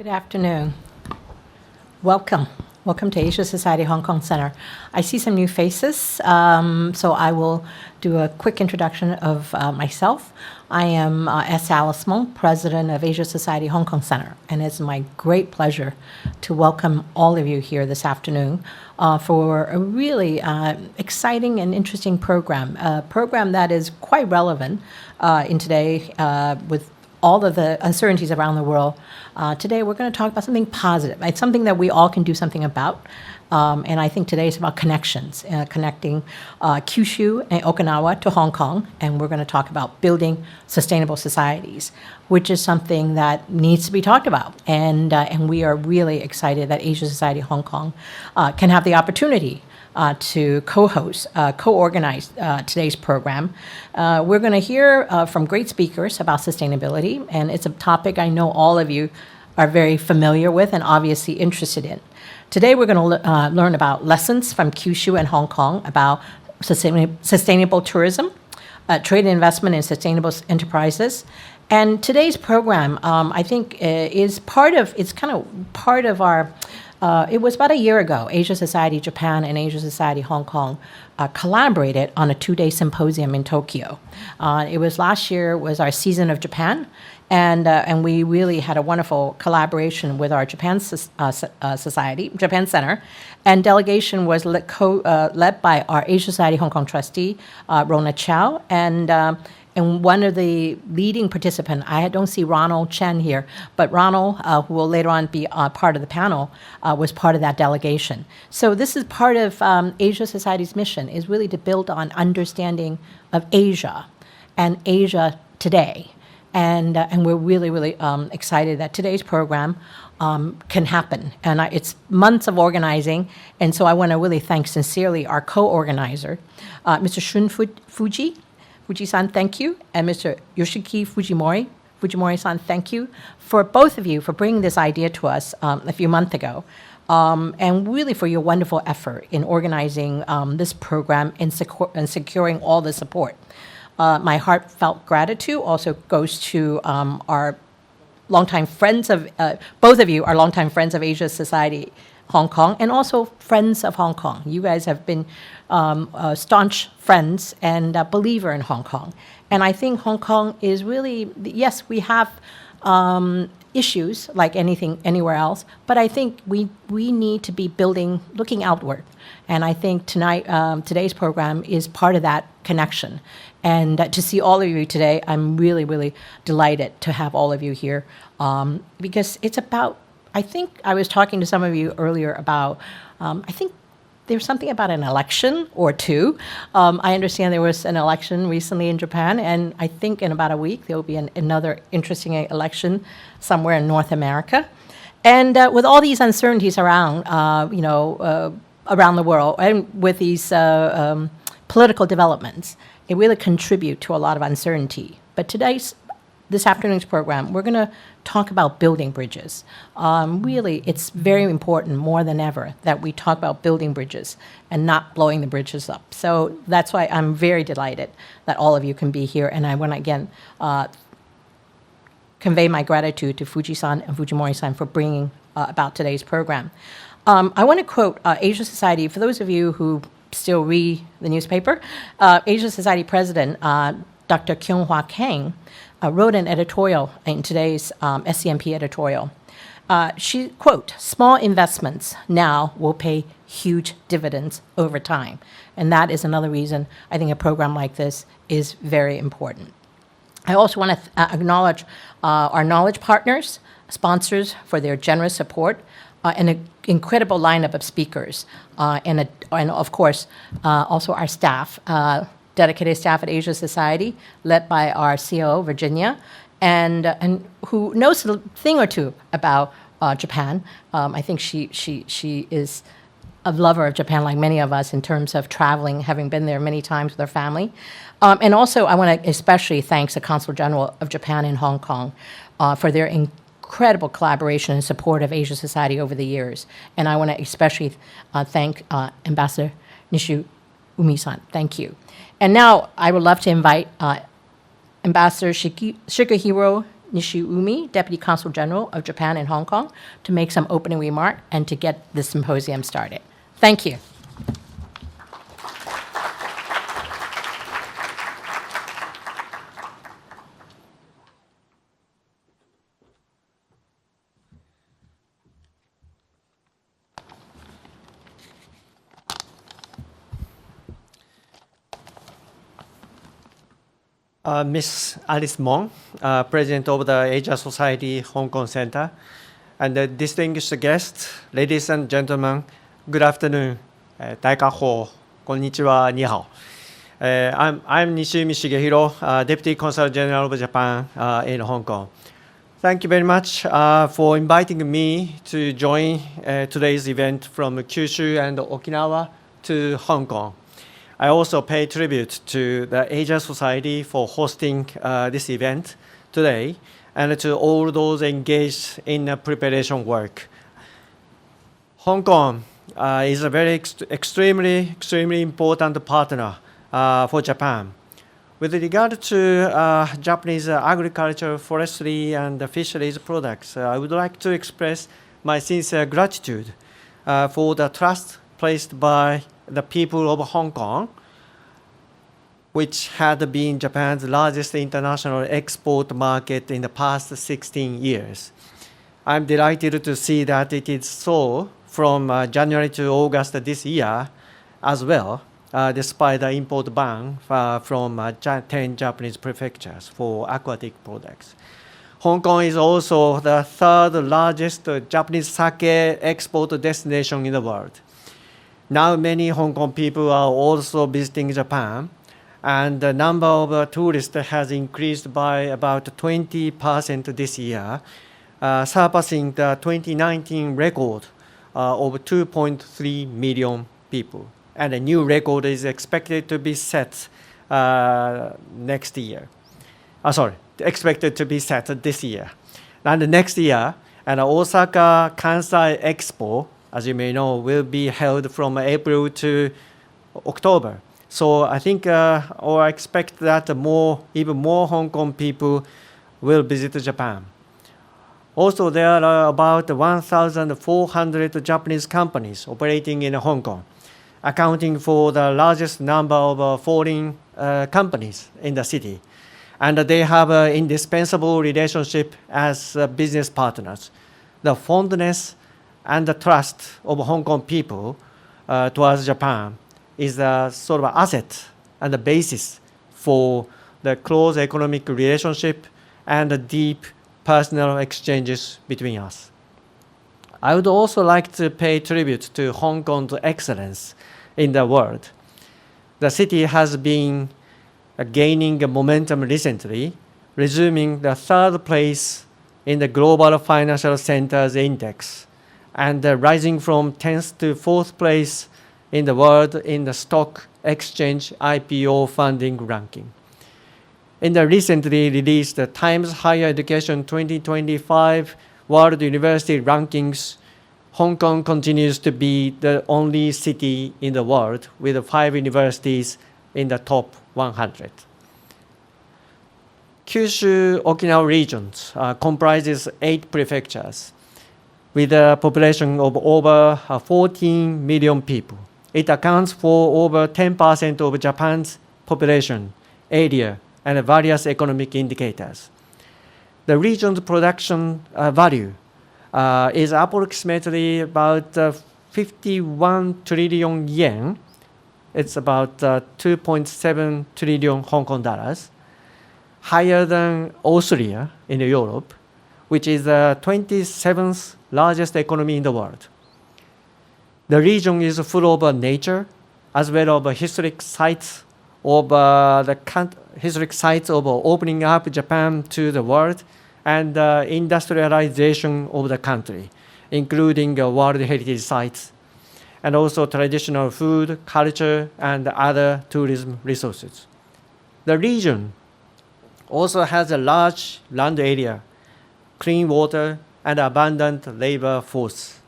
Good afternoon. Welcome. Welcome to Asia Society Hong Kong Center. I see some new faces, so I will do a quick introduction of myself. I am S. Alice Mong, President of Asia Society Hong Kong Center, and it's my great pleasure to welcome all of you here this afternoon for a really exciting and interesting program, a program that is quite relevant in today with all of the uncertainties around the world. Today we're going to talk about something positive. It's something that we all can do something about. And I think today is about connections, connecting Kyushu and Okinawa to Hong Kong. And we're going to talk about building sustainable societies, which is something that needs to be talked about. And we are really excited that Asia Society Hong Kong can have the opportunity to co-host, co-organize today's program. We're going to hear from great speakers about sustainability, and it's a topic I know all of you are very familiar with and obviously interested in. Today we're going to learn about lessons from Kyushu and Hong Kong about sustainable tourism, trade and investment in sustainable enterprises. And today's program, I think, is part of, it's kind of part of our it was about a year ago, Asia Society Japan and Asia Society Hong Kong collaborated on a two-day symposium in Tokyo. It was last year, was our season of Japan, and we really had a wonderful collaboration with our Japan Society, Japan Center, and delegation was led by our Asia Society Hong Kong trustee, Rona Chow, and one of the leading participants, I don't see Ronald Chen here, but Ronald, who will later on be part of the panel, was part of that delegation. So this is part of Asia Society's mission, is really to build on understanding of Asia and Asia today. And we're really, really excited that today's program can happen. And it's months of organizing, and so I want to really thank sincerely our co-organizer, Mr. Shun Fuji-san, thank you, and Mr. Yoshiki Fujimori-san, thank you for both of you for bringing this idea to us a few months ago, and really for your wonderful effort in organizing this program and securing all the support. My heartfelt gratitude also goes to our longtime friends of, both of you are longtime friends of Asia Society Hong Kong, and also friends of Hong Kong. You guys have been staunch friends and a believer in Hong Kong. And I think Hong Kong is really, yes, we have issues like anything anywhere else, but I think we need to be looking outward. And I think today's program is part of that connection. And to see all of you today, I'm really, really delighted to have all of you here because it's about, I think I was talking to some of you earlier about, I think there's something about an election or two. I understand there was an election recently in Japan, and I think in about a week there will be another interesting election somewhere in North America. And with all these uncertainties around, around the world, and with these political developments, it really contribute to a lot of uncertainty. But this afternoon's program, we're going to talk about building bridges. Really, it's very important more than ever that we talk about building bridges and not blowing the bridges up. So that's why I'm very delighted that all of you can be here. And I want to again convey my gratitude to Fuji-san and Fujimori-san for bringing about today's program. I want to quote Asia Society, for those of you who still read the newspaper, Asia Society President Dr. Kyung-Hwa Kang wrote an editorial in today's SCMP editorial. She, quote, "Small investments now will pay huge dividends over time." And that is another reason I think a program like this is very important. I also want to acknowledge our knowledge partners, sponsors for their generous support, and an incredible lineup of speakers, and of course, also our staff, dedicated staff at Asia Society, led by our COO, Virginia, and who knows a thing or two about Japan. I think she is a lover of Japan, like many of us, in terms of traveling, having been there many times with her family. And also, I want to especially thank the Consul General of Japan in Hong Kong for their incredible collaboration and support of Asia Society over the years. And I want to especially thank Ambassador Nishiumi-san. Thank you. And now I would love to invite Ambassador Shigehiro Nishiumi, Deputy Consul General of Japan in Hong Kong, to make some opening remark and to get the symposium started. Thank you. Miss Alice Mong, President of the Asia Society Hong Kong Center, and the distinguished guests, ladies and gentlemen, good afternoon. 大家好, konnichiwa, ni hao. I'm Nishiumi Shigehiro, Deputy Consul General of Japan in Hong Kong. Thank you very much for inviting me to join today's event from Kyushu and Okinawa to Hong Kong. I also pay tribute to the Asia Society for hosting this event today and to all those engaged in preparation work. Hong Kong is a very extremely important partner for Japan. With regard to Japanese agriculture, forestry, and fisheries products, I would like to express my sincere gratitude for the trust placed by the people of Hong Kong, which had been Japan's largest international export market in the past 16 years. I'm delighted to see that it is so from January to August this year as well, despite the import ban from 10 Japanese prefectures for aquatic products. Hong Kong is also the third largest Japanese sake export destination in the world. Now many Hong Kong people are also visiting Japan, and the number of tourists has increased by about 20% this year, surpassing the 2019 record of 2.3 million people. And a new record is expected to be set next year. Expected to be set this year. And next year, an Osaka Kansai Expo, as you may know, will be held from April to October. So I think, or I expect that even more Hong Kong people will visit Japan. Also, there are about 1,400 Japanese companies operating in Hong Kong, accounting for the largest number of foreign companies in the city. And they have an indispensable relationship as business partners. The fondness and the trust of Hong Kong people towards Japan is a sort of asset and the basis for the close economic relationship and the deep personal exchanges between us. I would also like to pay tribute to Hong Kong's excellence in the world. The city has been gaining momentum recently, resuming the third place in the Global Financial Centers Index and rising from 10th to 4th place in the world in the stock exchange IPO funding ranking. In the recently released Times Higher Education 2025 World University Rankings, Hong Kong continues to be the only city in the world with 5 universities in the top 100. Kyushu Okinawa regions comprises 8 prefectures with a population of over 14 million people. It accounts for over 10% of Japan's population, area, and various economic indicators. The region's production value is approximately about 51 trillion yen. It's about 2.7 trillion Hong Kong dollars, higher than Austria in Europe, which is the 27th largest economy in the world. The region is full of nature, as well as historic sites of opening up Japan to the world and industrialization of the country, including World Heritage Sites, and also traditional food, culture, and other tourism resources. The region also has a large land area, clean water, and abundant labor force.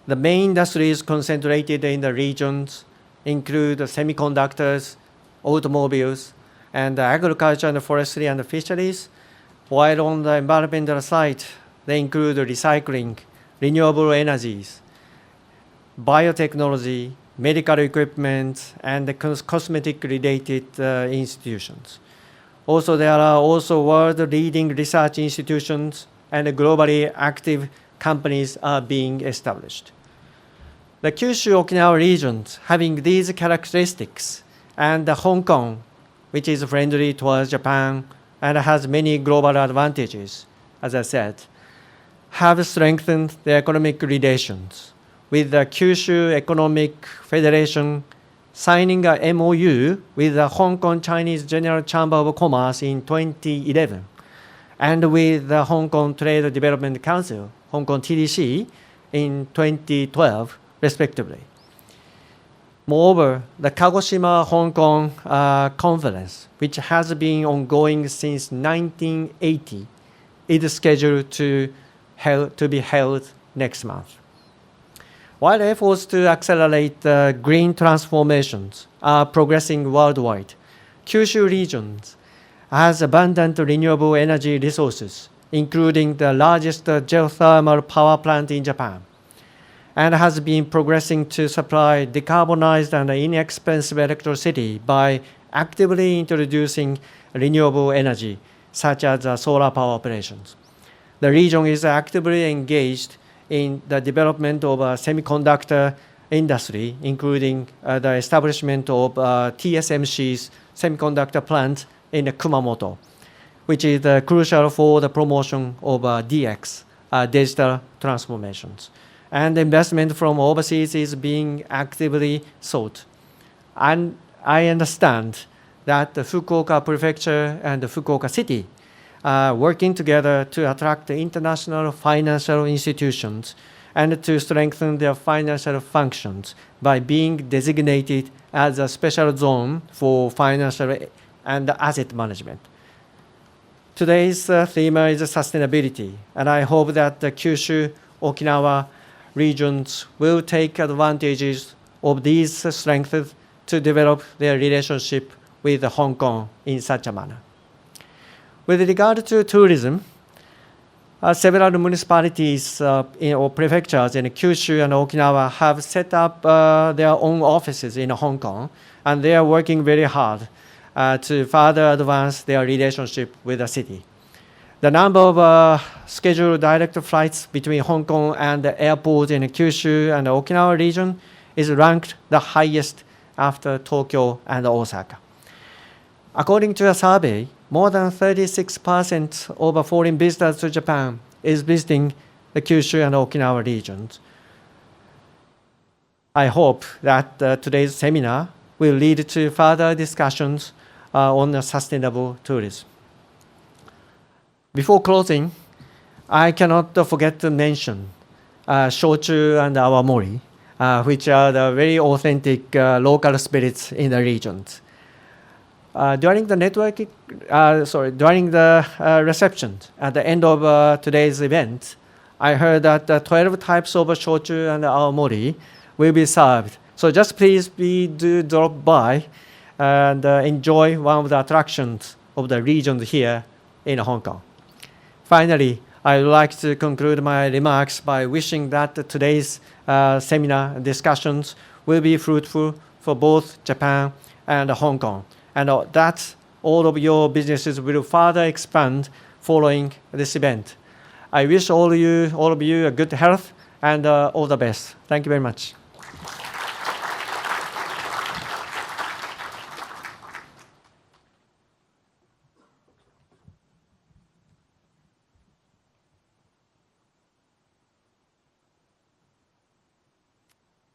The main industries concentrated in the regions include semiconductors, automobiles, and agriculture and forestry and fisheries, while on the environmental side, they include recycling, renewable energies, biotechnology, medical equipment, and the cosmetic-related institutions. Also, there are also world-leading research institutions and globally active companies are being established. The Kyushu Okinawa regions having these characteristics, and Hong Kong, which is friendly towards Japan and has many global advantages, as I said, have strengthened the economic relations, with the Kyushu Economic Federation signing a MOU with the Hong Kong Chinese General Chamber of Commerce in 2011, and with the Hong Kong Trade Development Council, Hong Kong TDC, in 2012, respectively. Moreover, the Kagoshima Hong Kong conference, which has been ongoing since 1980, is scheduled to be held next month. While efforts to accelerate green transformations are progressing worldwide, Kyushu regions has abundant renewable energy resources, including the largest geothermal power plant in Japan, and has been progressing to supply decarbonized and inexpensive electricity by actively introducing renewable energy, such as solar power operations. The region is actively engaged in the development of a semiconductor industry, including the establishment of TSMC's semiconductor plant in Kumamoto, which is crucial for the promotion of DX, digital transformations. And investment from overseas is being actively sought. And I understand that the Fukuoka Prefecture and the Fukuoka City are working together to attract international financial institutions and to strengthen their financial functions by being designated as a special zone for financial and asset management. Today's theme is sustainability, and I hope that the Kyushu, Okinawa regions will take advantages of these strengths to develop their relationship with Hong Kong in such a manner. With regard to tourism, several municipalities or prefectures in Kyushu and Okinawa have set up their own offices in Hong Kong, and they are working very hard to further advance their relationship with the city. The number of scheduled direct flights between Hong Kong and the airports in Kyushu and the Okinawa region is ranked the highest after Tokyo and Osaka. According to a survey, more than 36% of foreign visitors to Japan is visiting the Kyushu and Okinawa regions. I hope that today's seminar will lead to further discussions on sustainable tourism. Before closing, I cannot forget to mention shochu and awamori, which are the very authentic local spirits in the regions. During the reception at the end of today's event, I heard that 12 types of shochu and awamori will be served. So just please do drop by and enjoy one of the attractions of the region here in Hong Kong. Finally, I would like to conclude my remarks by wishing that today's seminar discussions will be fruitful for both Japan and Hong Kong, and that all of your businesses will further expand following this event. I wish all of you a good health and all the best. Thank you very much.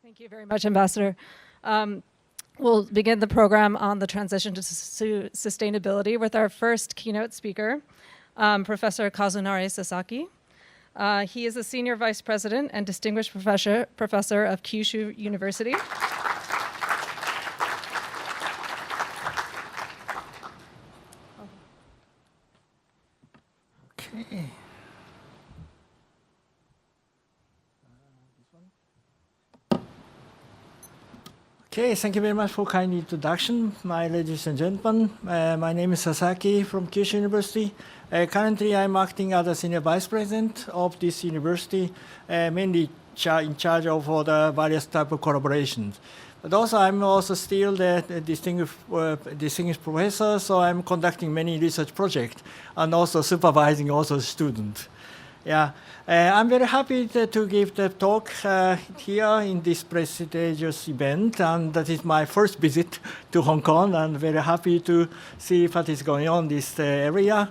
Thank you very much, Ambassador. We'll begin the program on the transition to sustainability with our first keynote speaker, Professor Kazunari Sasaki. He is a Senior Vice President and Distinguished Professor of Kyushu University. Okay. Okay, thank you very much for kind introduction. My ladies and gentlemen, my name is Sasaki from Kyushu University, Currently, I'm acting as a senior vice president of this university, mainly in charge of all the various type of collaborations. But also, I'm also still the distinguished professor, so I'm conducting many research projects and also supervising also students. Yeah, I'm very happy to give the talk here in this prestigious event, and that is my first visit to Hong Kong, and very happy to see what is going on in this area.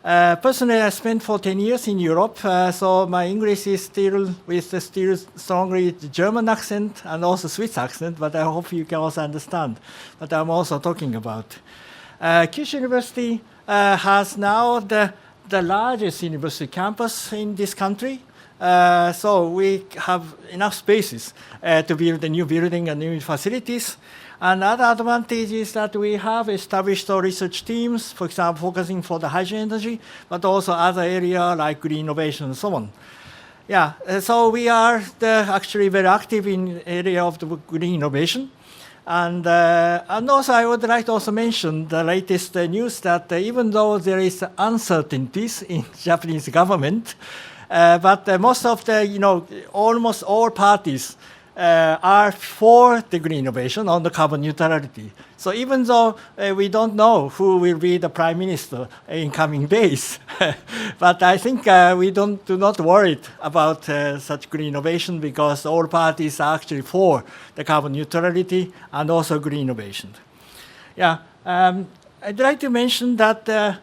Personally, I spent for 10 years in Europe, so my English is still with still strongly German accent and also Swiss accent, but I hope you can also understand what I'm also talking about. Kyushu University has now the largest university campus in this country, so we have enough spaces to build a new building and new facilities. Another advantage is that we have established research teams, for example, focusing for the hydrogen energy, but also other areas like green innovation and so on. Yeah, so we are actually very active in the area of the green innovation. And also I would like to also mention the latest news that even though there is uncertainties in Japanese government, but most of the, almost all parties are for the green innovation on the carbon neutrality. So even though we don't know who will be the prime minister in coming days, but I think we do not worry about such green innovation because all parties are actually for the carbon neutrality and also green innovation. Yeah, I'd like to mention that,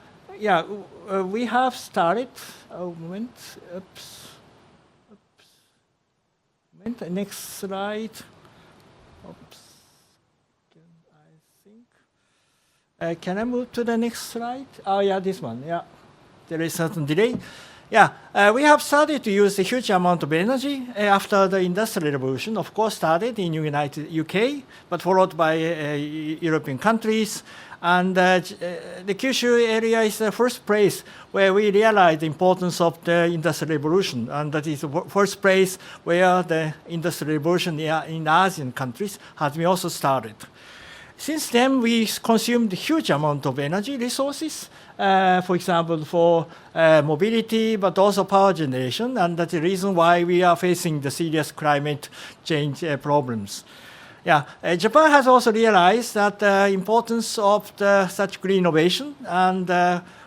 we have started, next slide. Oops. Can I move to the next slide? Oh, yeah, this one. Yeah, there is certain delay. Yeah, we have started to use a huge amount of energy after the Industrial Revolution. Of course, started in UK, but followed by European countries. And the Kyushu area is the first place where we realized the importance of the Industrial Revolution. And that is the first place where the Industrial Revolution in Asian countries has been also started. Since then, we consumed a huge amount of energy resources, for example, for mobility, but also power generation. And that's the reason why we are facing the serious climate change problems. Yeah, Japan has also realized that the importance of such green innovation, and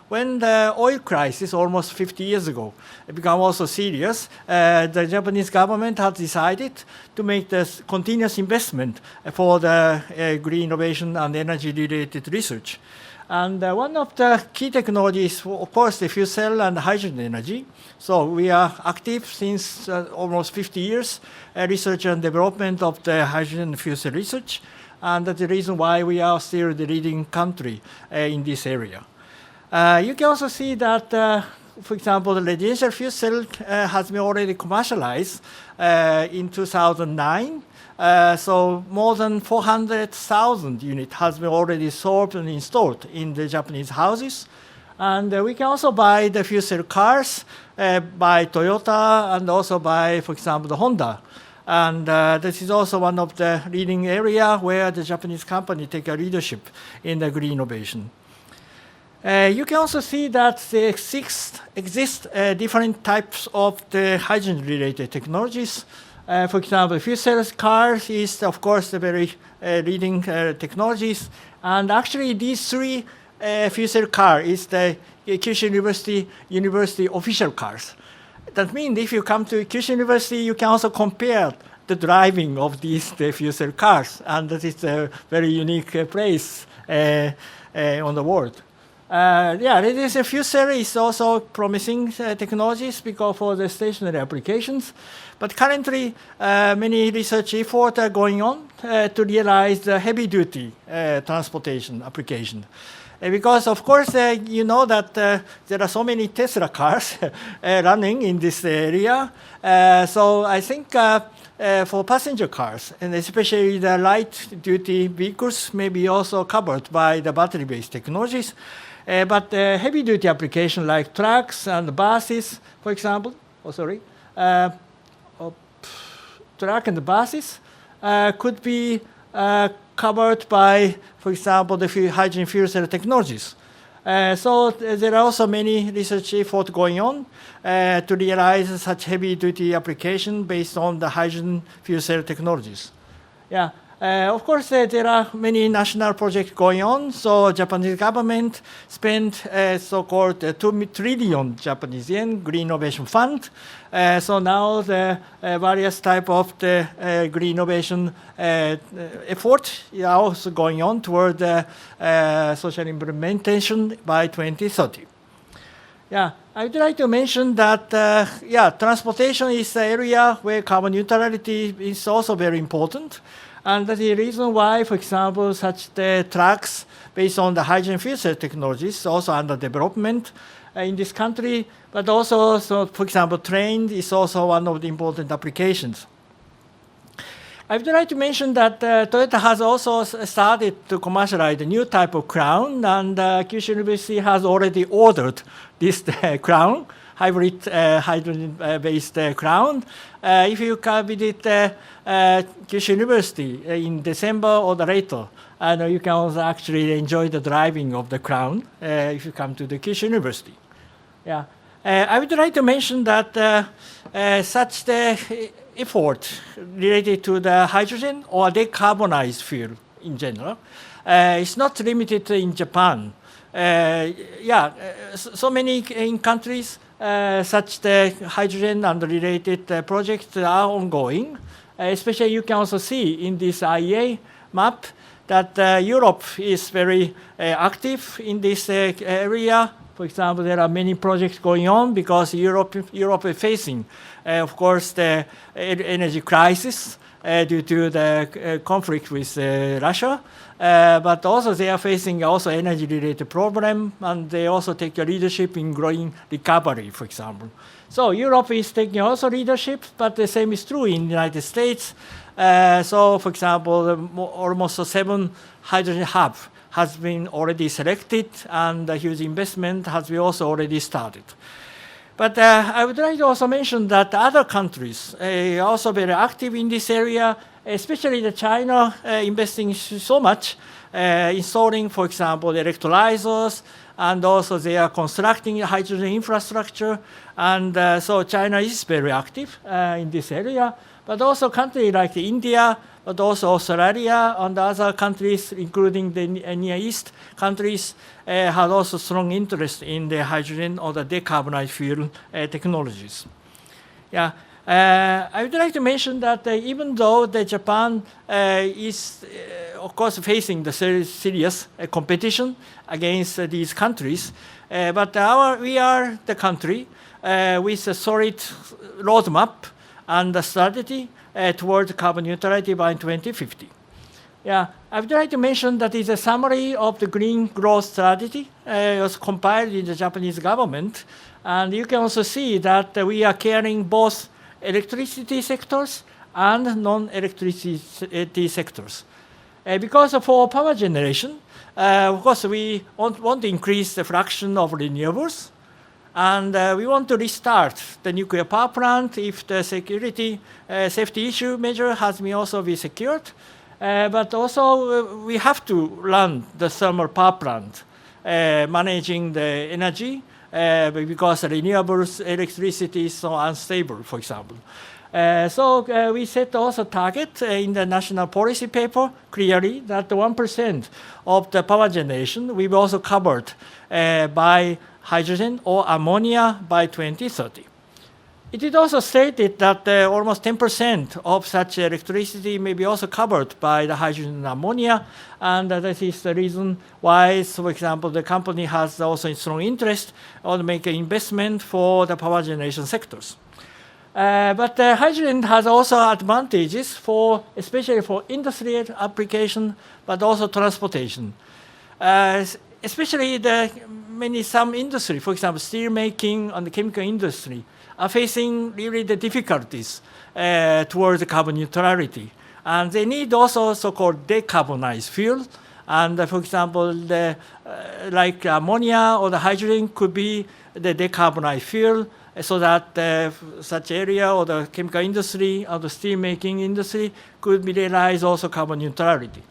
when the oil crisis almost 50 years ago became also serious, the Japanese government has decided to make this continuous investment for the green innovation and energy-related research. And one of the key technologies, of course, the fuel cell and hydrogen energy. So we are active since almost 50 years, research and development of the hydrogen fuel cell research. And that's the reason why we are still the leading country in this area. You can also see that, for example, the residential fuel cell has been already commercialized in 2009. So more than 400,000 units has been already sold and installed in the Japanese houses. And we can also buy the fuel cell cars by Toyota and also by, for example, the Honda. And this is also one of the leading areas where the Japanese company take a leadership in the green innovation. You can also see that there exist different types of the hydrogen-related technologies. For example, fuel cell cars is, of course, the very leading technologies. And actually, these three fuel cell cars is the Kyushu University official cars. That means if you come to Kyushu University, you can also compare the driving of these fuel cell cars. And that is a very unique place on the world. This fuel cell is also promising technologies because for the stationary applications. But currently, many research efforts are going on to realize the heavy-duty transportation application. Because, of course, you know that there are so many Tesla cars running in this area. So I think for passenger cars, and especially the light-duty vehicles, may be also covered by the battery-based technologies. But heavy-duty application like trucks and buses, for example, truck and buses could be covered by, for example, the hydrogen fuel cell technologies. There are also many research efforts going on to realize such heavy-duty application based on the hydrogen fuel cell technologies. Yeah. Of course, there are many national projects going on. So Japanese government spent so-called 2 trillion Japanese yen Green Innovation Fund. So now the various type of the green innovation effort are also going on toward social implementation by 2030. Yeah, I would like to mention that, transportation is the area where carbon neutrality is also very important. And that's the reason why, for example, such the trucks based on the hydrogen fuel cell technologies also under development in this country. But also, so for example, train is also one of the important applications. I would like to mention that Toyota has also started to commercialize a new type of crown, and Kyushu University has already ordered this crown, hybrid hydrogen-based crown. If you can visit Kyushu University in December or later, you can also actually enjoy the driving of the crown if you come to the Kyushu University. Yeah, I would like to mention that such the effort related to the hydrogen or decarbonized fuel in general is not limited in Japan. So many in countries such the hydrogen and related projects are ongoing. Especially you can also see in this IEA map that Europe is very active in this area. For example, there are many projects going on because Europe is facing, of course, the energy crisis due to the conflict with Russia. But also they are facing also energy-related problem, and they also take a leadership in growing recovery, for example. So Europe is taking also leadership, but the same is true in the United States. So, for example, almost 7 hydrogen hubs has been already selected, and a huge investment has been also already started. But I would like to also mention that other countries are also very active in this area, especially the China investing so much, installing, for example, electrolyzers, and also they are constructing a hydrogen infrastructure. And so China is very active in this area. But also countries like India, but also Australia and other countries, including the Near East countries, have also strong interest in the hydrogen or the decarbonized fuel technologies. Yeah, I would like to mention that even though the Japan is, of course, facing the serious competition against these countries, but we are the country with a solid roadmap and a strategy towards carbon neutrality by 2050. Yeah, I would like to mention that is a summary of the green growth strategy. Was compiled in the Japanese government, and you can also see that we are carrying both electricity sectors and non-electricity sectors. Because for power generation, of course, we want to increase the fraction of renewables. And we want to restart the nuclear power plant if the safety issue measure has been also be secured. But also we have to run the thermal power plant, managing the energy because renewables electricity is so unstable, for example. So we set also target in the national policy paper clearly that 1% of the power generation will be also covered by hydrogen or ammonia by 2030. It is also stated that almost 10% of such electricity may be also covered by the hydrogen and ammonia, and that is the reason why, so for example, the company has also a strong interest on making investment for the power generation sectors. But hydrogen has also advantages for, especially for industrial application, but also transportation. Especially some industry, for example, steel making and the chemical industry, are facing really the difficulties towards the carbon neutrality. And they need also so-called decarbonized fuel. And for example, like ammonia or the hydrogen could be the decarbonized fuel so that such area or the chemical industry or the steel making industry could realize also carbon neutrality.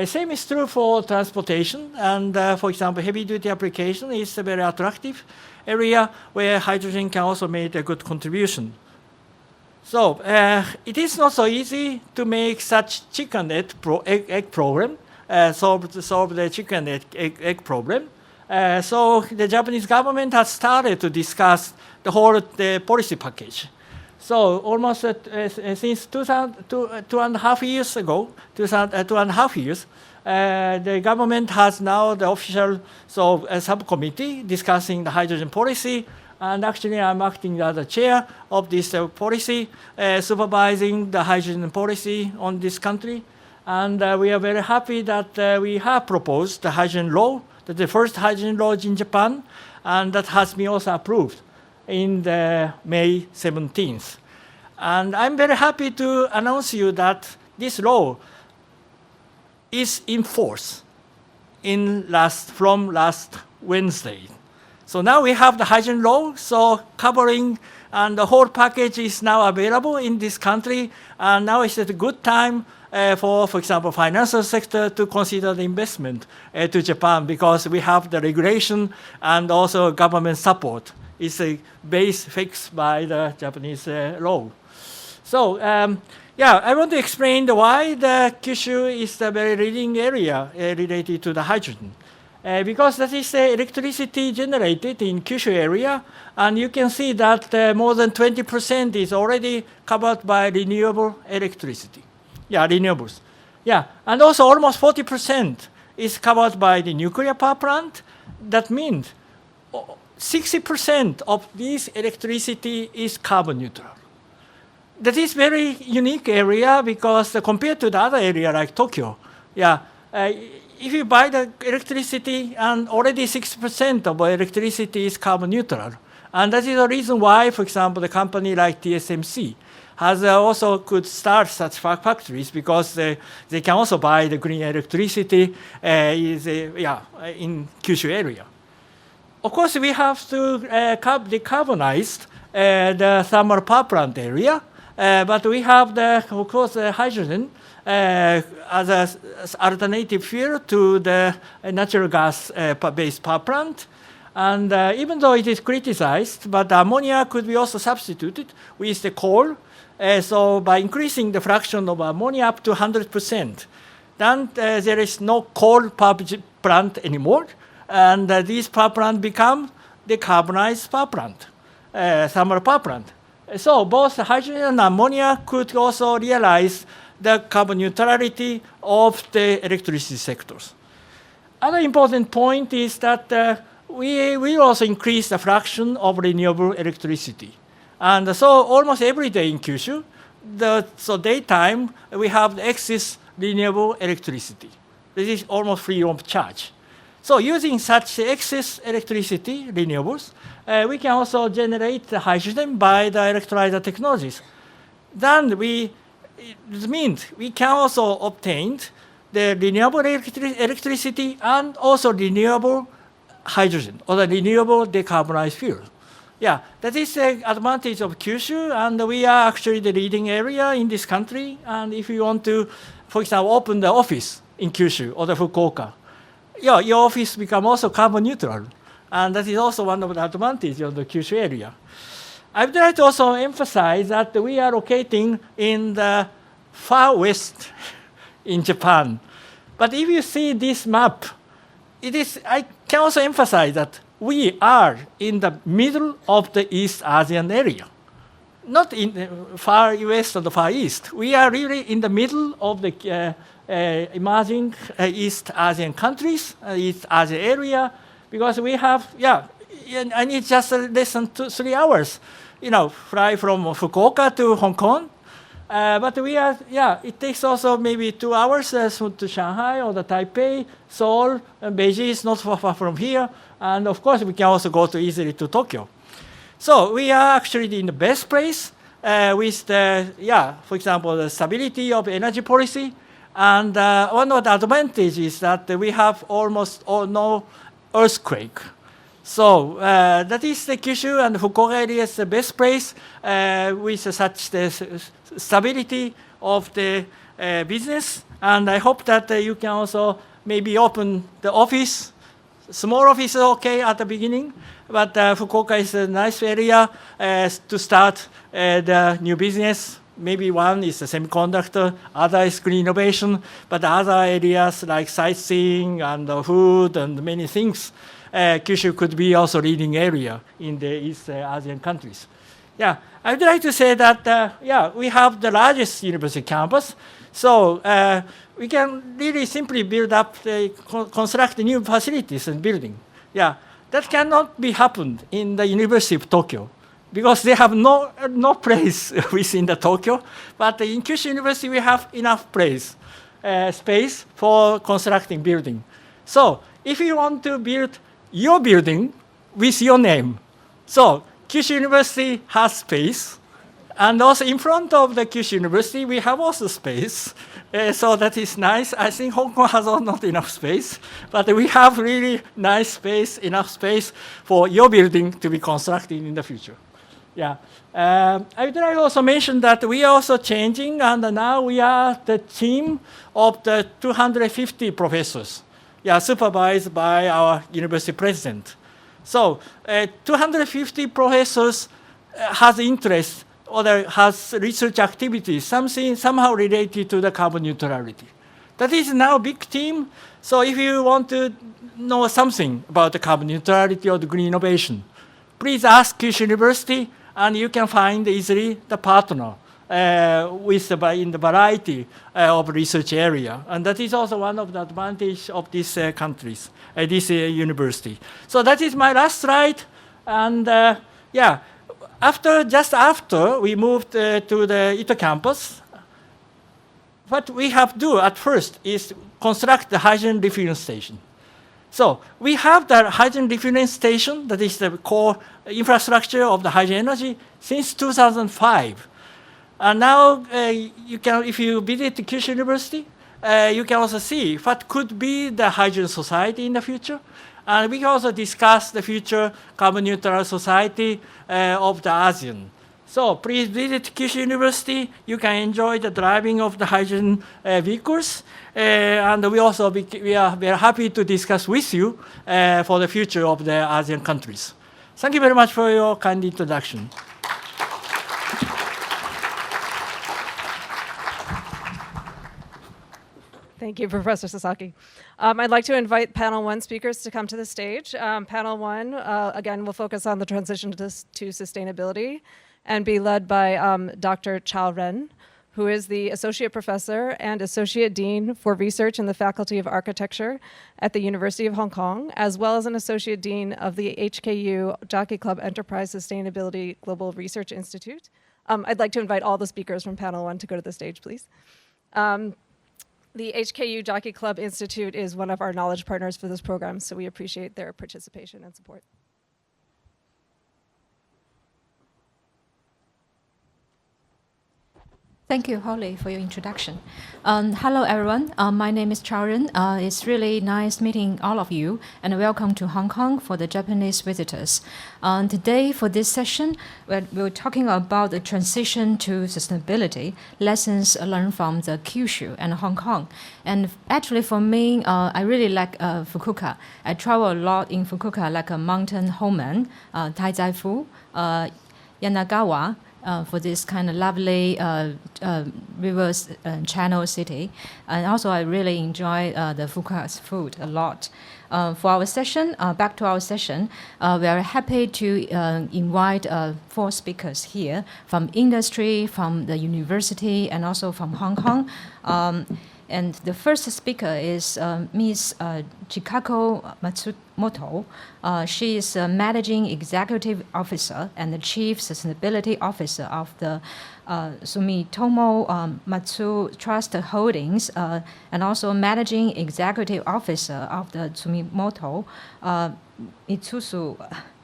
Same is true for transportation, and for example, heavy-duty application is a very attractive area where hydrogen can also make a good contribution. So it is not so easy to make such chicken egg problem, solve the chicken egg problem. So the Japanese government has started to discuss the whole policy package. So almost since 2.5 years ago, 2.5 years, the government has now the official subcommittee discussing the hydrogen policy. And actually, I'm acting as the chair of this policy, supervising the hydrogen policy on this country. And we are very happy that we have proposed the hydrogen law, the first hydrogen law in Japan, and that has been also approved in the May 17th. And I'm very happy to announce you that this law is in force from last Wednesday. So now we have the hydrogen law, so covering, and the whole package is now available in this country. And now is a good time for example, financial sector to consider the investment to Japan, because we have the regulation and also government support. It's a base fixed by the Japanese law. So I want to explain why the Kyushu is a very leading area related to the hydrogen. Because that is electricity generated in Kyushu area, and you can see that more than 20% is already covered by renewable electricity. Yeah, renewables. Yeah, and also almost 40% is covered by the nuclear power plant. That means 60% of this electricity is carbon neutral. That is very unique area because compared to the other area like Tokyo, if you buy the electricity and already 60% of electricity is carbon neutral. And that is the reason why, for example, the company like TSMC has also could start such factories, because they can also buy the green electricity in Kyushu area. Of course, we have to decarbonize the thermal power plant area, but we have of course, the hydrogen as an alternative fuel to the natural gas-based power plant. And even though it is criticized, but ammonia could be also substituted with the coal. So by increasing the fraction of ammonia up to 100%, then there is no coal power plant anymore. And these power plants become decarbonized power plant, thermal power plant. So both hydrogen and ammonia could also realize the carbon neutrality of the electricity sectors. Other important point is that we will also increase the fraction of renewable electricity. And so almost every day in Kyushu, daytime, we have the excess renewable electricity. This is almost free of charge. So using such excess electricity, renewables, we can also generate the hydrogen by the electrolyzer technologies. Then it means we can also obtain the renewable electricity and also renewable hydrogen, or the renewable decarbonized fuel. Yeah, that is the advantage of Kyushu, and we are actually the leading area in this country. And if you want to, for example, open the office in Kyushu or the Fukuoka, your office become also carbon neutral. And that is also one of the advantages of the Kyushu area. I would like to also emphasize that we are locating in the far west in Japan. But if you see this map, I can also emphasize that we are in the middle of the East Asian area. Not in the far west or the far east. We are really in the middle of the emerging East Asian countries, East Asia area, because we have, I need just less than 3 hours, fly from Fukuoka to Hong Kong. But we are, it takes also maybe 2 hours to Shanghai or the Taipei, Seoul, and Beijing is not far from here. And of course, we can also go easily to Tokyo. So we are actually in the best place with the, for example, the stability of energy policy. And one of the advantages is that we have almost no earthquake. So that is the Kyushu and Fukuoka area is the best place with such the stability of the business. And I hope that you can also maybe open the office. Small office is okay at the beginning, but Fukuoka is a nice area to start the new business. Maybe one is the semiconductor, other is green innovation, but other areas like sightseeing and food and many things, Kyushu could be also leading area in the East Asian countries. Yeah, I would like to say that, we have the largest university campus, so we can really simply build up, construct new facilities and building. Yeah, that cannot be happened in the University of Tokyo because they have no place within the Tokyo. But in Kyushu University, we have enough space for constructing building. So if you want to build your building with your name, so Kyushu University has space. And also in front of the Kyushu University, we have also space. So that is nice. I think Hong Kong has not enough space, but we have really nice space, enough space for your building to be constructed in the future. Yeah. I would like also mention that we are also changing, and now we are the team of the 250 professors, supervised by our university president. So 250 professors has interest or has research activities, somehow related to the carbon neutrality. That is now a big team. So if you want to know something about the carbon neutrality or the green innovation, please ask Kyushu University, and you can find easily the partner in the variety of research area. And that is also one of the advantages of these countries, this university. So that is my last slide. And just after we moved to the Ito campus, what we have to do at first is construct the hydrogen refueling station. So we have the hydrogen refueling station, that is the core infrastructure of the hydrogen energy, since 2005. And now if you visit Kyushu University, you can also see what could be the hydrogen society in the future. And we can also discuss the future carbon neutral society of the ASEAN. So please visit Kyushu University. You can enjoy the driving of the hydrogen vehicles. And we are very happy to discuss with you for the future of the ASEAN countries. Thank you very much for your kind introduction. Thank you, Professor Sasaki. I'd like to invite panel one speakers to come to the stage. Panel one, again, will focus on the transition to sustainability and be led by Dr. Chao Ren, who is the Associate Professor and Associate Dean for Research in the Faculty of Architecture at the University of Hong Kong, as well as an Associate Dean of the HKU Jockey Club Enterprise Sustainability Global Research Institute. I'd like to invite all the speakers from panel one to go to the stage, please. The HKU Jockey Club Institute is one of our knowledge partners for this program, so we appreciate their participation and support. Thank you, Holly, for your introduction. Hello, everyone. My name is Chao Ren. It's really nice meeting all of you, and welcome to Hong Kong for the Japanese visitors. Today, for this session, we're talking about the transition to sustainability, lessons learned from the Kyushu and Hong Kong. And actually, for me, I really like Fukuoka. I travel a lot in Fukuoka, like a mountain homeman, Taizaifu, Yanagawa, for this kind of lovely rivers channel city. And also I really enjoy the Fukuoka's food a lot. For our session, back to our session, we are happy to invite 4 speakers here from industry, from the university, and also from Hong Kong. And the first speaker is Ms. Chikako Matsumoto. She is Managing Executive Officer and the Chief Sustainability Officer of the Sumitomo Matsu Trust Holdings, and also Managing Executive Officer of the Sumitomo Mitsutsu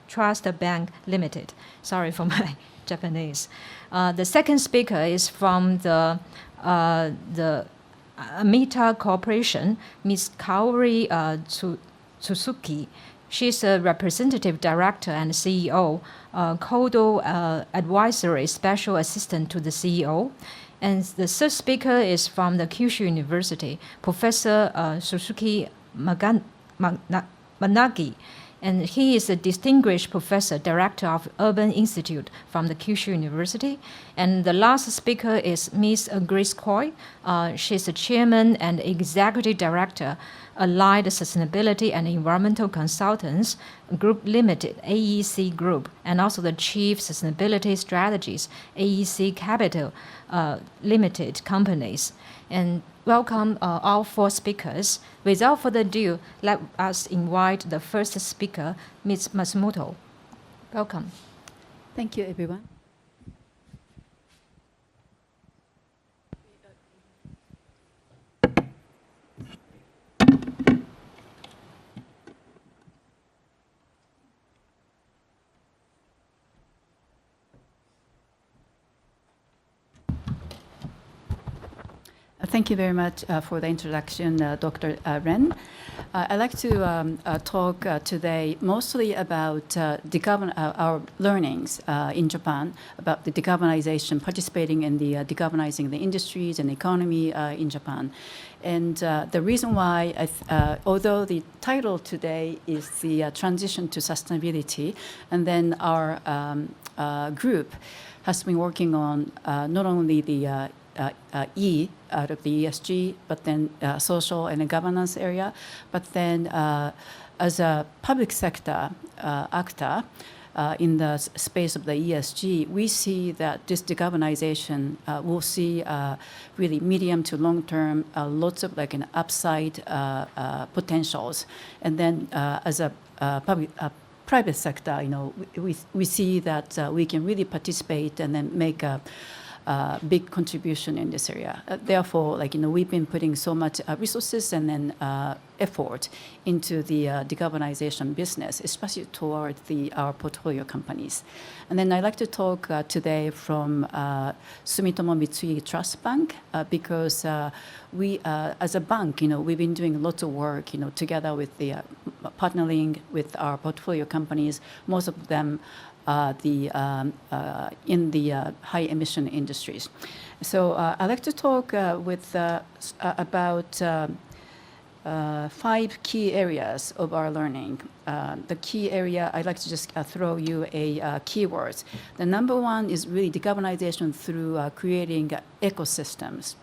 Trust Bank Limited. Sorry for my Japanese. The second speaker is from the Amita Corporation, Ms. Kaori Tsuzuki. She's a representative director and CEO, Kodo Advisory Special Assistant to the CEO. And the third speaker is from the Kyushu University, Professor Suzuki Managi. And he is a distinguished professor, director of Urban Institute from the Kyushu University. And the last speaker is Ms. Grace Coy. She's the chairman and executive director, Allied Sustainability and Environmental Consultants Group Limited, AEC Group, and also the chief sustainability strategist, AEC Capital Limited companies. And welcome all four speakers. Without further ado, let us invite the first speaker, Ms. Matsumoto. Welcome. Thank you, everyone. Thank you very much for the introduction, Dr. Ren. I'd like to talk today mostly about our learnings in Japan about the decarbonization, participating in the decarbonizing the industries and economy in Japan. And the reason why, although the title today is the transition to sustainability, and then our group has been working on not only the E out of the ESG, but then social and governance area, but then as a public sector actor in the space of the ESG, we see that this decarbonization will see really medium to long term lots of like an upside potentials, and then as a private sector, we see that we can really participate and then make a big contribution in this area. Therefore, we've been putting so much resources and then effort into the decarbonization business, especially toward our portfolio companies. And then I'd like to talk today from Sumitomo Mitsui Trust Bank because we, as a bank, we've been doing lots of work, together with the partnering with our portfolio companies. Most of them in the high emission industries. So I'd like to talk about 5 key areas of our learning. The key area, I'd like to just throw you keywords. The number 1 is really decarbonization through creating ecosystems.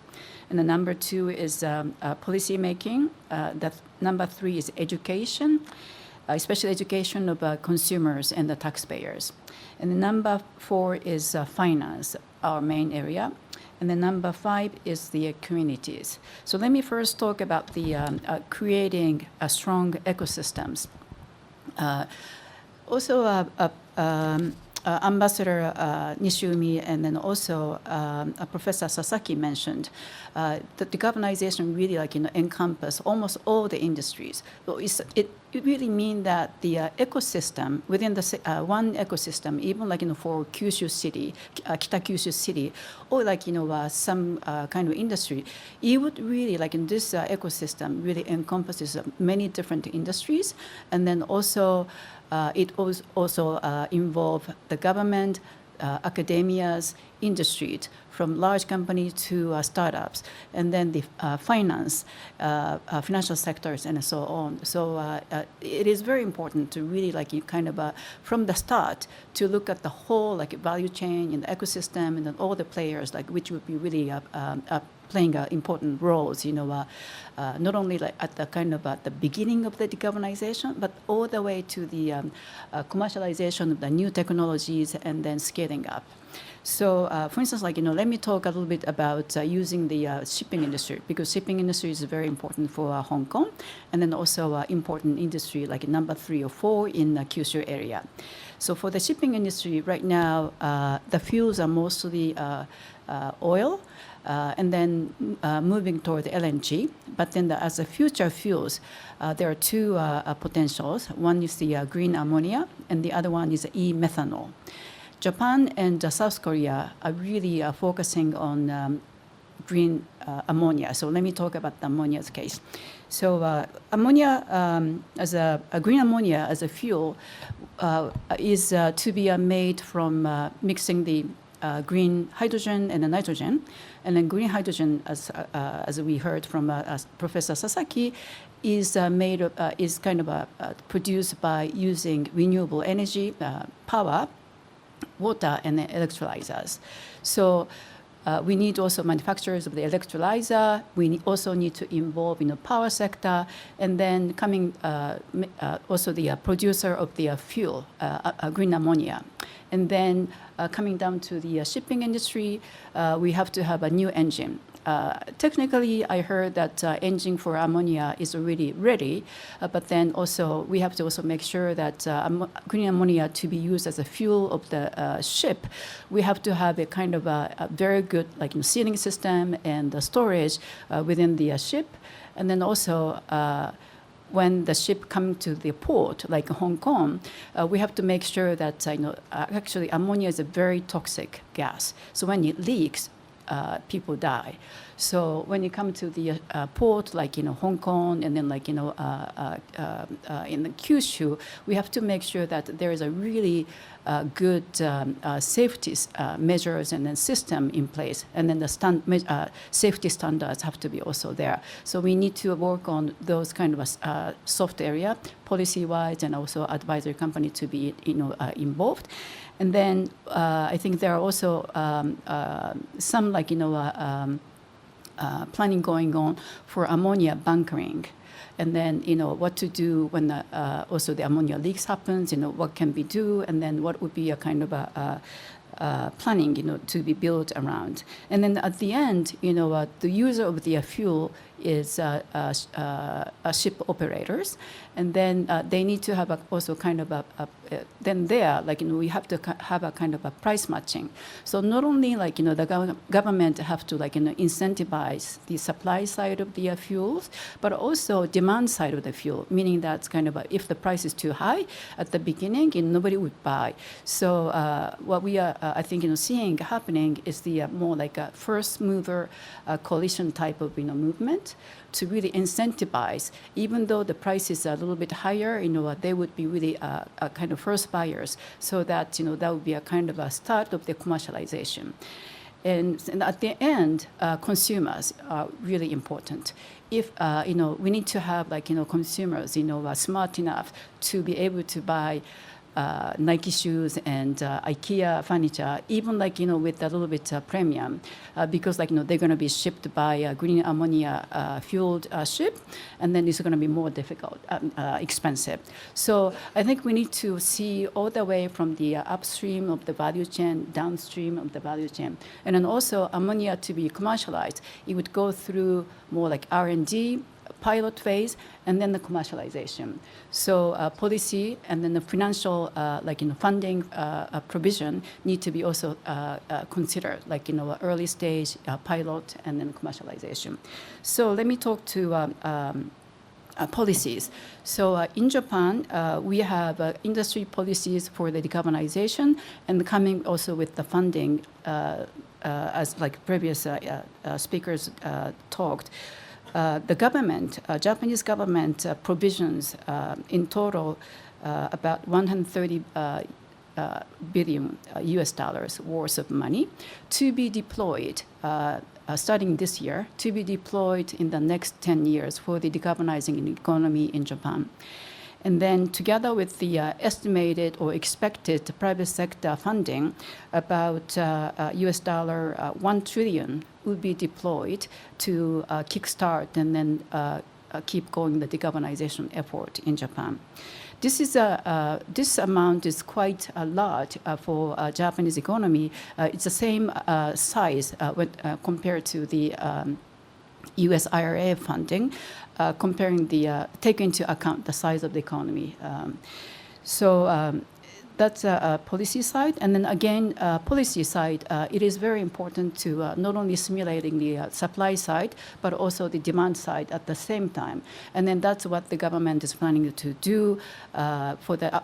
And the number 2 is policy making. Number 3 is education, especially education of consumers and the taxpayers. And the number 4 is finance, our main area. And the number 5 is the communities. So let me first talk about the creating strong ecosystems. Also, Ambassador Nishiumi and then also Professor Sasaki mentioned that decarbonization really encompass almost all the industries. So it really means that the ecosystem within the one ecosystem, even for Kyushu City, Kita Kyushu City, or some kind of industry, it would really in this ecosystem really encompasses many different industries, and then also it also involve the government, academias, industries, from large companies to startups, and then the financial sectors, and so on. So it is very important to really from the start to look at the whole value chain in the ecosystem, and then all the players which would be really playing important roles, not only at the at the beginning of the decarbonization, but all the way to the commercialization of the new technologies and then scaling up. So, for instance, let me talk a little bit about using the shipping industry, because shipping industry is very important for Hong Kong, and then also important industry number 3 or 4 in the Kyushu area. So for the shipping industry right now, the fuels are mostly oil, and then moving toward LNG. But then as a future fuels, there are 2 potentials. One is the green ammonia, and the other one is e-methanol. Japan and South Korea are really focusing on green ammonia. So let me talk about the ammonia's case. So ammonia as a green ammonia as a fuel is to be made from mixing the green hydrogen and nitrogen. And then green hydrogen, as we heard from Professor Sasaki, is produced by using renewable energy, power, water, and electrolyzers. So we need also manufacturers of the electrolyzer. We also need to involve in the power sector, and then also the producer of the fuel, green ammonia. And then coming down to the shipping industry, we have to have a new engine. Technically, I heard that engine for ammonia is already ready, but then also we have to also make sure that green ammonia to be used as a fuel of the ship, we have to have a kind of a very good sealing system and the storage within the ship, and then also. When the ship comes to the port, like Hong Kong, we have to make sure that actually ammonia is a very toxic gas. So when it leaks, people die. So when you come to the port, like Hong Kong, and then in the Kyushu, we have to make sure that there is a really good safety measures and then system in place, and then the safety standards have to be also there. So we need to work on those kind of soft area, policy-wise, and also advisory company to be involved. And then I think there are also some planning going on for ammonia bunkering. And then, what to do when also the ammonia leaks happens, what can we do, and then what would be a kind of a planning, to be built around. And then at the end, the user of the fuel is ship operators, and then they need to have also kind of then there, we have to have a kind of a price matching. So not only the government have to incentivize the supply side of the fuels, but also demand side of the fuel, meaning that's kind of if the price is too high at the beginning, nobody would buy. So what we are, I think, seeing happening is the more like a first mover coalition type of movement to really incentivize, even though the price is a little bit higher, they would be really a kind of first buyers, so that that would be a kind of a start of the commercialization. And at the end, consumers are really important. If we need to have consumers smart enough to be able to buy Nike shoes and IKEA furniture, even with a little bit premium, because they're going to be shipped by a green ammonia fueled ship, and then it's going to be more difficult, expensive. So I think we need to see all the way from the upstream of the value chain, downstream of the value chain, and then also ammonia to be commercialized. It would go through more like R&D, pilot phase, and then the commercialization. So policy and then the financial, funding provision need to be also considered, early stage pilot and then commercialization. So let me talk to policies. So in Japan, we have industry policies for the decarbonization, and coming also with the funding, as previous speakers talked. The government, Japanese government provisions in total about 130 billion US dollars worth of money to be deployed starting this year, to be deployed in the next 10 years for the decarbonizing economy in Japan. And then together with the estimated or expected private sector funding, about US dollar 1 trillion will be deployed to kickstart and then keep going the decarbonization effort in Japan. This amount is quite large for Japanese economy. It's the same size when, compared to the U.S. IRA funding, taking into account the size of the economy. That's a policy side. And then again, policy side, it is very important to not only stimulating the supply side, but also the demand side at the same time. And then that's what the government is planning to do for the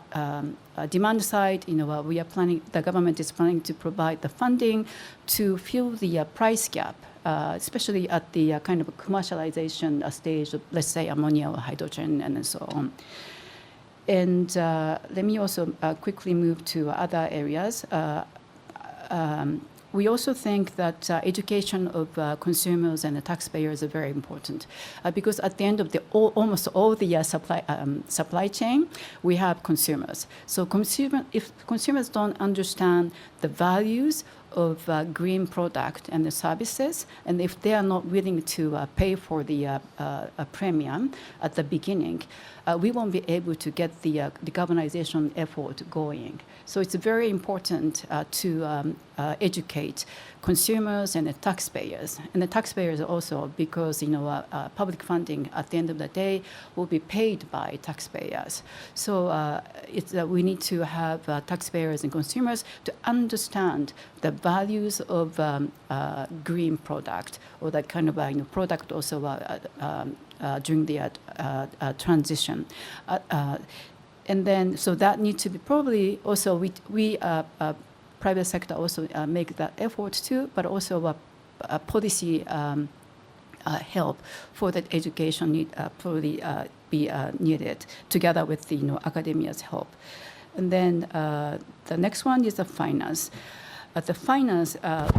demand side. The government is planning to provide the funding to fill the price gap, especially at the kind of commercialization stage of, let's say, ammonia or hydrogen and so on. And let me also quickly move to other areas. we also think that education of consumers and the taxpayers is very important because at the end of almost all the supply chain, we have consumers. So if consumers don't understand the values of green product and the services, and if they are not willing to pay for the premium at the beginning, we won't be able to get the decarbonization effort going. So it's very important to educate consumers and the taxpayers. And the taxpayers also, because public funding at the end of the day will be paid by taxpayers. So we need to have taxpayers and consumers to understand the values of green product or that kind of product also during the transition. And then, so that needs to be probably also, we private sector also make that effort too, but also a policy help for that education need probably be needed together with the academia's help. And then the next one is the finance. At the finance,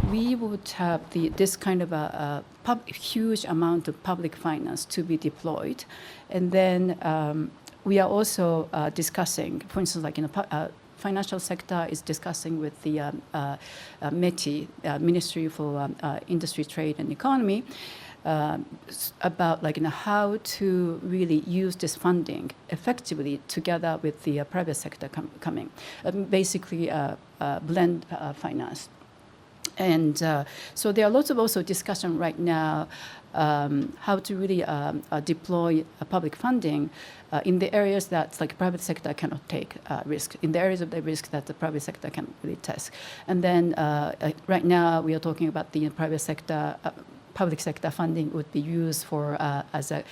we would have this kind of a huge amount of public finance to be deployed. And then we are also discussing, for instance, like financial sector is discussing with the METI, Ministry for Industry, Trade and Economy, about how to really use this funding effectively together with the private sector coming, basically blend finance. And so there are lots of also discussion right now how to really deploy public funding in the areas that private sector cannot take risk, in the areas of the risk that the private sector can really test. And then right now we are talking about the private sector, public sector funding would be used for as a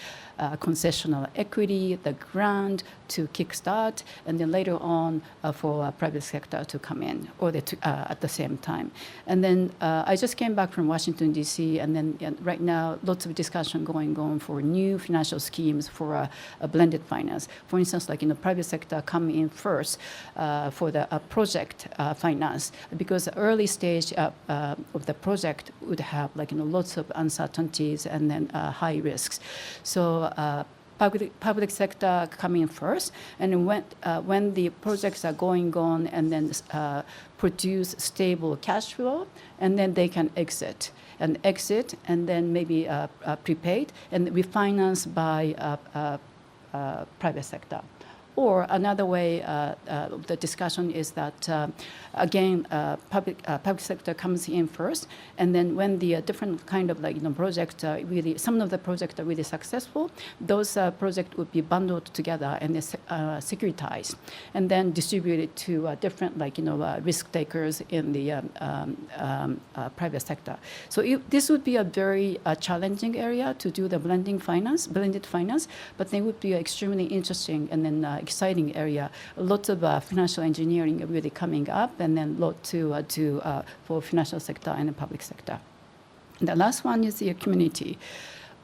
concessional equity, the grant to kickstart, and then later on for private sector to come in, or at the same time. And then I just came back from Washington, D.C., and then right now lots of discussion going on for new financial schemes for a blended finance. For instance, private sector come in first for the project finance, because the early stage of the project would have lots of uncertainties and then high risks. So public sector come in first, and when the projects are going on and then produce stable cash flow, and then they can exit, and then maybe prepaid and refinance by private sector. Or another way the discussion is that, again, public sector comes in first, and then when the different kind of projects really, some of the projects are really successful, those projects would be bundled together and securitized, and then distributed to different risk takers in the private sector. So this would be a very challenging area to do the blended finance, but they would be extremely interesting and then exciting area. Lots of financial engineering are really coming up, and then lot to do for financial sector and the public sector. And the last one is the community.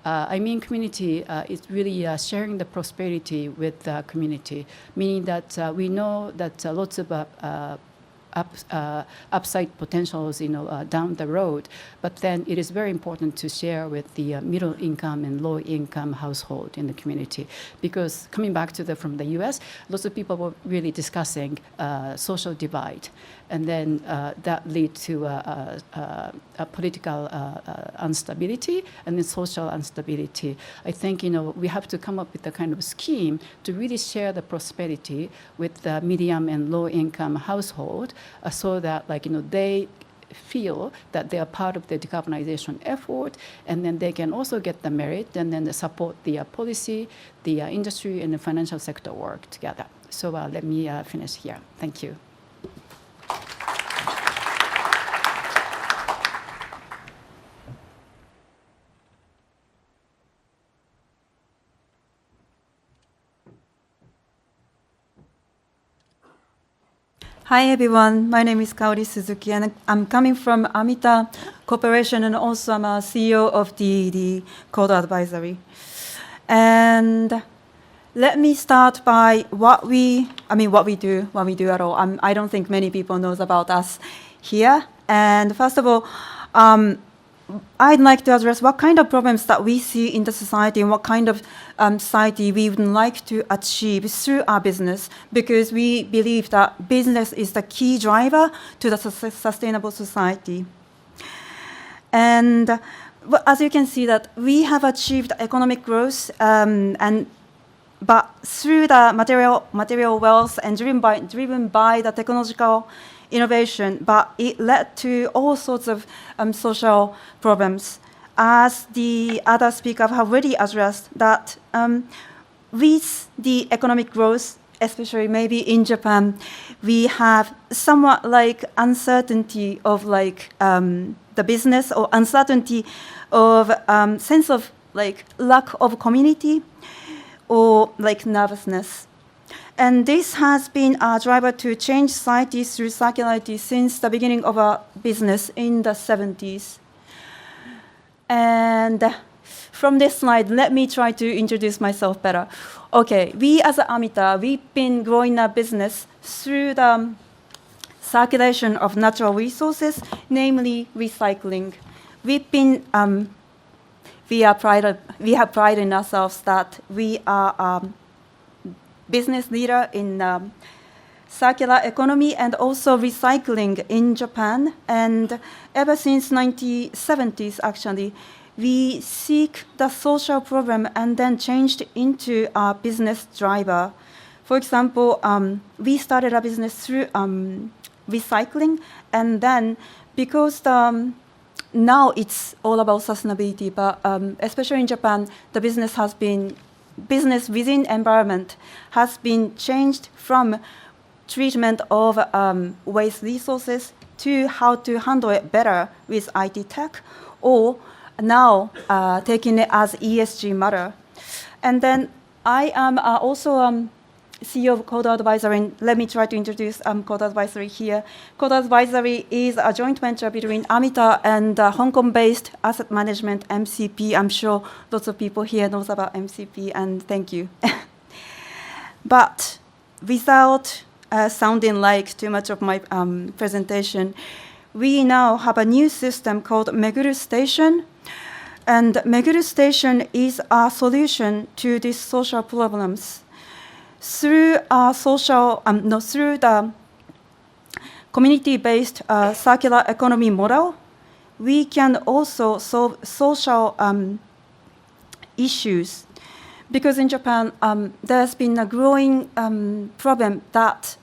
Community is really sharing the prosperity with the community, meaning that we know that lots of upside potentials, down the road. But then it is very important to share with the middle income and low income household in the community, because coming back to from the U.S., lots of people were really discussing social divide, and then that lead to a political instability and then social instability. I think we have to come up with a kind of scheme to really share the prosperity with the medium and low income household, so that they feel that they are part of the decarbonization effort, and then they can also get the merit, and then support the policy, the industry, and the financial sector work together. So let me finish here. Thank you. Hi everyone, my name is Kaori Suzuki, and I'm coming from Amita Corporation, and also I'm a CEO of the Code Advisory. And let me start by what we do at all. I don't think many people knows about us here. And first of all, I'd like to address what kind of problems that we see in the society and what kind of society we would like to achieve through our business, because we believe that business is the key driver to the sustainable society. And as you can see that we have achieved economic growth, but through the material wealth and driven by the technological innovation, but it led to all sorts of social problems. As the other speakers have already addressed, that with the economic growth, especially maybe in Japan, we have somewhat like uncertainty of like the business, or uncertainty of sense of like lack of community, or like nervousness. And this has been a driver to change society through circularity since the beginning of our business in the 70s. And from this slide, let me try to introduce myself better. Okay, we as Amita, we've been growing our business through the circulation of natural resources, namely recycling. We have pride in ourselves that we are business leader in circular economy and also recycling in Japan. And ever since 1970s, actually, we seek the social problem and then changed into our business driver. For example, we started our business through recycling, and then because now it's all about sustainability, but especially in Japan, the business within environment has been changed from treatment of waste resources to how to handle it better with IT tech, or now taking it as ESG matter. And then I am also CEO of Code Advisory, and let me try to introduce Code Advisory here. Code Advisory is a joint venture between Amita and Hong Kong-based asset management MCP. I'm sure lots of people here knows about MCP, and thank you. But without sounding like too much of my presentation, we now have a new system called Meguru Station. And Meguru Station is a solution to these social problems. Through through the community-based circular economy model, we can also solve social issues. Because in Japan, there's been a growing problem that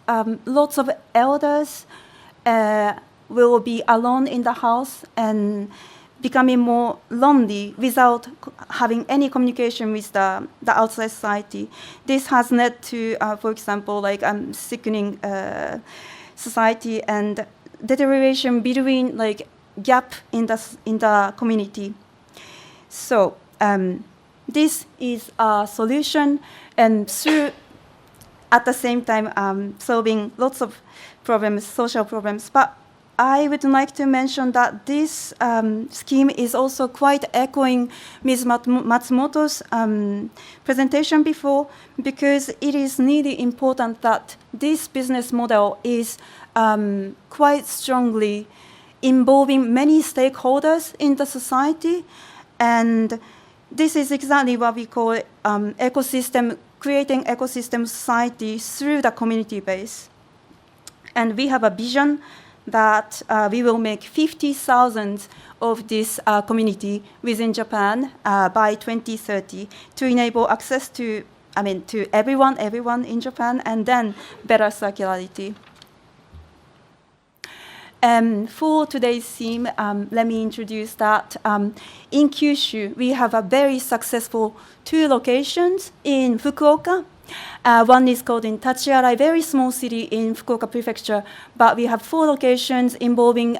lots of elders will be alone in the house and becoming more lonely without having any communication with the outside society. This has led to, for example, like sickening society and deterioration between like gap in the community. So this is a solution, and through at the same time solving lots of problems, social problems. But I would like to mention that this scheme is also quite echoing Ms. Matsumoto's presentation before, because it is really important that this business model is quite strongly involving many stakeholders in the society. And this is exactly what we call ecosystem, creating ecosystem society through the community base. And we have a vision that we will make 50,000 of this community within Japan by 2030 to enable access to everyone in Japan, and then better circularity. For today's theme, let me introduce that in Kyushu, we have a very successful 2 locations in Fukuoka. One is called in Tachiarai, very small city in Fukuoka Prefecture, but we have 4 locations involving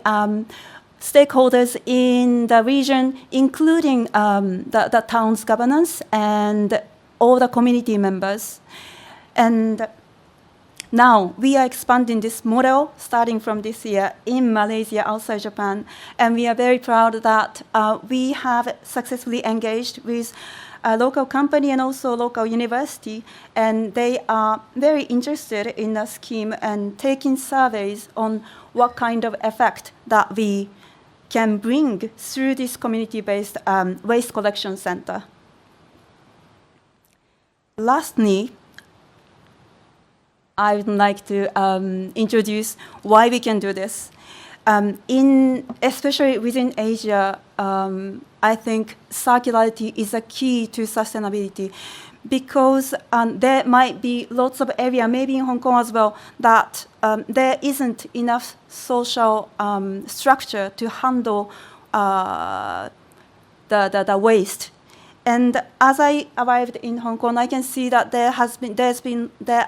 stakeholders in the region, including the town's governance and all the community members. And now we are expanding this model starting from this year in Malaysia, outside Japan, and we are very proud that we have successfully engaged with a local company and also local university, and they are very interested in the scheme and taking surveys on what kind of effect that we can bring through this community-based waste collection center. Lastly, I would like to introduce why we can do this. Especially within Asia, I think circularity is a key to sustainability because there might be lots of area, maybe in Hong Kong as well, that there isn't enough social structure to handle the waste. And as I arrived in Hong Kong, I can see that there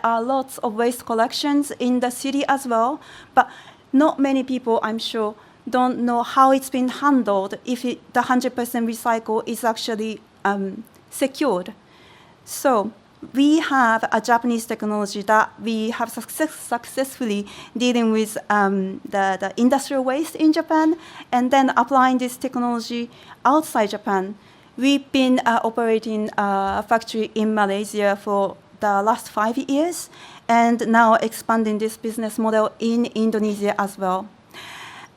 are lots of waste collections in the city as well, but not many people, I'm sure, don't know how it's been handled if the 100% recycle is actually secured. So we have a Japanese technology that we have successfully dealing with the industrial waste in Japan, and then applying this technology outside Japan. We've been operating a factory in Malaysia for the last 5 years, and now expanding this business model in Indonesia as well.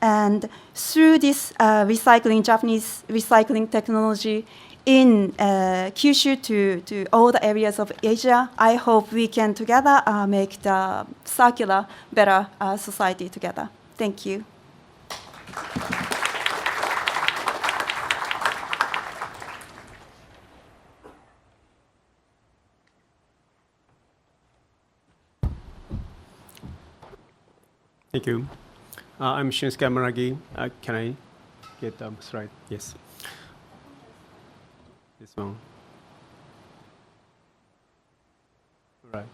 And through this Japanese recycling technology in Kyushu to all the areas of Asia, I hope we can together make the circular better society together. Thank you. Thank you. I'm Shinsuke Amaragi. Can I get the slide? Yes. This one. Right.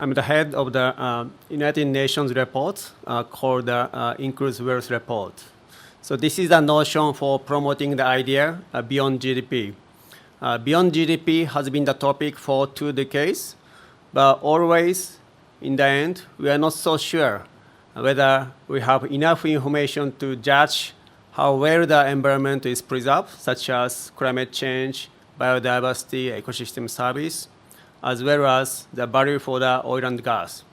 I'm the head of the United Nations report called the Inclusive Wealth Report. So this is a notion for promoting the idea beyond GDP. Beyond GDP has been the topic for 2 decades, but always in the end, we are not so sure whether we have enough information to judge how well the environment is preserved, such as climate change, biodiversity, ecosystem service, as well as the value for the oil and gas.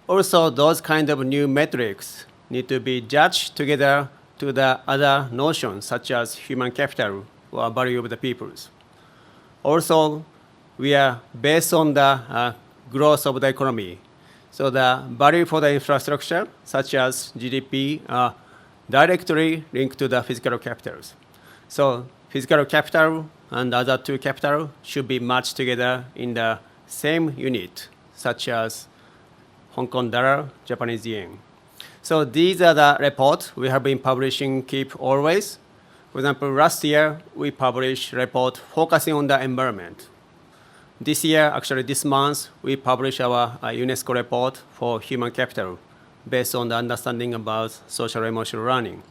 Also, those kind of new metrics need to be judged together to the other notions, such as human capital or value of the peoples. Also, we are based on the growth of the economy. So the value for the infrastructure, such as GDP, are directly linked to the physical capitals. So physical capital and other 2 capital should be matched together in the same unit, such as Hong Kong dollar, Japanese yen. So these are the reports we have been publishing Keep Always. For example, last year, we published a report focusing on the environment. This year, actually this month, we published our UNESCO report for human capital based on the understanding about social emotional learning.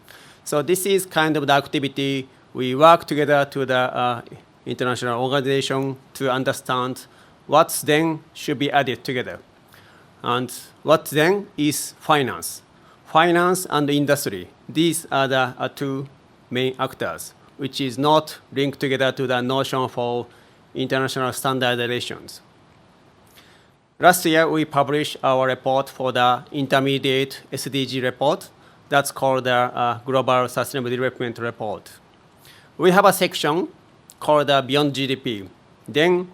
So this is kind of the activity we work together to the international organization to understand what then should be added together. And what then is finance. Finance and industry, these are the 2 main actors, which is not linked together to the notion for international standardizations. Last year, we published our report for the intermediate SDG report. That's called the Global Sustainable Development Report. We have a section called the Beyond GDP. Then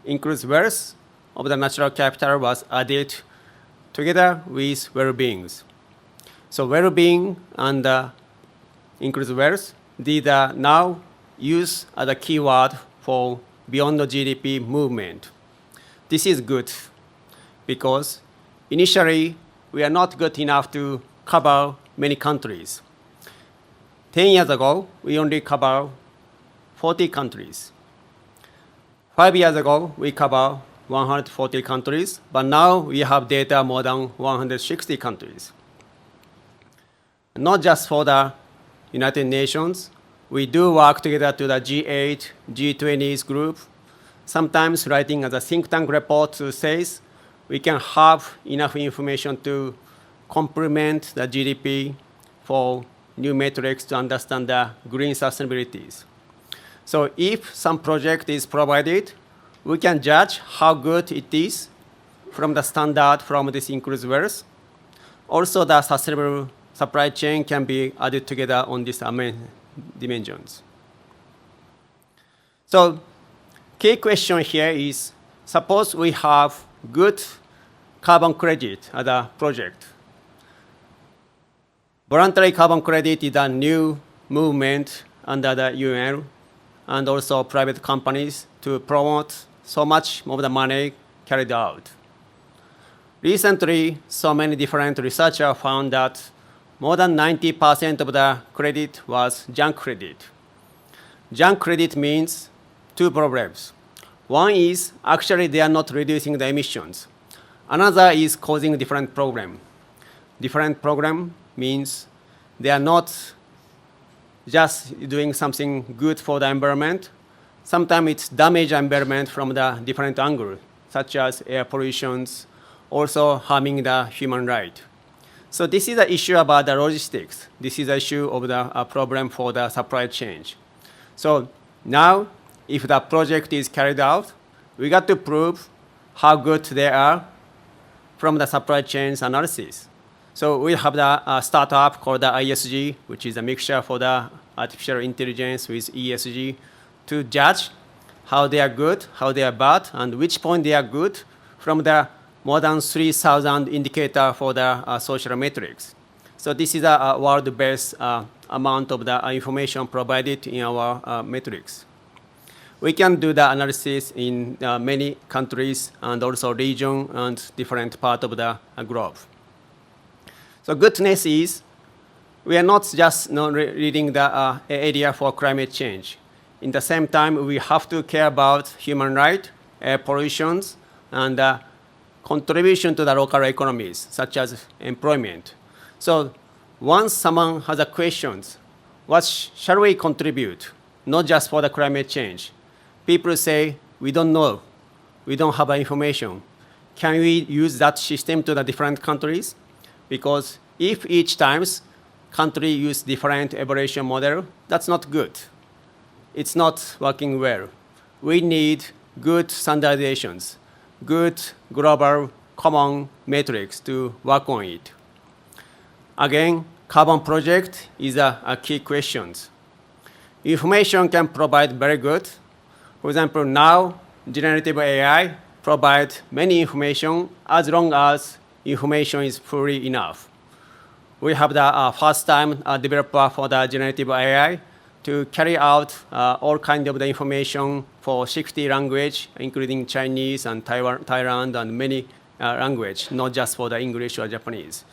includes wealth of the natural capital was added together with well-beings. So well-being and includes wealth, these are now used as a keyword for beyond the GDP movement. This is good because initially we are not good enough to cover many countries. 10 years ago, we only cover 40 countries. 5 years ago, we cover 140 countries, but now we have data more than 160 countries. Not just for the United Nations, we do work together to the G8, G20s group, sometimes writing as a think tank report to says we can have enough information to complement the GDP for new metrics to understand the green sustainabilities. So if some project is provided, we can judge how good it is from the standard from this includes where's. Also, the sustainable supply chain can be added together on these dimensions. So key question here is, suppose we have good carbon credit as a project. Voluntary carbon credit is a new movement under the UN and also private companies to promote so much of the money carried out. Recently, so many different researchers found that more than 90% of the credit was junk credit. Junk credit means two problems. One is actually they are not reducing the emissions. Another is causing different problem. Different problem means they are not just doing something good for the environment. Sometimes it's damage environment from the different angle, such as air pollutions, also harming the human right. So this is the issue about the logistics. This is the issue of the problem for the supply chain. So now, if the project is carried out, we got to prove how good they are from the supply chains analysis. So we have the startup called the ISG, which is a mixture for the artificial intelligence with ESG, to judge how they are good, how they are bad, and which point they are good from the more than 3,000 indicators for the social metrics. So this is a world-based amount of the information provided in our metrics. We can do the analysis in many countries and also region and different part of the globe. So goodness is, we are not just reading the area for climate change. In the same time, we have to care about human rights, air pollutions, and contribution to the local economies, such as employment. So once someone has a questions, what shall we contribute? Not just for the climate change. People say, we don't know. We don't have information. Can we use that system to the different countries? Because if each times country use different evaluation model, that's not good. It's not working well. We need good standardizations, good global common metrics to work on it. Again, carbon project is a key question. Information can provide very good. For example, now generative AI provide many information as long as information is fully enough. We have the first time developer for the generative AI to carry out all kinds of the information for 60 languages, including Chinese and Thailand and many languages, not just for the English or Japanese.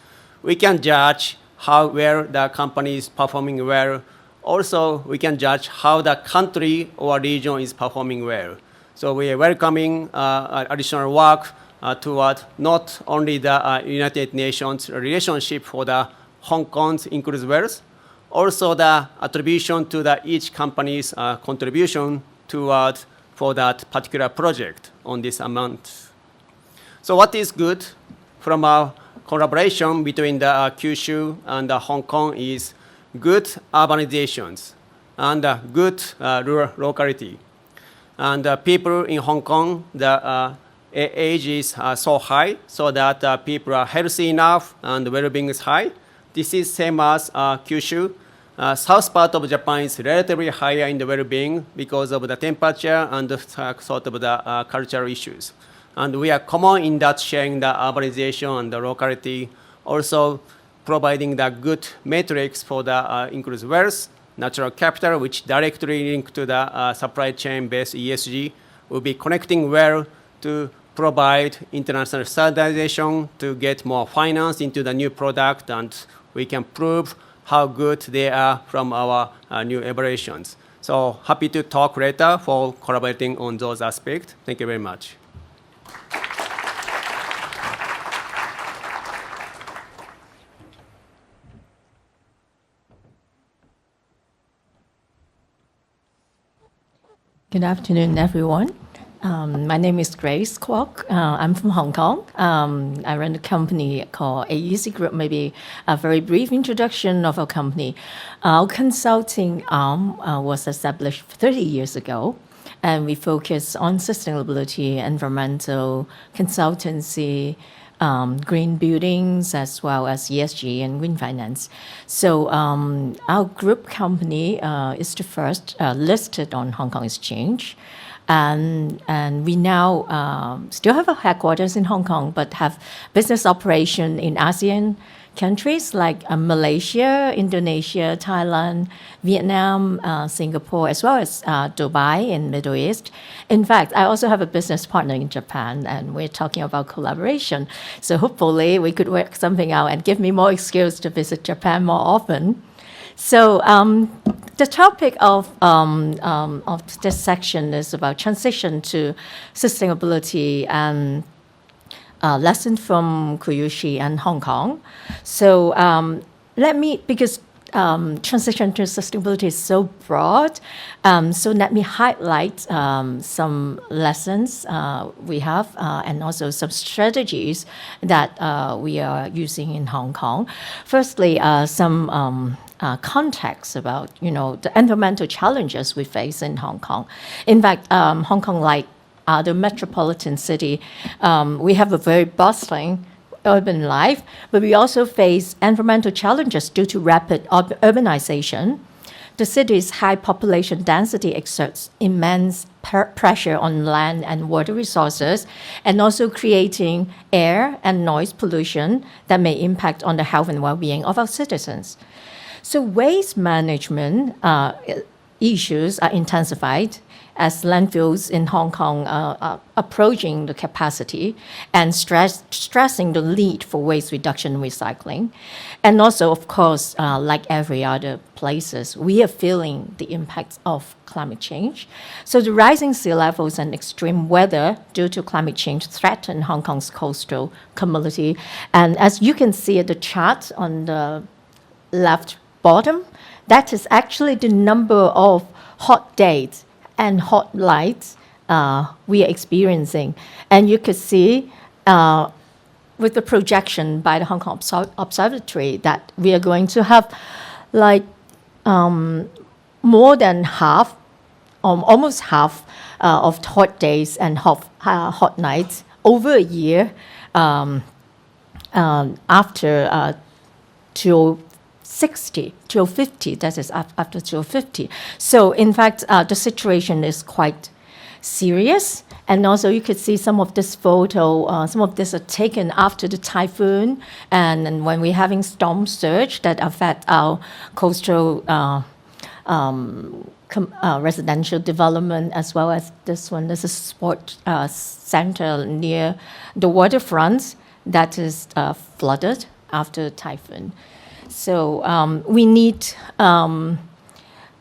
We can judge how well the company is performing well. Also, we can judge how the country or region is performing well. So we are welcoming additional work toward not only the United Nations relationship for the Hong Kong's includes wealth, also the attribution to the each company's contribution toward for that particular project on this amount. So what is good from our collaboration between the Kyushu and Hong Kong is good urbanizations and good rural locality. And people in Hong Kong, the age is so high so that people are healthy enough and well-being is high. This is same as Kyushu. South part of Japan is relatively higher in the well-being because of the temperature and sort of the cultural issues. And we are common in that sharing the urbanization and the locality, also providing the good metrics for the includes wealth, natural capital, which directly link to the supply chain-based ESG, will be connecting well to provide international standardization to get more finance into the new product, and we can prove how good they are from our new evaluations. So happy to talk later for collaborating on those aspects. Thank you very much. Good afternoon, everyone. My name is Grace Kwok. I'm from Hong Kong. I run a company called AEC Group. Maybe a very brief introduction of our company. Our consulting arm was established 30 years ago, and we focus on sustainability, environmental consultancy, green buildings, as well as ESG and green finance. So our group company is the first listed on Hong Kong Exchange. And we now still have a headquarters in Hong Kong, but have business operation in ASEAN countries like Malaysia, Indonesia, Thailand, Vietnam, Singapore, as well as Dubai in Middle East. In fact, I also have a business partner in Japan, and we're talking about collaboration. So hopefully we could work something out and give me more excuse to visit Japan more often. So the topic of this section is about transition to sustainability and lesson from Kyushu and Hong Kong. So because transition to sustainability is so broad, so let me highlight some lessons we have and also some strategies that we are using in Hong Kong. Firstly, some context about the environmental challenges we face in Hong Kong. In fact, Hong Kong, like other metropolitan city, we have a very bustling urban life, but we also face environmental challenges due to rapid urbanization. The city's high population density exerts immense pressure on land and water resources, and also creating air and noise pollution that may impact on the health and well-being of our citizens. So waste management issues are intensified as landfills in Hong Kong are approaching the capacity and stressing the need for waste reduction and recycling. And also, of course, like every other places, we are feeling the impacts of climate change. So the rising sea levels and extreme weather due to climate change threaten Hong Kong's coastal community. And as you can see at the chart on the left bottom, that is actually the number of hot days and hot nights we are experiencing. And you could see with the projection by the Hong Kong Observatory that we are going to have like more than half, almost half of hot days and hot nights over a year after 2050, that is after 2050. So in fact, the situation is quite serious. And also you could see some of this photo, some of this are taken after the typhoon and when we're having storm surge that affect our coastal residential development, as well as this one. This is a sport center near the waterfront that is flooded after the typhoon. So we need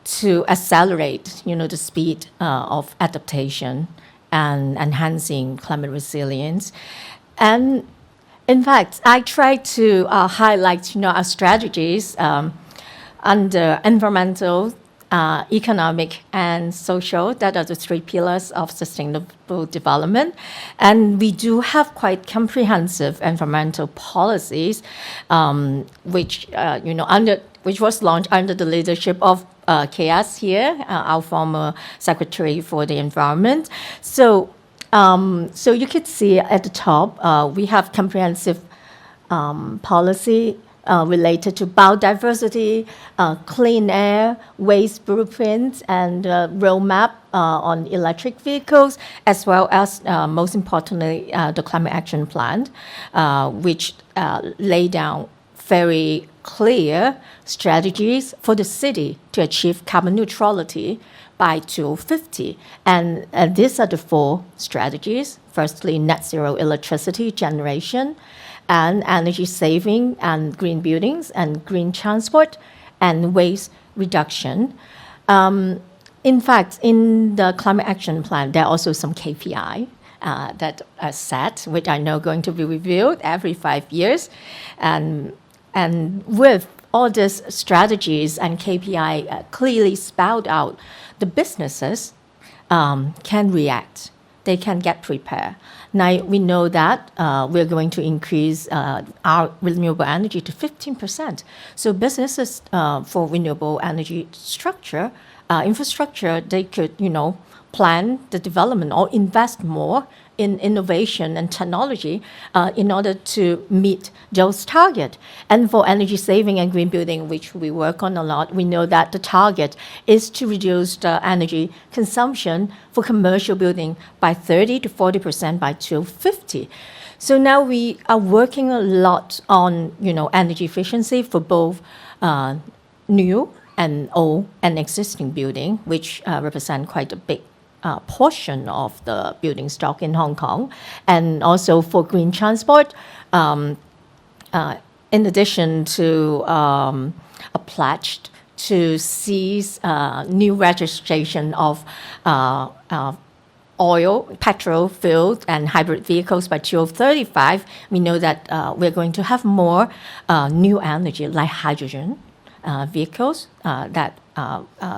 to accelerate, the speed of adaptation and enhancing climate resilience. And in fact, I try to highlight, our strategies under environmental, economic, and social. That are the three pillars of sustainable development. And we do have quite comprehensive environmental policies, which was launched under the leadership of KS here, our former Secretary for the Environment. So you could see at the top, we have comprehensive policy related to biodiversity, clean air, waste blueprints, and roadmap on electric vehicles, as well as, most importantly, the Climate Action Plan, which lay down very clear strategies for the city to achieve carbon neutrality by 2050. And these are the four strategies. Firstly, net zero electricity generation, and energy saving, and green buildings, and green transport, and waste reduction. In fact, in the Climate Action Plan, there are also some KPI that are set, which I know are going to be reviewed every 5 years. And with all these strategies and KPI clearly spelled out, the businesses can react. they can get prepared. Now, we know that we're going to increase our renewable energy to 15%. So businesses for renewable energy infrastructure, they could, plan the development or invest more in innovation and technology in order to meet those targets. And for energy saving and green building, which we work on a lot, we know that the target is to reduce the energy consumption for commercial building by 30 to 40% by 2050. So now we are working a lot on, energy efficiency for both new and old and existing building, which represent quite a big portion of the building stock in Hong Kong, and also for green transport, in addition to a pledge to cease new registration of oil, petrol, fuel, and hybrid vehicles by 2035, we know that we're going to have more new energy like hydrogen vehicles that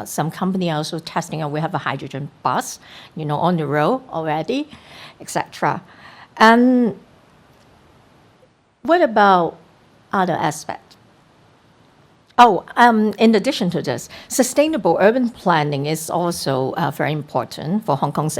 some company are also testing, and we have a hydrogen bus, on the road already, etc. And what about other aspects? In addition to this, sustainable urban planning is also very important for Hong Kong's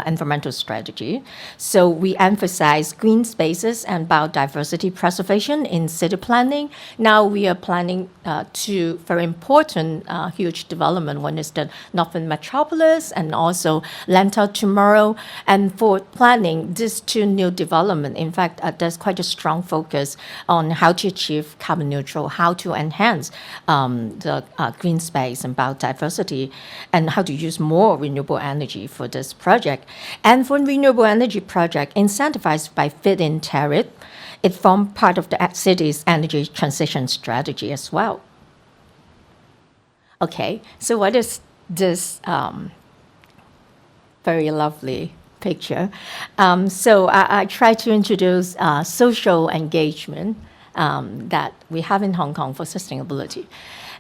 environmental strategy. So we emphasize green spaces and biodiversity preservation in city planning. Now we are planning two very important huge development. One is the Northern Metropolis and also Lantau tomorrow. And for planning these two new development, in fact, there's quite a strong focus on how to achieve carbon neutral, how to enhance the green space and biodiversity, and how to use more renewable energy for this project. And for renewable energy project incentivized by feed-in tariff, it forms part of the city's energy transition strategy as well. Okay, so what is this very lovely picture? So I try to introduce social engagement that we have in Hong Kong for sustainability.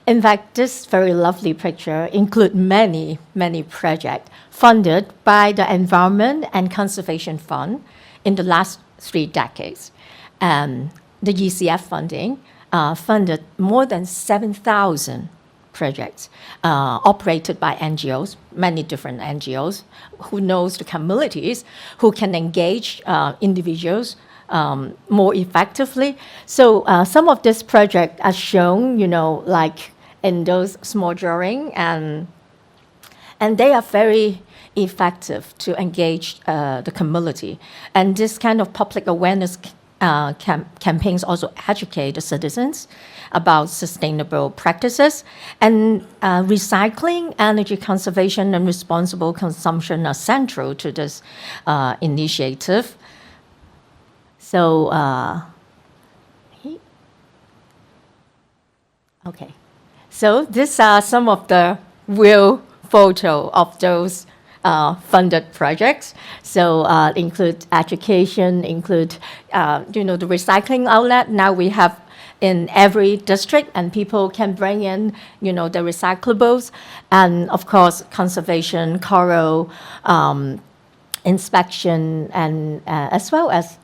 In fact, this very lovely picture includes many, many projects funded by the Environment and Conservation Fund in the last 3 decades. The ECF funding funded more than 7,000 projects operated by NGOs, many different NGOs, who knows the communities, who can engage individuals more effectively. So some of these projects are shown, like in those small drawing, and they are very effective to engage the community. And this kind of public awareness campaigns also educate the citizens about sustainable practices, and recycling, energy conservation, and responsible consumption are central to this initiative. So, okay. So these are some of the real photo of those funded projects. So include education, include the recycling outlet. Now we have in every district, and people can bring in the recyclables, and of course conservation, coral inspection, and as well as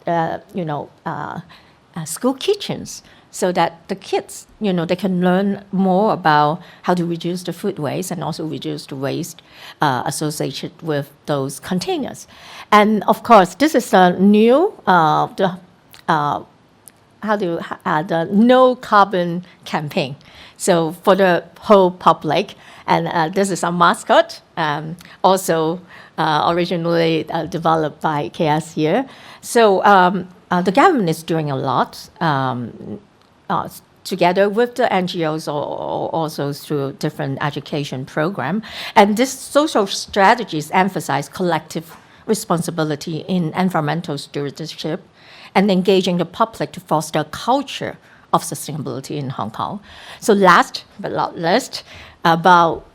school kitchens, so that the kids, they can learn more about how to reduce the food waste and also reduce the waste associated with those containers. And of course, this is a new, the no carbon campaign. So for the whole public, and this is our mascot, also originally developed by KS here. So the government is doing a lot together with the NGOs, or also through different education program. And these social strategies emphasize collective responsibility in environmental stewardship and engaging the public to foster a culture of sustainability in Hong Kong. So last but not least, about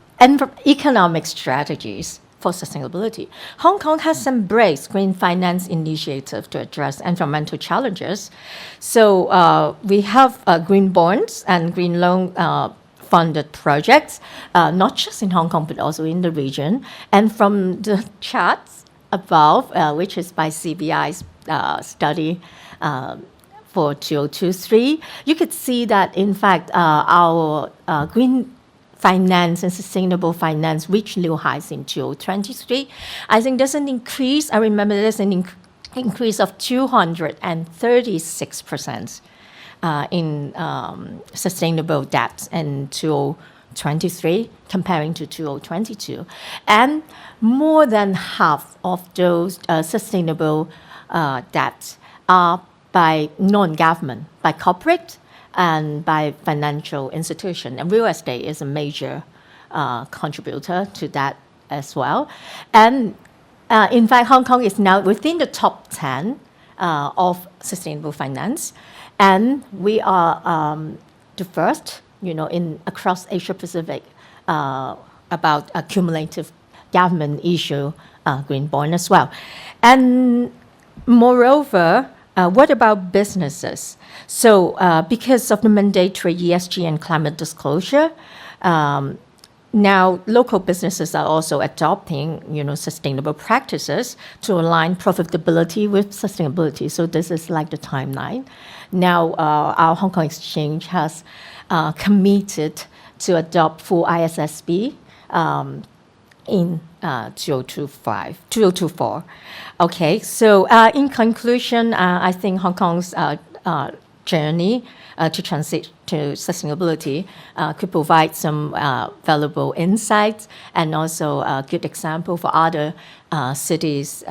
economic strategies for sustainability. Hong Kong has embraced green finance initiative to address environmental challenges. So we have green bonds and green loan funded projects, not just in Hong Kong, but also in the region. And from the charts, above, which is by CBI's study for 2023, you could see that, in fact, our green finance and sustainable finance reached new highs in 2023. I think there's an increase. I remember there's an increase of 236% in sustainable debt in 2023 comparing to 2022. And more than half of those sustainable debts are by non-government, by corporate, and by financial institution. And real estate is a major contributor to that as well. And in fact, Hong Kong is now within the top 10 of sustainable finance. And we are the first, in across Asia Pacific about accumulative government issue green bond as well. And moreover, what about businesses? So because of the mandatory ESG and climate disclosure, now local businesses are also adopting, sustainable practices to align profitability with sustainability. So this is like the timeline. Now our Hong Kong Exchange has committed to adopt full ISSB in 2024. Okay, so in conclusion, I think Hong Kong's journey to transit to sustainability could provide some valuable insights and also a good example for other cities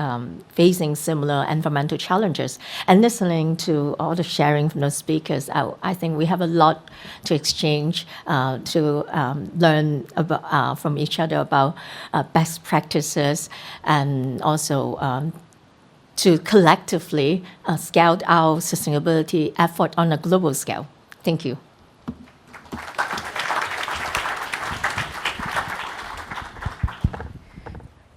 facing similar environmental challenges. And listening to all the sharing from those speakers, I think we have a lot to exchange, to learn about, from each other about best practices and also to collectively scale our sustainability effort on a global scale. Thank you.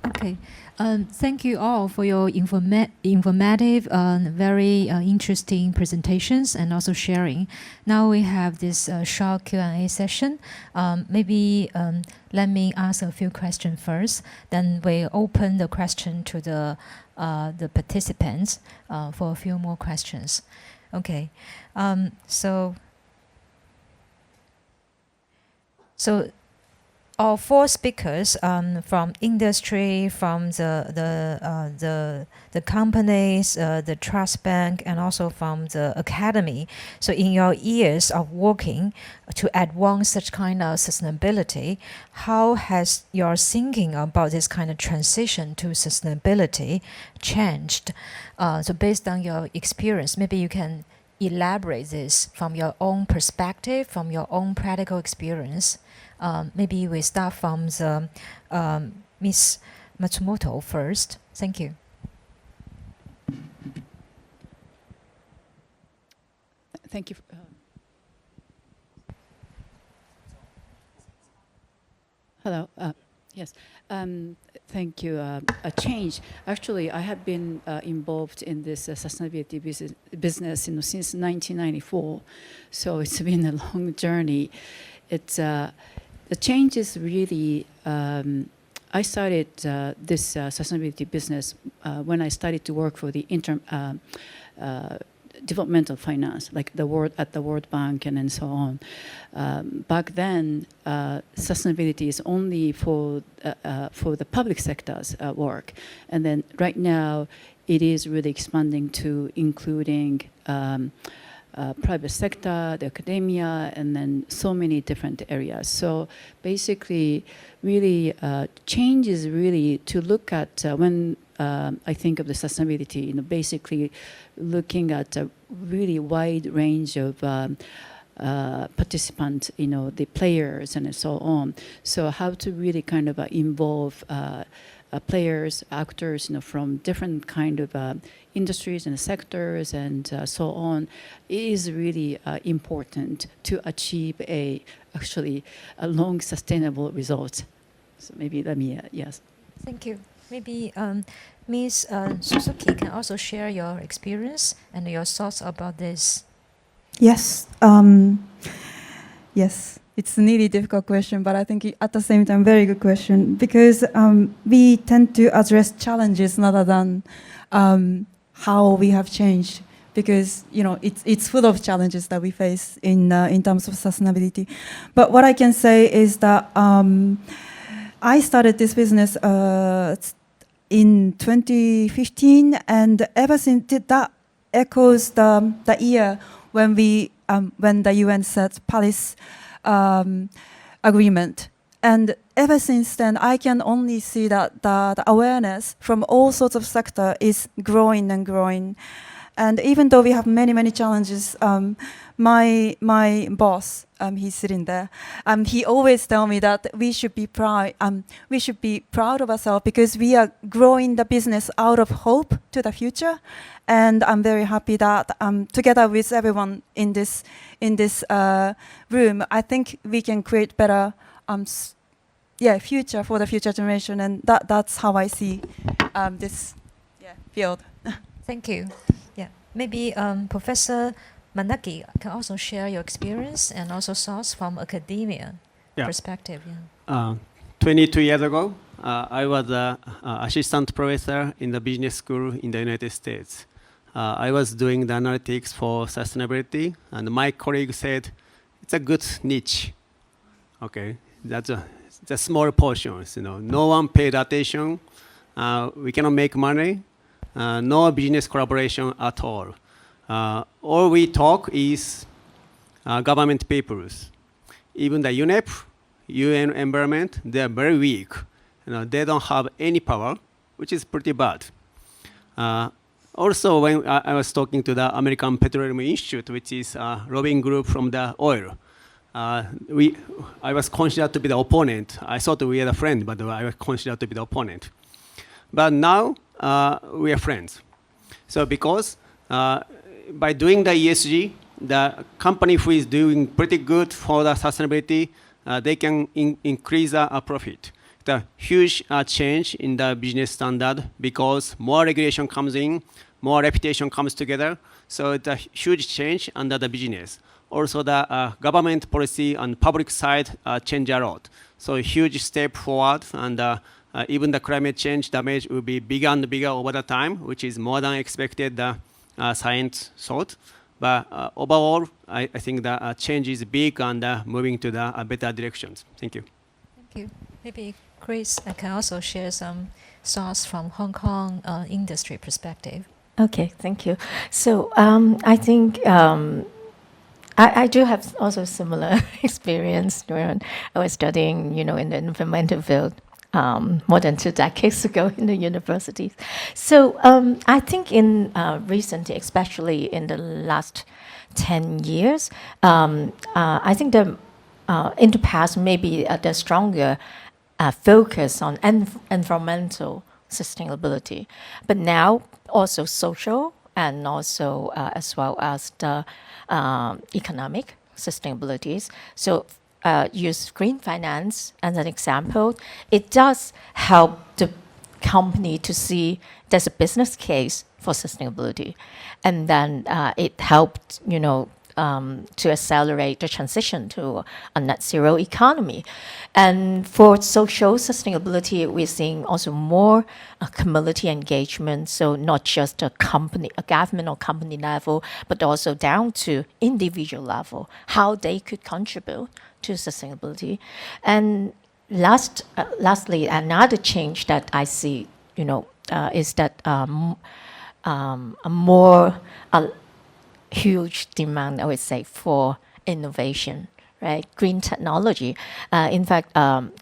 Okay. Thank you all for your informative, very interesting presentations and also sharing. Now we have this short Q&A session. Maybe let me ask a few questions first. Then we open the question to the participants for a few more questions. Okay. So all four speakers from industry, from the companies, the trust bank, and also from the academy. So in your years of working to advance such kind of sustainability, how has your thinking about this kind of transition to sustainability changed? So based on your experience, maybe you can elaborate this from your own perspective, from your own practical experience. Maybe we start from the Ms. Matsumoto first. Thank you. Thank you. Hello. Yes. Thank you. A change. Actually, I have been involved in this sustainability business since 1994, so it's been a long journey. It's the change is really. I started this sustainability business when I started to work for the developmental finance, like at the World Bank and so on. Back then, sustainability is only for the public sector's work, and then right now, it is really expanding to including private sector, the academia, and then so many different areas. So basically, really, change is really to look at when I think of the sustainability, basically looking at a really wide range of participants, the players and so on. So how to really kind of involve players, actors, from different kind of industries and sectors and so on, is really important to achieve actually a long sustainable result. So maybe let me, yes. Thank you. Maybe Ms. Suzuki can also share your experience and your thoughts about this. Yes. Yes. it's a really difficult question, but I think at the same time, very good question, because we tend to address challenges rather than how we have changed, because it's full of challenges that we face in terms of sustainability. But what I can say is that I started this business in 2015, and ever since that echoes the year when the UN set Paris agreement. And ever since then, I can only see that the awareness from all sorts of sector is growing and growing. And even though we have many, many challenges, my boss, he's sitting there, he always tell me that we should be proud of ourselves, because we are growing the business out of hope to the future. And I'm very happy that together with everyone in this room, I think we can create better future for the future generation. And that's how I see this field. Thank you. Yeah, maybe Professor Manaki can also share your experience and also thoughts from academia perspective. 22 years ago, I was an assistant professor in the business school in the United States. I was doing the analytics for sustainability, and my colleague said, it's a good niche. Okay, that's a small portions. No one paid attention. We cannot make money. No business collaboration at all. All we talk is government papers. Even the UNEP, UN environment, they are very weak. They don't have any power, which is pretty bad. Also, when I was talking to the American Petroleum Institute, which is a lobbying group from the oil, I was considered to be the opponent. I thought we had a friend, but I was considered to be the opponent. But now we are friends. So because by doing the ESG, the company who is doing pretty good for the sustainability, they can increase our profit. The huge change in the business standard, because more regulation comes in, more reputation comes together. So it's a huge change under the business. Also, the government policy on public side change a lot. So a huge step forward, and even the climate change damage will be bigger and bigger over the time, which is more than expected the science thought. But overall, I think the change is big and moving to the better directions. Thank you. Thank you. Maybe Chris, I can also share some thoughts from Hong Kong industry perspective. Okay, thank you. So I think I do have also similar experience when I was studying, in the environmental field more than 2 decades ago in the universities. So I think in recently, especially in the last 10 years, I think in the past maybe the stronger focus on environmental sustainability, but now also social and also as well as the economic sustainabilities. So use green finance as an example. It does help the company to see there's a business case for sustainability, and then it helped to accelerate the transition to a net zero economy. And for social sustainability, we're seeing also more community engagement. So not just a government or company level, but also down to individual level, how they could contribute to sustainability. And lastly, another change that I see, is that a huge demand, I would say, for innovation, right? Green technology. In fact,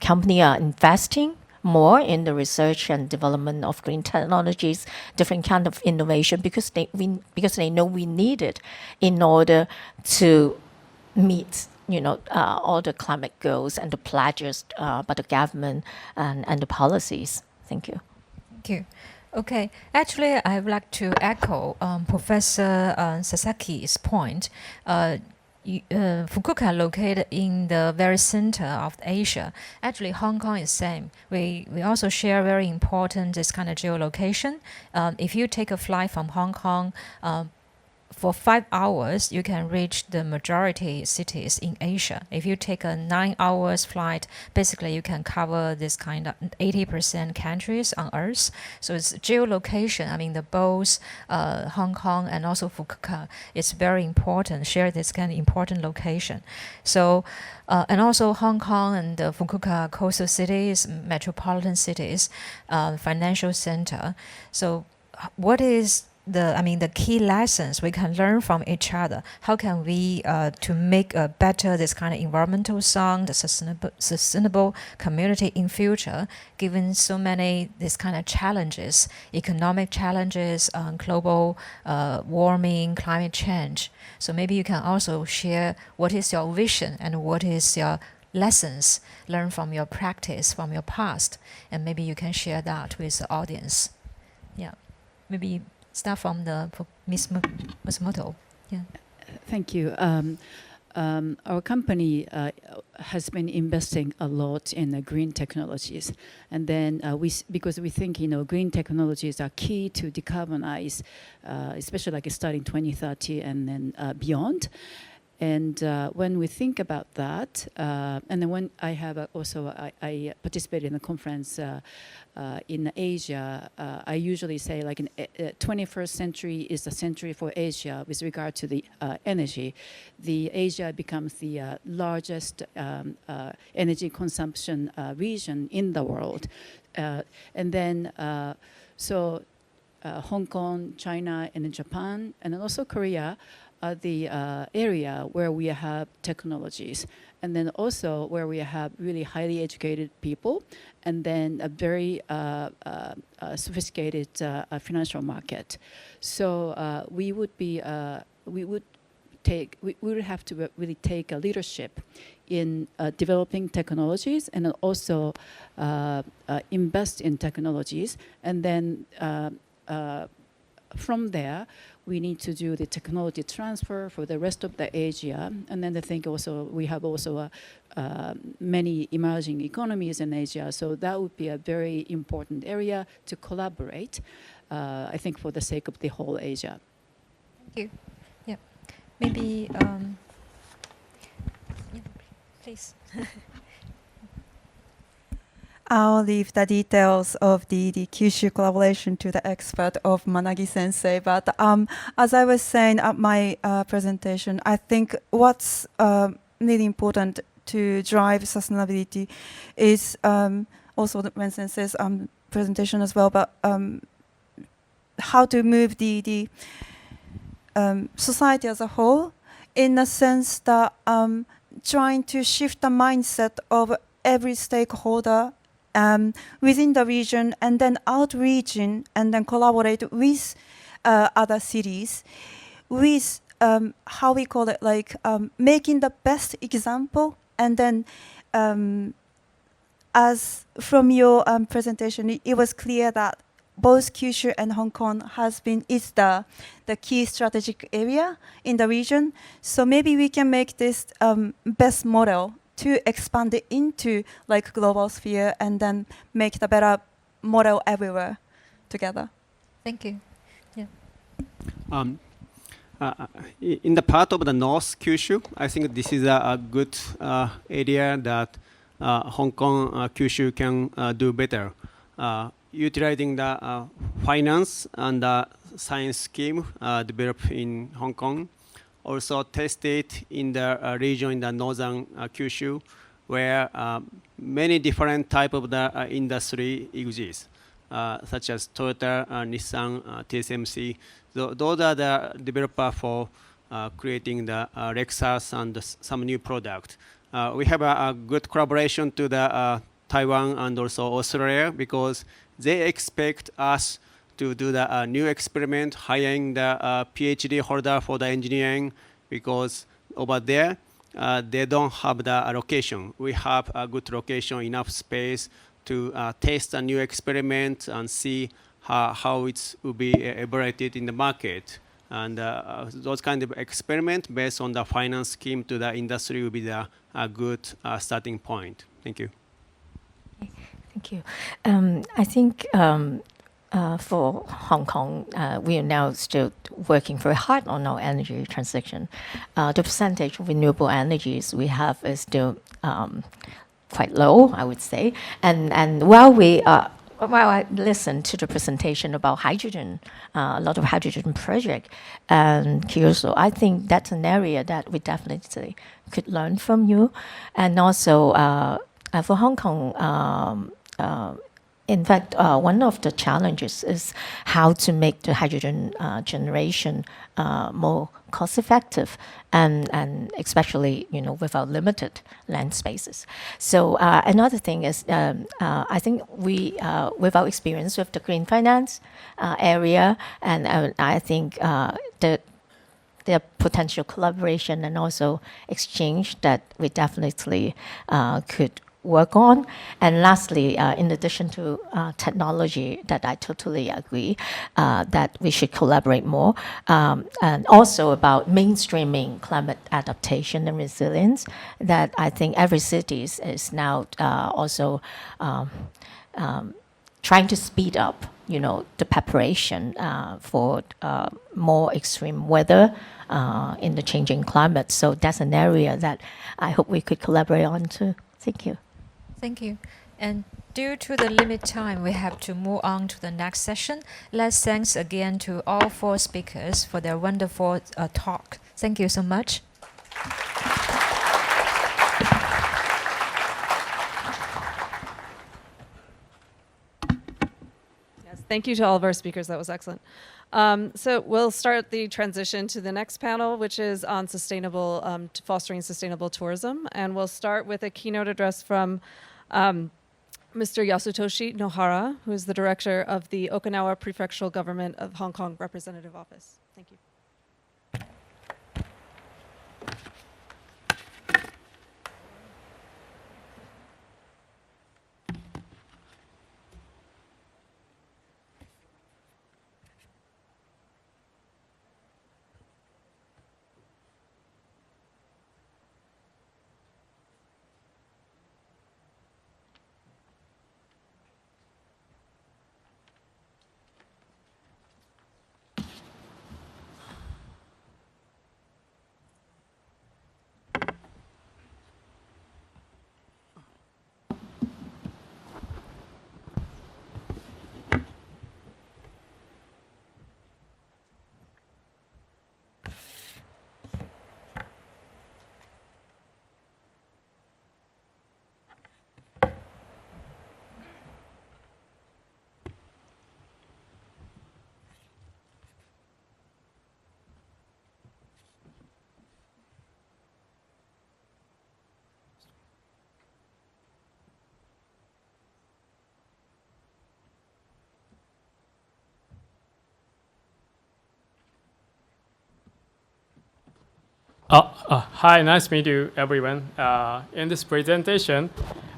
companies are investing more in the research and development of green technologies, different kind of innovation, because they know we need it in order to meet all the climate goals and the pledges by the government and the policies. Thank you. Thank you. Okay, actually, I would like to echo Professor Sasaki's point. Fukuoka located in the very center of Asia. Actually, Hong Kong is same. We also share very important this kind of geolocation. If you take a flight from Hong Kong, for 5 hours, you can reach the majority cities in Asia. If you take a 9 hours flight, basically you can cover this kind of 80% countries on Earth. So it's geolocation. I mean, the both Hong Kong and also Fukuoka, it's very important, share this kind of important location. So, and also Hong Kong and Fukuoka coastal cities, metropolitan cities, financial center. So what is the key lessons we can learn from each other? How can we to make a better this kind of environmental sound, sustainable community in future, given so many this kind of challenges, economic challenges, global warming, climate change. So maybe you can also share what is your vision and what is your lessons learned from your practice, from your past, and maybe you can share that with the audience. Yeah, maybe start from Ms. Matsumoto. Yeah. Thank you. Our company has been investing a lot in green technologies, and then because we think green technologies are key to decarbonize, especially like starting 2030 and then beyond. And when we think about that, and then when I have I participated in a conference in Asia, I usually say like 21st century is the century for Asia with regard to the energy. The Asia becomes the largest energy consumption region in the world. And then, Hong Kong, China, and then Japan, and then also Korea, the area where we have technologies, and then also where we have really highly educated people, and then a very sophisticated financial market. So we would have to really take a leadership in developing technologies, and also invest in technologies, and then from there, we need to do the technology transfer for the rest of the Asia. And then I think also we have also many emerging economies in Asia. So that would be a very important area to collaborate, I think, for the sake of the whole Asia. Thank you. Yeah. Maybe, yeah, please. I'll leave the details of the Kyushu collaboration to the expert of Managi-sensei. But as I was saying at my presentation, I think what's really important to drive sustainability is also the Ren-sensei's presentation as well, but how to move the society as a whole, in a sense that trying to shift the mindset of every stakeholder within the region, and then outreaching and then collaborate with other cities with how we call it, like making the best example. And then as from your presentation, it was clear that both Kyushu and Hong Kong is the key strategic area in the region. So maybe we can make this best model to expand it into like global sphere, and then make the better model everywhere together. Thank you. Yeah. In the part of the North Kyushu, I think this is a good area that Hong Kong Kyushu can do better, utilizing the finance and the science scheme developed in Hong Kong. Also tested in the region in the northern Kyushu, where many different type of the industry exists, such as Toyota, Nissan, TSMC. Those are the developer for creating the Lexus and some new product. We have a good collaboration to the Taiwan and also Australia, because they expect us to do the new experiment, hiring the PhD holder for the engineering, because over there, they don't have the location. We have a good location, enough space to test a new experiment and see how it will be evaluated in the market. And those kind of experiment based on the finance scheme to the industry will be a good starting point. Thank you. Thank you. I think for Hong Kong, we are now still working very hard on our energy transition. The percentage of renewable energies we have is still quite low, I would say. And while I listened to the presentation about hydrogen, a lot of hydrogen project and Kyushu, I think that's an area that we definitely could learn from you. And also for Hong Kong, in fact, one of the challenges is how to make the hydrogen generation more cost-effective, and especially with our limited land spaces. So another thing is, I think we, with our experience with the green finance area, and I think the potential collaboration and also exchange that we definitely could work on. And lastly, in addition to technology, that I totally agree that we should collaborate more, and also about mainstreaming climate adaptation and resilience, that I think every city is now also trying to speed up, the preparation for more extreme weather in the changing climate. So that's an area that I hope we could collaborate on too. Thank you. Thank you. And due to the limit time, we have to move on to the next session. Let's thanks again to all 4 speakers for their wonderful talk. Thank you so much. Yes, thank you to all of our speakers. That was excellent. So we'll start the transition to the next panel, which is on fostering sustainable tourism. And we'll start with a keynote address from Mr. Yasutoshi Nohara, who is the director of the Okinawa Prefectural Government of Hong Kong Representative Office. Thank you. Hi, nice to meet you, everyone. In this presentation,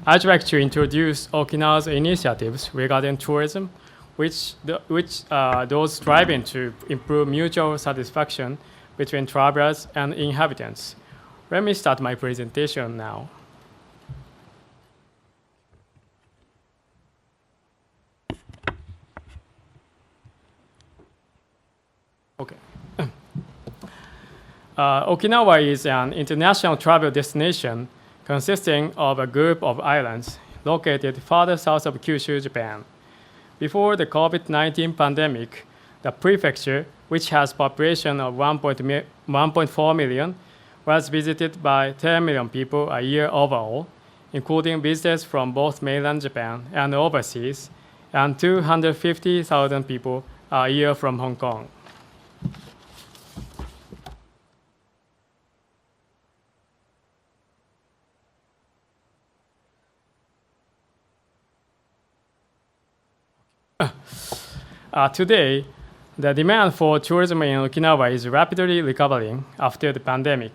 I'd like to introduce Okinawa's initiatives regarding tourism, which those striving to improve mutual satisfaction between travelers and inhabitants. Let me start my presentation now. Okay. Okinawa is an international travel destination consisting of a group of islands located farther south of Kyushu, Japan. Before the COVID-19 pandemic, the prefecture, which has a population of 1.4 million, was visited by 10 million people a year overall, including visitors from both mainland Japan and overseas, and 250,000 people a year from Hong Kong. Today, the demand for tourism in Okinawa is rapidly recovering after the pandemic.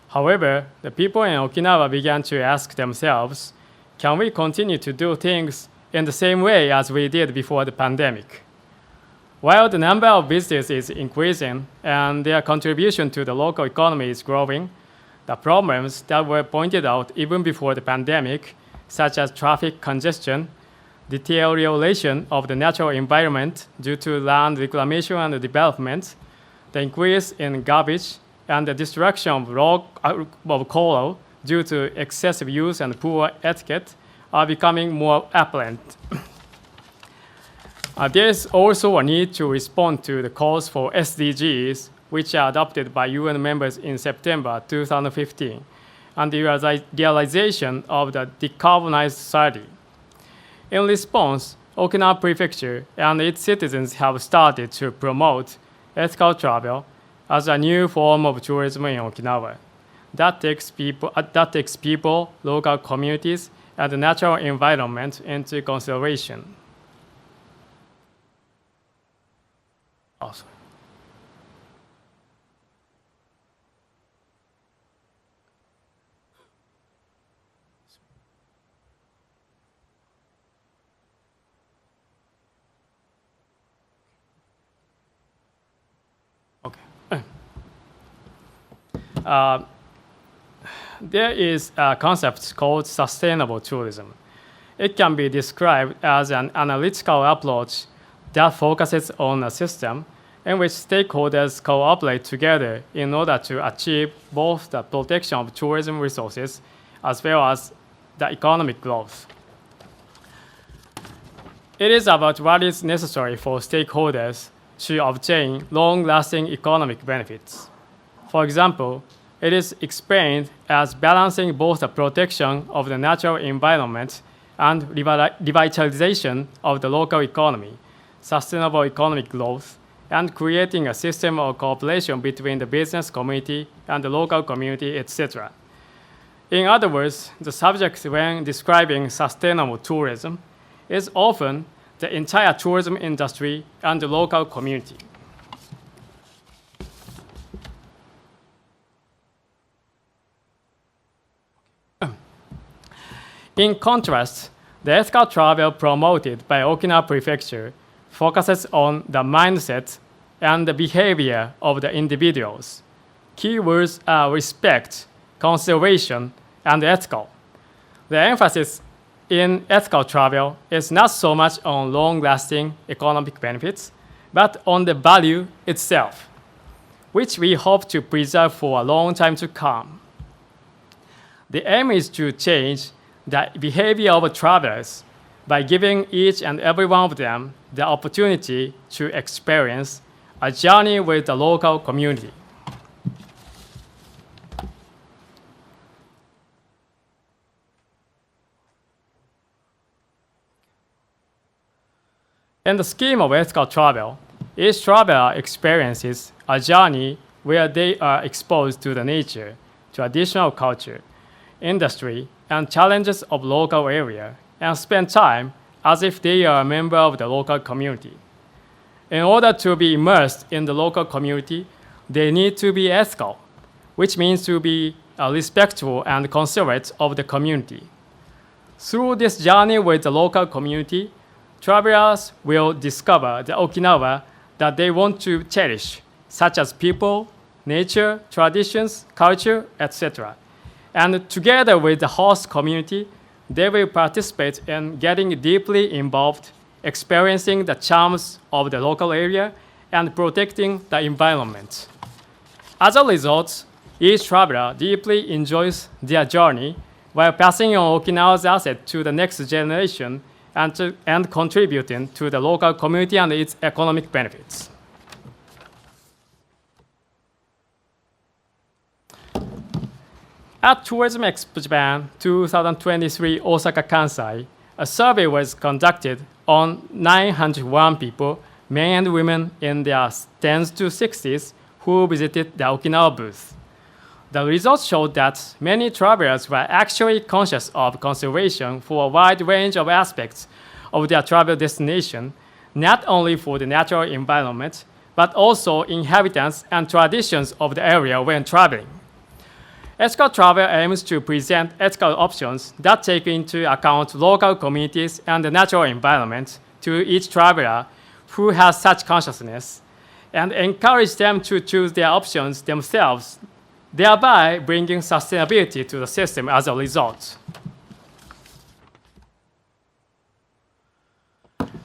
However, the people in Okinawa began to ask themselves, can we continue to do things in the same way as we did before the pandemic? While the number of visitors is increasing and their contribution to the local economy is growing, the problems that were pointed out even before the pandemic, such as traffic congestion, deterioration of the natural environment due to land reclamation and development, the increase in garbage, and the destruction of coral due to excessive use and poor etiquette are becoming more apparent. There is also a need to respond to the calls for SDGs, which are adopted by UN members in September 2015, and the realization of the decarbonized society. In response, Okinawa Prefecture and its citizens have started to promote ethical travel as a new form of tourism in Okinawa that takes people, local communities, and the natural environment into consideration. Awesome. There is a concept called sustainable tourism. It can be described as an analytical approach that focuses on a system in which stakeholders cooperate together in order to achieve both the protection of tourism resources as well as the economic growth. It is about what is necessary for stakeholders to obtain long-lasting economic benefits. For example, it is explained as balancing both the protection of the natural environment and revitalization of the local economy, sustainable economic growth, and creating a system of cooperation between the business community and the local community, etc. In other words, the subject when describing sustainable tourism is often the entire tourism industry and the local community. In contrast, the ethical travel promoted by Okinawa Prefecture focuses on the mindset and the behavior of the individuals. Keywords are respect, conservation, and ethical. The emphasis in ethical travel is not so much on long-lasting economic benefits, but on the value itself, which we hope to preserve for a long time to come. The aim is to change the behavior of travelers by giving each and every one of them the opportunity to experience a journey with the local community. In the scheme of ethical travel, each traveler experiences a journey where they are exposed to the nature, traditional culture, industry, and challenges of local area, and spend time as if they are a member of the local community. In order to be immersed in the local community, they need to be ethical, which means to be respectful and considerate of the community. Through this journey with the local community, travelers will discover the Okinawa that they want to cherish, such as people, nature, traditions, culture, etc. And together with the host community, they will participate in getting deeply involved, experiencing the charms of the local area, and protecting the environment. As a result, each traveler deeply enjoys their journey while passing on Okinawa's asset to the next generation and contributing to the local community and its economic benefits. At Tourism Expo Japan 2023 Osaka Kansai, a survey was conducted on 901 people, men and women in their 10s to 60s, who visited the Okinawa booth. The results showed that many travelers were actually conscious of conservation for a wide range of aspects of their travel destination, not only for the natural environment, but also inhabitants and traditions of the area when traveling. Ethical travel aims to present ethical options that take into account local communities and the natural environment to each traveler who has such consciousness, and encourage them to choose their options themselves, thereby bringing sustainability to the system as a result.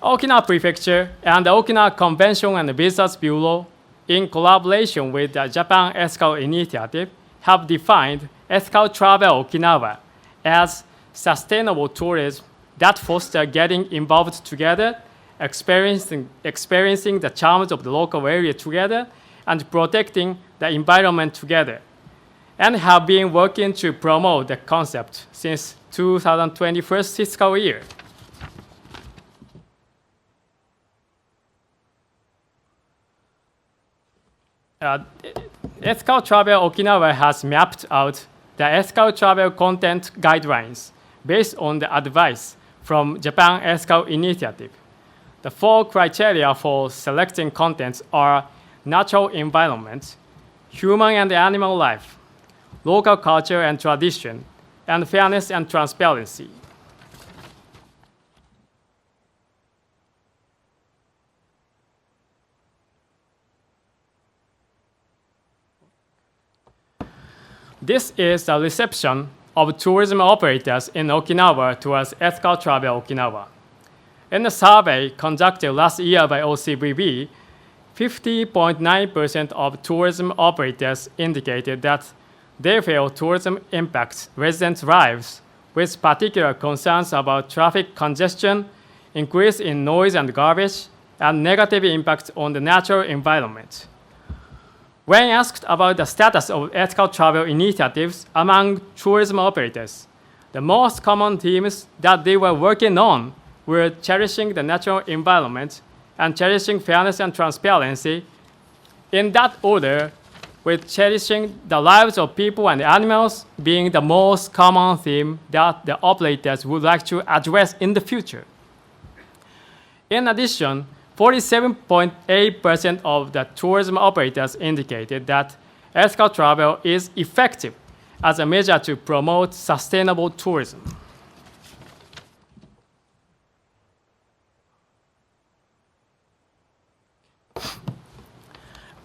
Okinawa Prefecture and the Okinawa Convention and Visitors Bureau, in collaboration with the Japan Ethical Initiative, have defined ethical travel Okinawa as sustainable tourism that fosters getting involved together, experiencing the charms of the local area together, and protecting the environment together, and have been working to promote the concept since 2021 fiscal year. Ethical Travel Okinawa has mapped out the ethical travel content guidelines based on the advice from Japan Ethical Initiative. The 4 criteria for selecting contents are natural environment, human and animal life, local culture and tradition, and fairness and transparency. This is the reception of tourism operators in Okinawa towards ethical travel Okinawa. In a survey conducted last year by OCBB, 50.9% of tourism operators indicated that they feel tourism impacts residents' lives, with particular concerns about traffic congestion, increase in noise and garbage, and negative impacts on the natural environment. When asked about the status of ethical travel initiatives among tourism operators, the most common themes that they were working on were cherishing the natural environment and cherishing fairness and transparency, in that order, with cherishing the lives of people and animals being the most common theme that the operators would like to address in the future. In addition, 47.8% of the tourism operators indicated that ethical travel is effective as a measure to promote sustainable tourism.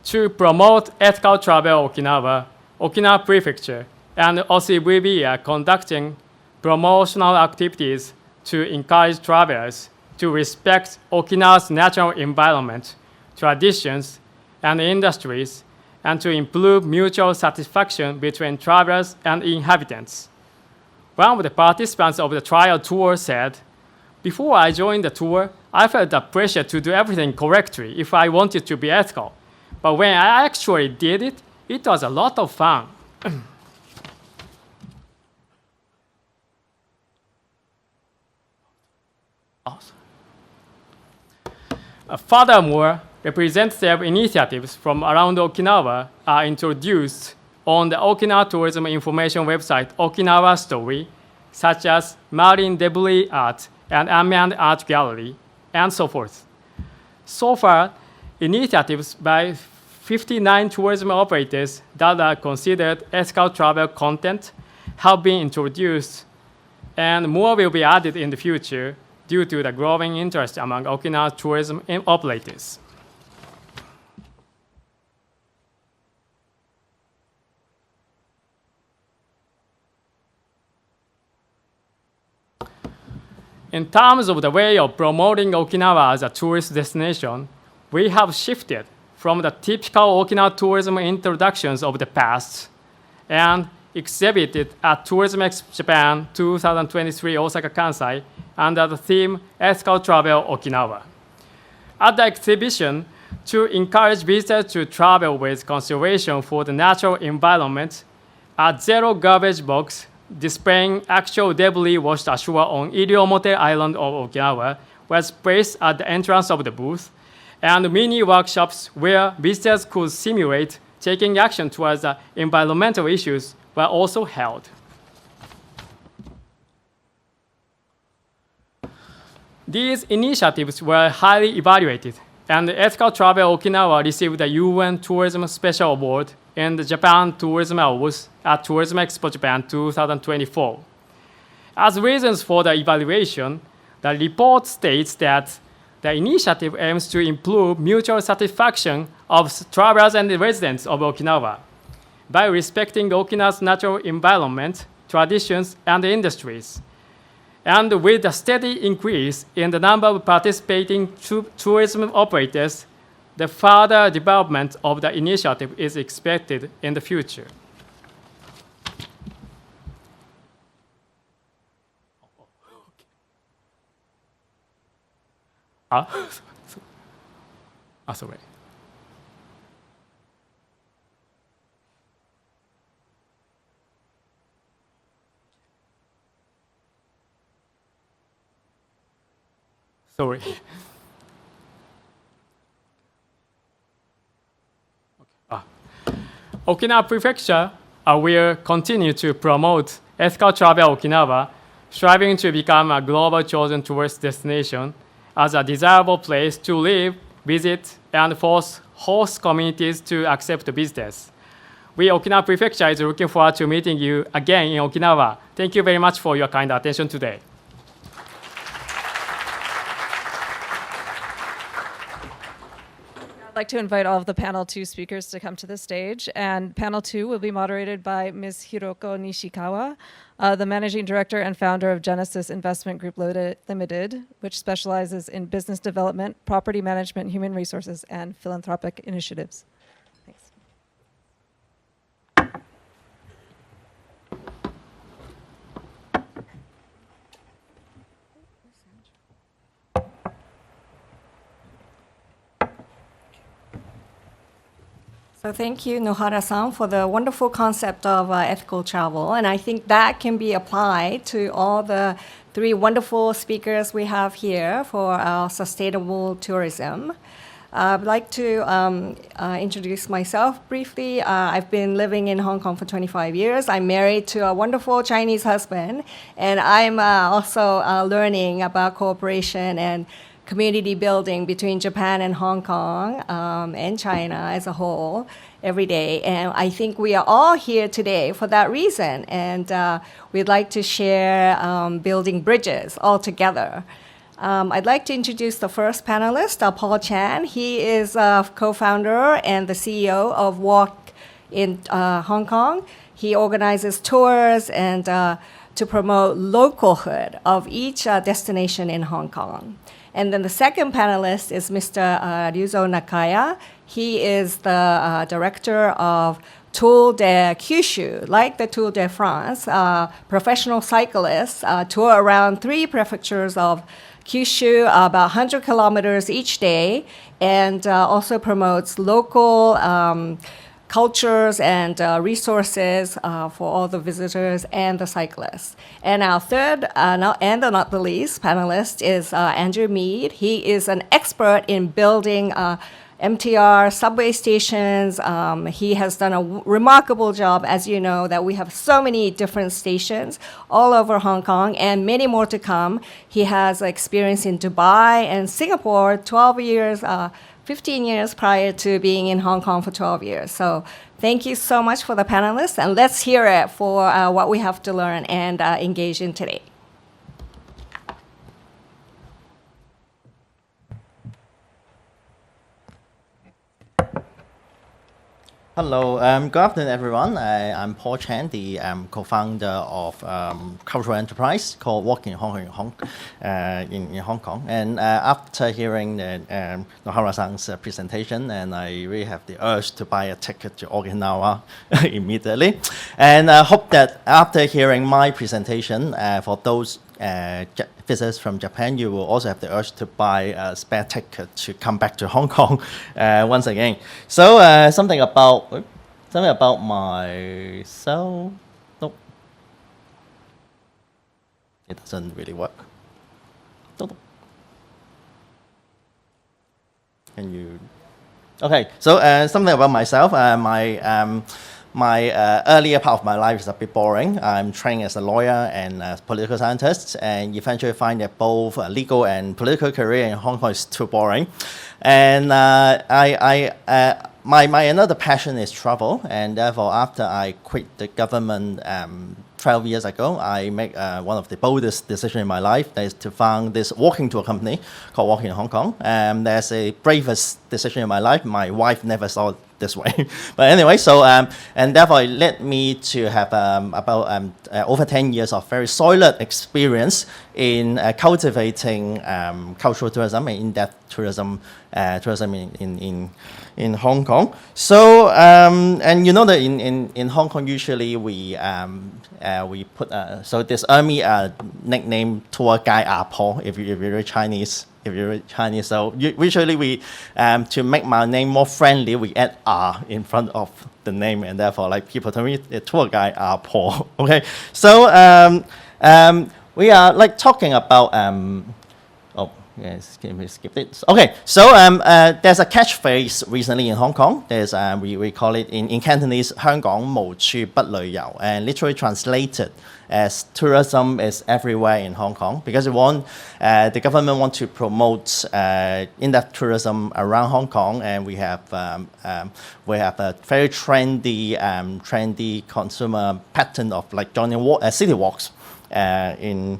To promote ethical travel Okinawa, Okinawa Prefecture and OCBB are conducting promotional activities to encourage travelers to respect Okinawa's natural environment, traditions, and industries, and to improve mutual satisfaction between travelers and inhabitants. One of the participants of the trial tour said, "Before I joined the tour, I felt the pressure to do everything correctly if I wanted to be ethical. But when I actually did it, it was a lot of fun." Furthermore, representative initiatives from around Okinawa are introduced on the Okinawa Tourism Information website Okinawa Story, such as Marine Debris Art and Unmanned Art Gallery, and so forth. So far, initiatives by 59 tourism operators that are considered ethical travel content have been introduced, and more will be added in the future due to the growing interest among Okinawa tourism operators. In terms of the way of promoting Okinawa as a tourist destination, we have shifted from the typical Okinawa tourism introductions of the past and exhibited at Tourism Expo Japan 2023 Osaka Kansai under the theme Ethical Travel Okinawa. At the exhibition, to encourage visitors to travel with consideration for the natural environment, a zero garbage box displaying actual debris washed ashore on Iriomote Island of Okinawa was placed at the entrance of the booth, and mini workshops where visitors could simulate taking action towards the environmental issues were also held. These initiatives were highly evaluated, and the Ethical Travel Okinawa received the UN Tourism Special Award in the Japan Tourism Awards at Tourism Expo Japan 2024. As reasons for the evaluation, the report states that the initiative aims to improve mutual satisfaction of travelers and residents of Okinawa by respecting Okinawa's natural environment, traditions, and industries, And with a steady increase in the number of participating tourism operators, the further development of the initiative is expected in the future. Sorry. Sorry. Okinawa Prefecture will continue to promote ethical travel Okinawa, striving to become a global chosen tourist destination as a desirable place to live, visit, and force host communities to accept visitors. We, Okinawa Prefecture, is looking forward to meeting you again in Okinawa. Thank you very much for your kind attention today. I'd like to invite all of the panel 2 speakers to come to the stage. And panel 2 will be moderated by Ms. Hiroko Nishikawa, the managing director and founder of Genesis Investment Group Limited, which specializes in business development, property management, human resources, and philanthropic initiatives. Thanks. So thank you, Nohara-san, for the wonderful concept of ethical travel. And I think that can be applied to all the 3 wonderful speakers we have here for our sustainable tourism. I'd like to introduce myself briefly. I've been living in Hong Kong for 25 years. I'm married to a wonderful Chinese husband, and I'm also learning about cooperation and community building between Japan and Hong Kong and China as a whole every day. And I think we are all here today for that reason. And we'd like to share building bridges all together. I'd like to introduce the first panelist, Paul Chan. He is a co-founder and the CEO of Walk in Hong Kong. He organizes tours and to promote localhood of each destination in Hong Kong. And then the second panelist is Mr. Ryuzo Nakaya. He is the director of Tour de Kyushu, like the Tour de France. Professional cyclists tour around 3 prefectures of Kyushu, about 100 kilometers each day, and also promotes local cultures and resources for all the visitors and the cyclists. And our third, and not the least, panelist is Andrew Mead. He is an expert in building MTR subway stations. He has done a remarkable job, as you know, that we have so many different stations all over Hong Kong and many more to come. He has experience in Dubai and Singapore, 15 years prior to being in Hong Kong for 12 years. So thank you so much for the panelists, and let's hear it for what we have to learn and engage in today. Hello, good afternoon, everyone. I'm Paul Chan, the co-founder of cultural enterprise called Walk in Hong Kong, in Hong Kong. And after hearing Nohara-san's presentation, and I really have the urge to buy a ticket to Okinawa immediately. And I hope that after hearing my presentation, for those visitors from Japan, you will also have the urge to buy a spare ticket to come back to Hong Kong once again. So something about myself. Nope, it doesn't really work. Nope. Can you? Okay. So something about myself. My earlier part of my life is a bit boring. I'm trained as a lawyer and a political scientist, and eventually find that both legal and political career in Hong Kong is too boring. And my another passion is travel, and therefore after I quit the government 12 years ago, I make one of the boldest decisions in my life, that is to found this walking tour company called Walk in Hong Kong. There's a bravest decision in my life. My wife never saw this way. But anyway, so and therefore it led me to have about over 10 years of very solid experience in cultivating cultural tourism and in-depth tourism in Hong Kong. So and you know that in Hong Kong usually we put so this army nickname tour guide Apo if you're Chinese. If you're Chinese, so usually we, to make my name more friendly, we add R in front of the name, and therefore, like people tell me, the tour guide are Paul. Okay, so we are like talking about oh yes, can we skip it? Okay, so there's a catchphrase recently in Hong Kong. There's we call it in Cantonese 香港無處不旅遊, and literally translated as tourism is everywhere in Hong Kong, because the government want to promote in-depth tourism around Hong Kong, and we have a very trendy consumer pattern of like joining city walks in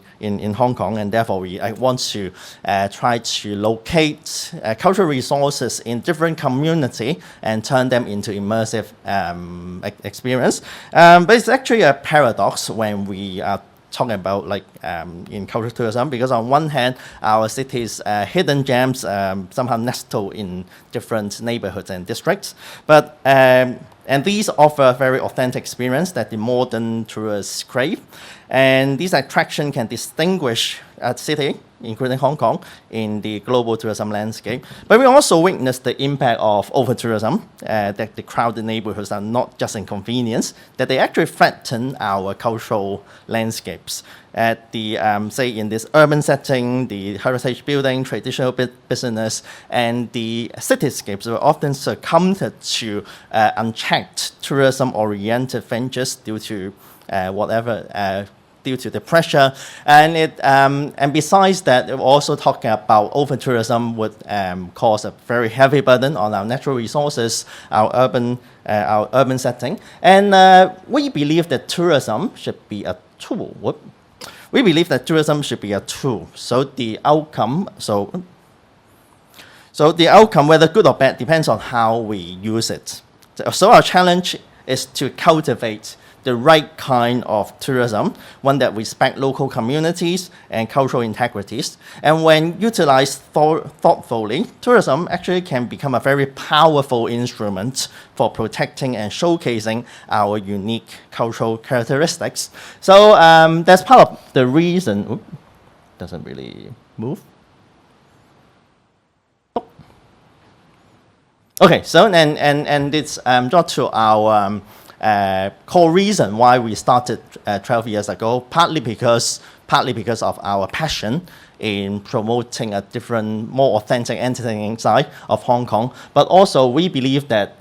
Hong Kong, and therefore I want to try to locate cultural resources in different community and turn them into immersive experience. But it's actually a paradox when we are talking about like in cultural tourism, because on one hand our cities hidden gems somehow nestled in different neighborhoods and districts, but and these offer a very authentic experience that the modern tourists crave. And these attractions can distinguish a city, including Hong Kong, in the global tourism landscape. But we also witness the impact of over-tourism, that the crowded neighborhoods are not just inconvenience, that they actually threaten our cultural landscapes. At the, say, in this urban setting, the heritage building, traditional business, and the cityscapes were often succumbed to unchecked tourism-oriented ventures due to due to the pressure, and besides that, we're also talking about over-tourism would cause a very heavy burden on our natural resources, our urban setting, and we believe that tourism should be a tool. We believe that tourism should be a tool. So the outcome, whether good or bad, depends on how we use it. So our challenge is to cultivate the right kind of tourism, one that respects local communities and cultural integrities. And when utilized thoughtfully, tourism actually can become a very powerful instrument for protecting and showcasing our unique cultural characteristics. So that's part of the reason. Doesn't really move. Okay, so and it's brought to our core reason why we started 12 years ago, partly because of our passion in promoting a different, more authentic, entertaining side of Hong Kong, but also we believe that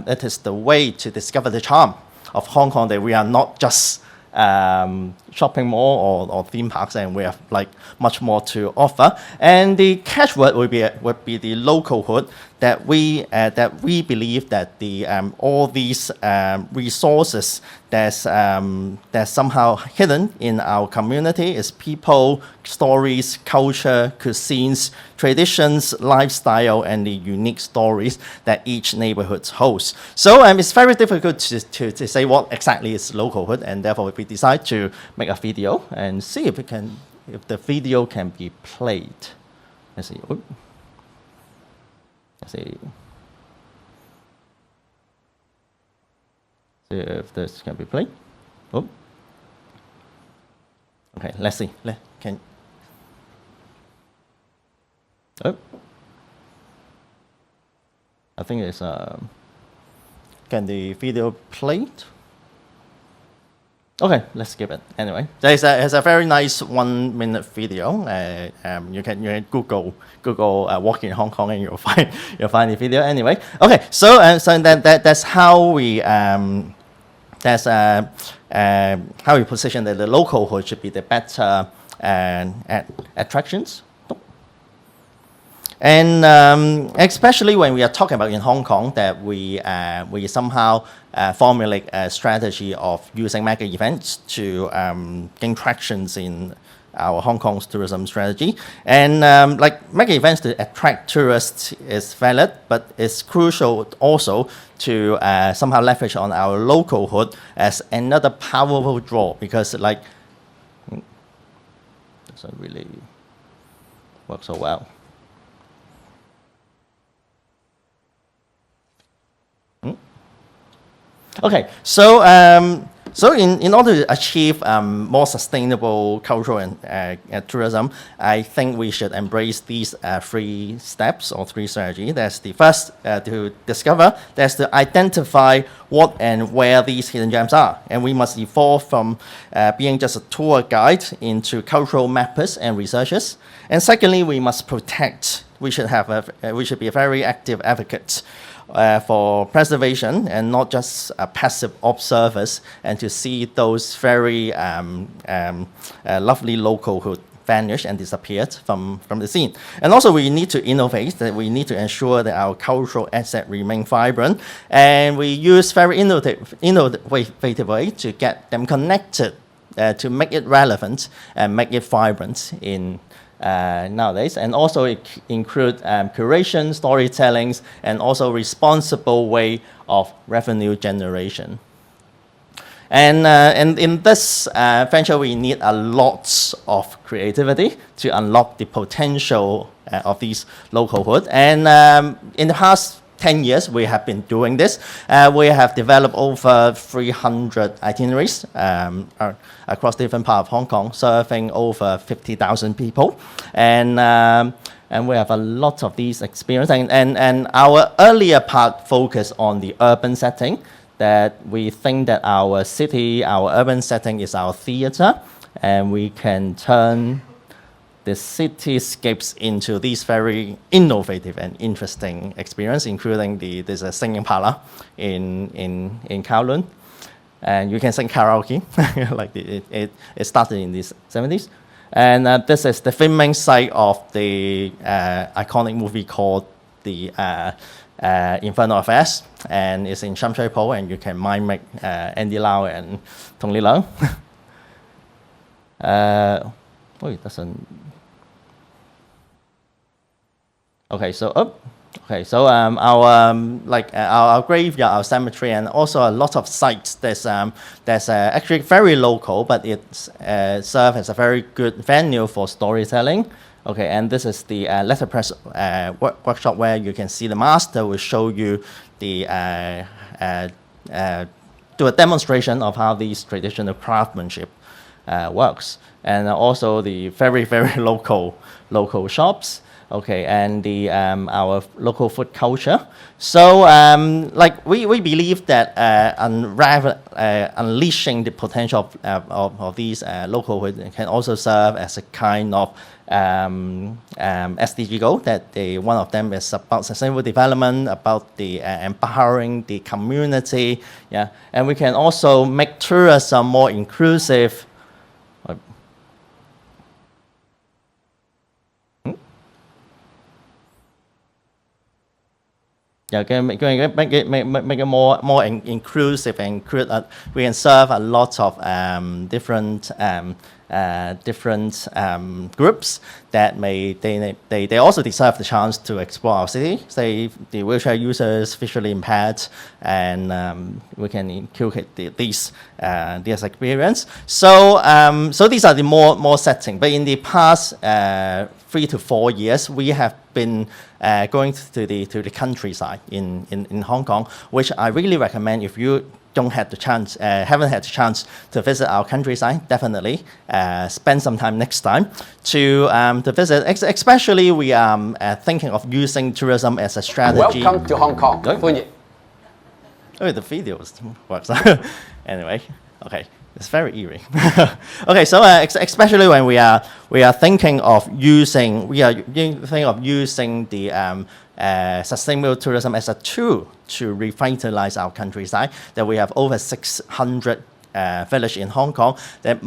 it is the way to discover the charm of Hong Kong, that we are not just shopping mall or theme parks, and we have like much more to offer. And the catchword would be the localhood, that we believe that the all these resources that's somehow hidden in our community is people, stories, culture, cuisines, traditions, lifestyle, and the unique stories that each neighborhood holds. So it's very difficult to say what exactly is localhood, and therefore we decide to make a video and see if the video can be played. Let's see. Oops. Let's see if this can be played. Oh. Okay, let's see. Can. Oh. I think it's can the video played? Okay, let's skip it. Anyway, it's a very nice 1 minute video. You can Google walking in Hong Kong and you'll find the video. Anyway, okay. So that's how we position that the localhood should be the better attractions. And especially when we are talking about in Hong Kong, that we somehow formulate a strategy of using mega events to gain tractions in our Hong Kong's tourism strategy. And like mega events to attract tourists is valid, but it's crucial also to somehow leverage on our localhood as another powerful draw, because like doesn't really work so well. Okay, so in order to achieve more sustainable cultural and tourism, I think we should embrace these 3 steps or 3 strategies. That's the first, to discover. That's to identify what and where these hidden gems are, and we must evolve from being just a tour guide into cultural mappers and researchers. And secondly, we must protect. We should be a very active advocate for preservation and not just passive observers, and to see those very lovely localhood vanish and disappeared from the scene. And also we need to innovate, that we need to ensure that our cultural assets remain vibrant, and we use very innovative way to get them connected, to make it relevant and make it vibrant in nowadays, and also include curation, storytellings, and also responsible way of revenue generation. And in this venture, we need a lot of creativity to unlock the potential of these localhood. And in the past 10 years, we have been doing this. We have developed over 300 itineraries across different parts of Hong Kong, serving over 50,000 people. And we have a lot of these experiences. And our earlier part focused on the urban setting, that we think that our city, our urban setting is our theater, and we can turn the cityscapes into these very innovative and interesting experience, including there's a singing parlor in Kowloon, and you can sing karaoke. Like it started in the 70s. And this is the filming site of the iconic movie called the Infernal Affairs, and it's in Sham Shui Po, and you can mimic Andy Lau and Tony Leung. It doesn't. Okay, so our graveyard, our cemetery, and also a lot of sites that's actually very local, but it serves as a very good venue for storytelling. Okay, and this is the letterpress workshop, where you can see the master will show you the do a demonstration of how these traditional craftsmanship works, and also the very local shops. Okay, and the our local food culture. So we believe that unleashing the potential of these localhood can also serve as a kind of SDG goal. That one of them is about sustainable development, about the empowering the community. Yeah, and we can also make tourism more inclusive. Yeah, make it more inclusive, and we can serve a lot of different groups that they also deserve the chance to explore our city. Say the wheelchair users, visually impaired, and we can inculcate these experience. So these are the more setting. But in the past 3 to 4 years, we have been going to the countryside in Hong Kong, which I really recommend. If you haven't had the chance to visit our countryside, definitely spend some time next time to visit. Especially we are thinking of using tourism as a strategy. Welcome to Hong Kong. Oh, the video works. Anyway, okay. It's very eerie. Okay, so especially when we are thinking of using the sustainable tourism as a tool to revitalize our countryside, that we have over 600 village in Hong Kong, that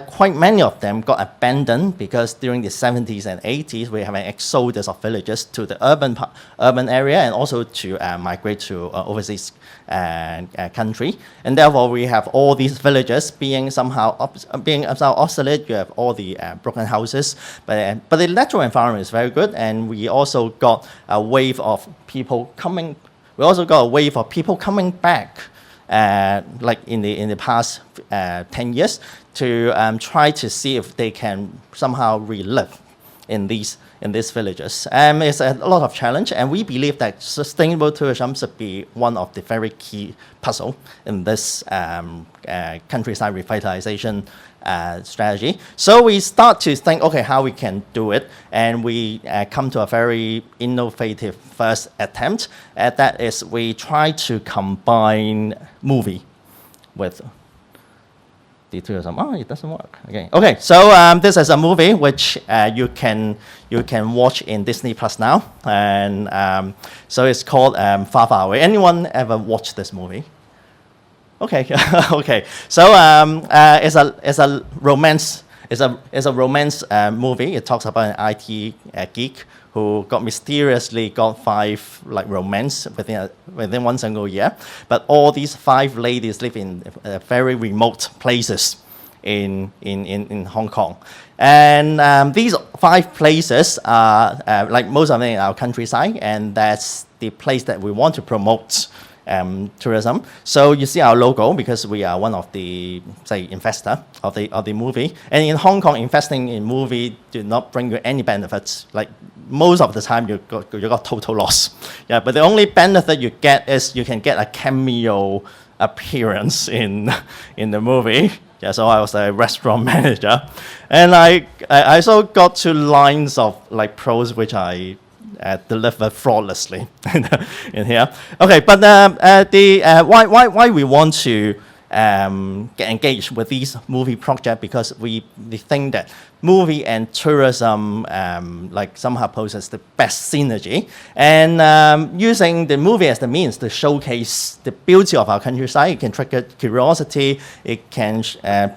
quite many of them got abandoned because during the 70s and 80s we have an exodus of villages to the urban area and also to migrate to overseas country, and therefore we have all these villages being somehow obsolete. You have all the broken houses, but the natural environment is very good, and we also got a wave of people coming. We also got a wave of people coming back, like in the past 10 years, to try to see if they can somehow relive in these villages. It's a lot of challenge, and we believe that sustainable tourism should be one of the very key puzzle in this countryside revitalization strategy. So we start to think, okay, how we can do it, and we come to a very innovative first attempt. That is, we try to combine movie with the tourism. Oh, it doesn't work. Okay. So this is a movie which you can watch in Disney Plus now, and so it's called Far Far Away. Anyone ever watched this movie? Okay. Okay. So it's a romance. It's a romance movie. It talks about an IT geek who mysteriously got 5 romance within one single year. But all these 5 ladies live in very remote places in Hong Kong. And these 5 places are most of them in our countryside, and that's the place that we want to promote tourism. So you see our logo because we are one of the investor of the movie. And in Hong Kong, investing in movie do not bring you any benefits. Most of the time you got total loss. Yeah, but the only benefit you get is you can get a cameo appearance in the movie. Yeah, so I was a restaurant manager, and I also got 2 lines of prose which I deliver flawlessly in here. Okay, but why we want to get engaged with these movie project, because we think that movie and tourism somehow poses the best synergy, and using the movie as the means to showcase the beauty of our countryside. It can trigger curiosity, it can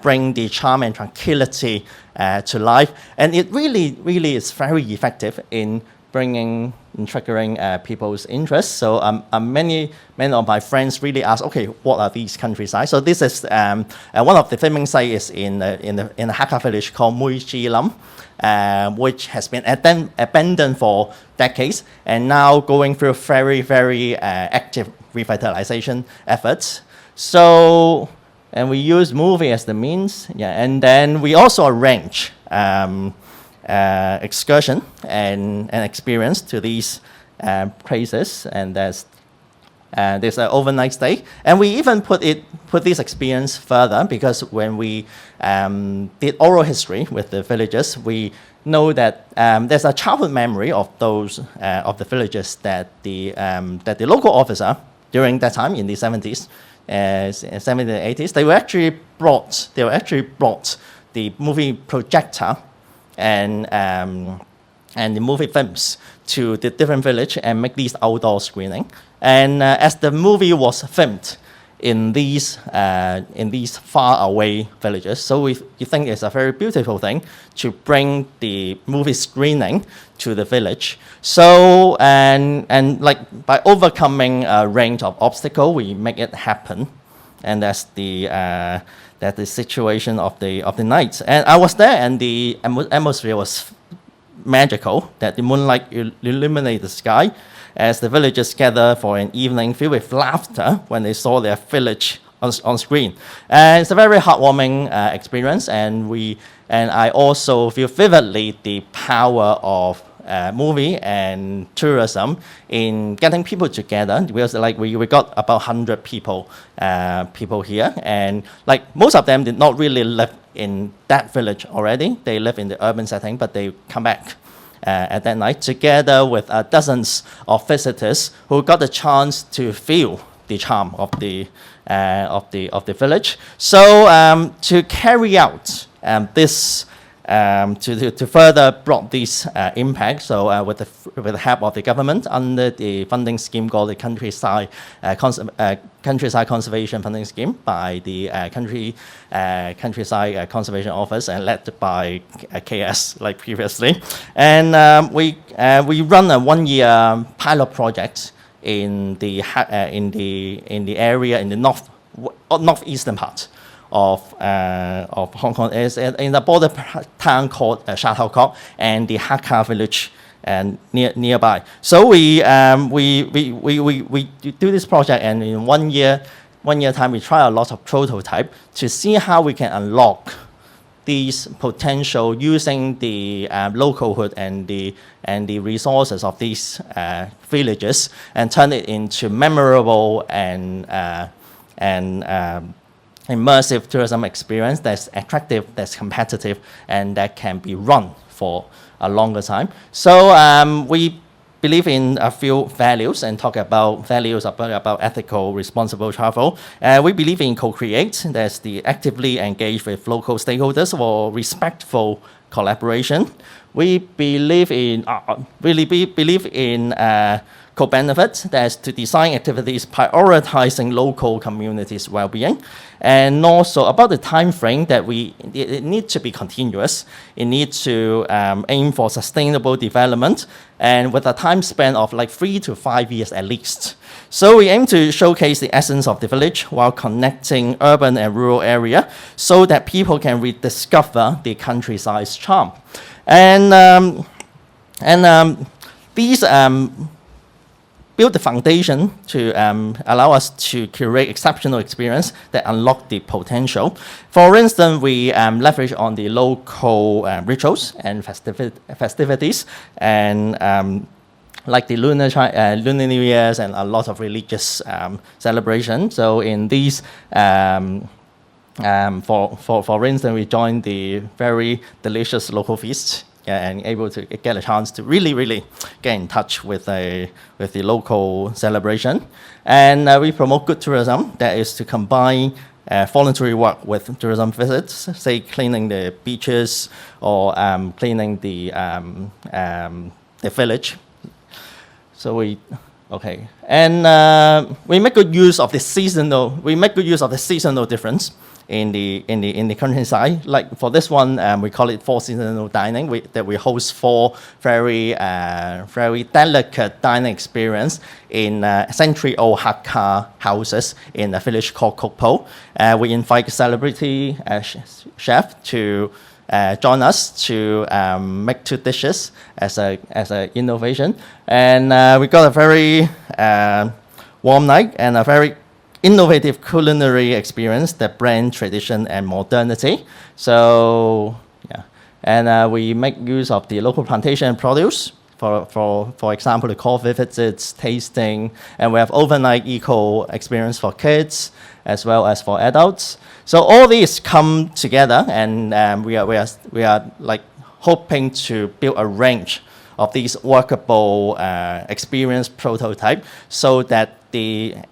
bring the charm and tranquility to life, and it really is very effective in bringing and triggering people's interest. So many of my friends really ask, okay, what are these countrysides? So this is one of the filming sites is in a Hakka village called Mui Chi Lam, which has been abandoned for decades and now going through very, very active revitalization efforts. So, and we use movie as the means, and then we also arrange excursion and experience to these places, and there's an overnight stay, and we even put this experience further, because when we did oral history with the villagers, we know that there's a childhood memory of those of the villagers that the local officer during that time in the 70s, 70s and 80s, they were actually brought the movie projector and the movie films to the different village and make these outdoor screening. And as the movie was filmed in these far away villages, so you think it's a very beautiful thing to bring the movie screening to the village. So and by overcoming a range of obstacles, we make it happen, and that's the situation of the night. And I was there, and the atmosphere was magical, that the moonlight illuminated the sky as the villagers gather for an evening filled with laughter when they saw their village on screen. And it's a very heartwarming experience, and I also feel vividly the power of movie and tourism in getting people together. Because we got about 100 people here, and most of them did not really live in that village already. They live in the urban setting, but they come back at that night together with dozens of visitors who got the chance to feel the charm of the village. So to carry out this to further block this impact. So with the help of the government under the funding scheme called the Countryside Conservation Funding Scheme by the Countryside Conservation Office and led by KS like previously. And we run a 1-year pilot project in the area in the northeastern part of Hong Kong. Is in the border town called Sha-Tau-Kok and the Hakka village and nearby. So we do this project, and in 1 year time we try a lot of prototype to see how we can unlock these potential using the localhood and the resources of these villages and turn it into memorable and immersive tourism experience that's attractive, that's competitive, and that can be run for a longer time. So we believe in a few values and talk about values about ethical, responsible travel. We believe in co-create, that's the actively engage with local stakeholders for respectful collaboration. We believe in co-benefit, that's to design activities prioritizing local communities' well-being, and also about the time frame that it needs to be continuous. It needs to aim for sustainable development, and with a time span of like 3 to 5 years at least. So we aim to showcase the essence of the village while connecting urban and rural area so that people can rediscover the countryside's charm. And these build the foundation to allow us to curate exceptional experience that unlock the potential. For instance, we leverage on the local rituals and festivities, and like the Lunar New Year's and a lot of religious celebrations. So in these, for instance, we joined the very delicious local feast. And able to get a chance to really get in touch with the local celebration. And we promote good tourism, that is to combine voluntary work with tourism visits, say cleaning the beaches or cleaning the village. So we make good use of the seasonal. We make good use of the seasonal difference in the countryside. Like for this one, we call it 4 seasonal dining. We host 4 very delicate dining experience in century-old Hakka houses in a village called Kokpo. We invite celebrity chef to join us to make 2 dishes as a innovation, and we got a very warm night and a very innovative culinary experience that blend tradition and modernity. So yeah, and we make use of the local plantation produce. For example, the coffee visits, tasting, and we have overnight eco experience for kids as well as for adults. So all these come together, and we are like hoping to build a range of these workable experience prototype so that it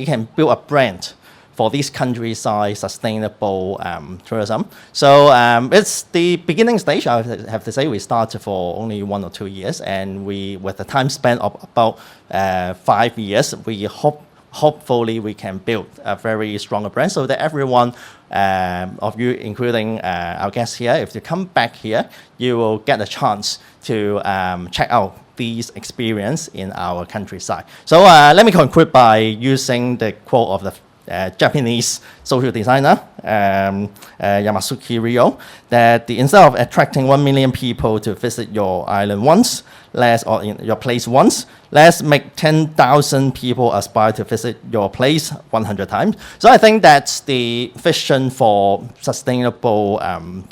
can build a brand for this countryside sustainable tourism. So it's the beginning stage. I have to say we started for only 1 or 2 years, and with a time span of about 5 years, we hopefully we can build a very strong brand so that everyone of you, including our guests here, if you come back here, you will get a chance to check out these experience in our countryside. So let me conclude by using the quote of the Japanese social designer Yamasuki Ryo, that instead of attracting 1 million people to visit your island once, or in your place once, let's make 10,000 people aspire to visit your place 100 times. So I think that's the vision for sustainable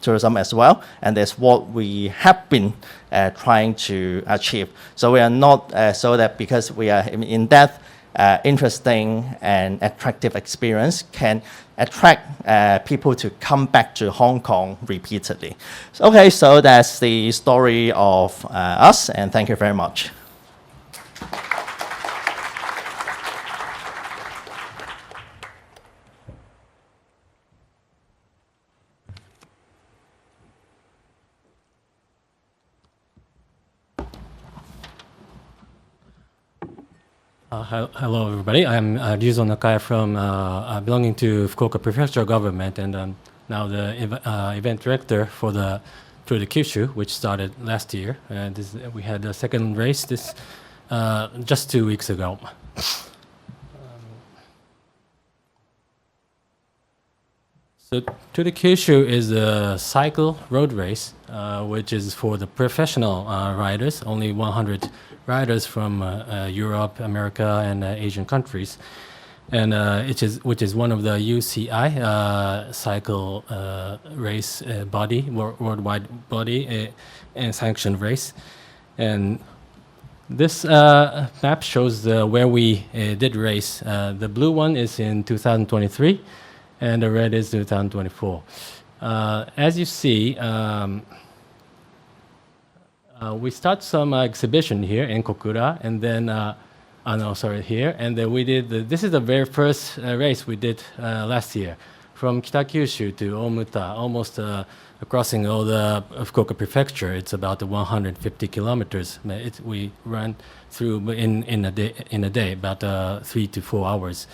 tourism as well, and that's what we have been trying to achieve. So we are not so that because we are in depth, interesting and attractive experience can attract people to come back to Hong Kong repeatedly. Okay, so that's the story of us, and thank you very much. Hello, everybody. I'm Ryuzo Nakaya from belonging to Fukuoka Prefectural Government, and I'm now the event director for the Kyushu, which started last year. And we had the second race just 2 weeks ago. So to the Kyushu is a cycle road race, which is for the professional riders, only 100 riders from Europe, America, and Asian countries, and which is one of the UCI cycle race body, worldwide body and sanctioned race. And this map shows where we did race. The blue one is in 2023. And the red is 2024. As you see, we start some exhibition here in Kokura, and then, here, and then we did, this is the very first race we did last year, from Kitakyushu to Omuta, almost crossing all the Fukuoka Prefecture. It's about 150 kilometers. We run through in a day, about 3 to 4 hours.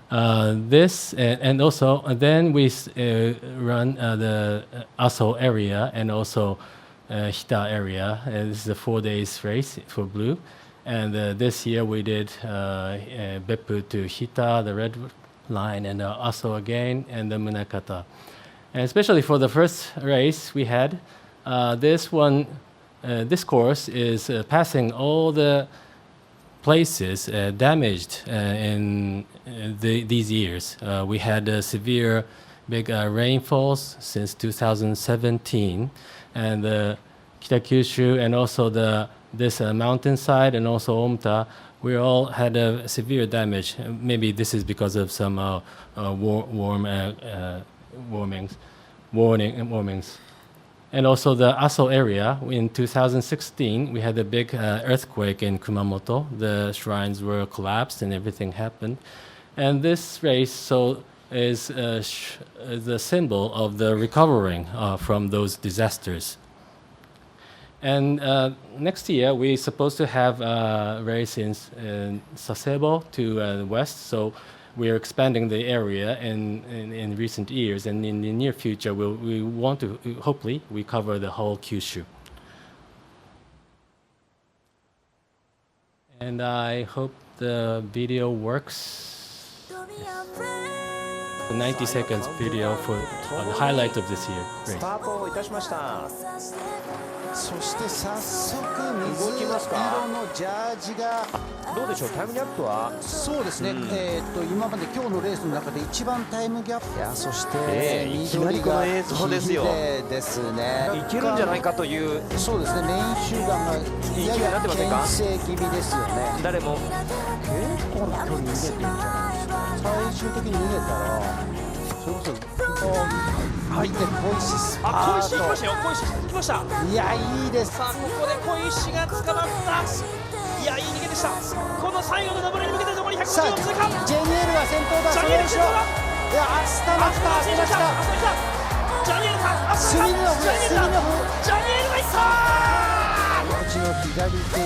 This and also then we run the Aso area and also Hita area. This is a 4 days race for blue, and this year we did Beppu to Hita, the red line, and Aso again, and the Munakata. And especially for the first race we had, this course is passing all the places damaged in these years. We had severe big rainfalls since 2017, and the Kitakyushu and also this mountainside and also Omuta, we all had severe damage. Maybe this is because of some warmings. And also the Aso area, in 2016, we had a big earthquake in Kumamoto. The shrines were collapsed and everything happened. And this race is the symbol of the recovering from those disasters. And next year, we're supposed to have a race in Sasebo to the west. So we're expanding the area in recent years, and in the near future, we want to, hopefully, we cover the whole Kyushu. And I hope the video works. The 90 seconds video for the highlight of this year. Great. そして早速水色のジャージがどうでしょう、タイムギャップは。そうですね、今まで今日のレースの中で一番タイムギャップや、そして緑が綺麗ですね。いけるんじゃないかという。そうですね、メイン集団がやや牽制気味ですよね。誰も結構な距離逃げてるんじゃないですか。最終的に逃げたらそれこそ入って小石スパート。小石行きましたよ。小石行きました。いや、いいです。さあ、ここで小石が捕まった。いや、いい逃げでした。この最後の登りに向けて残り150を通過。ジェニエルは先頭だ。ジェニエル先頭だ。いや、アスタマスター来ました。ジャニエルさん、スミノフ、ジャニエルがいった。こっちの左手に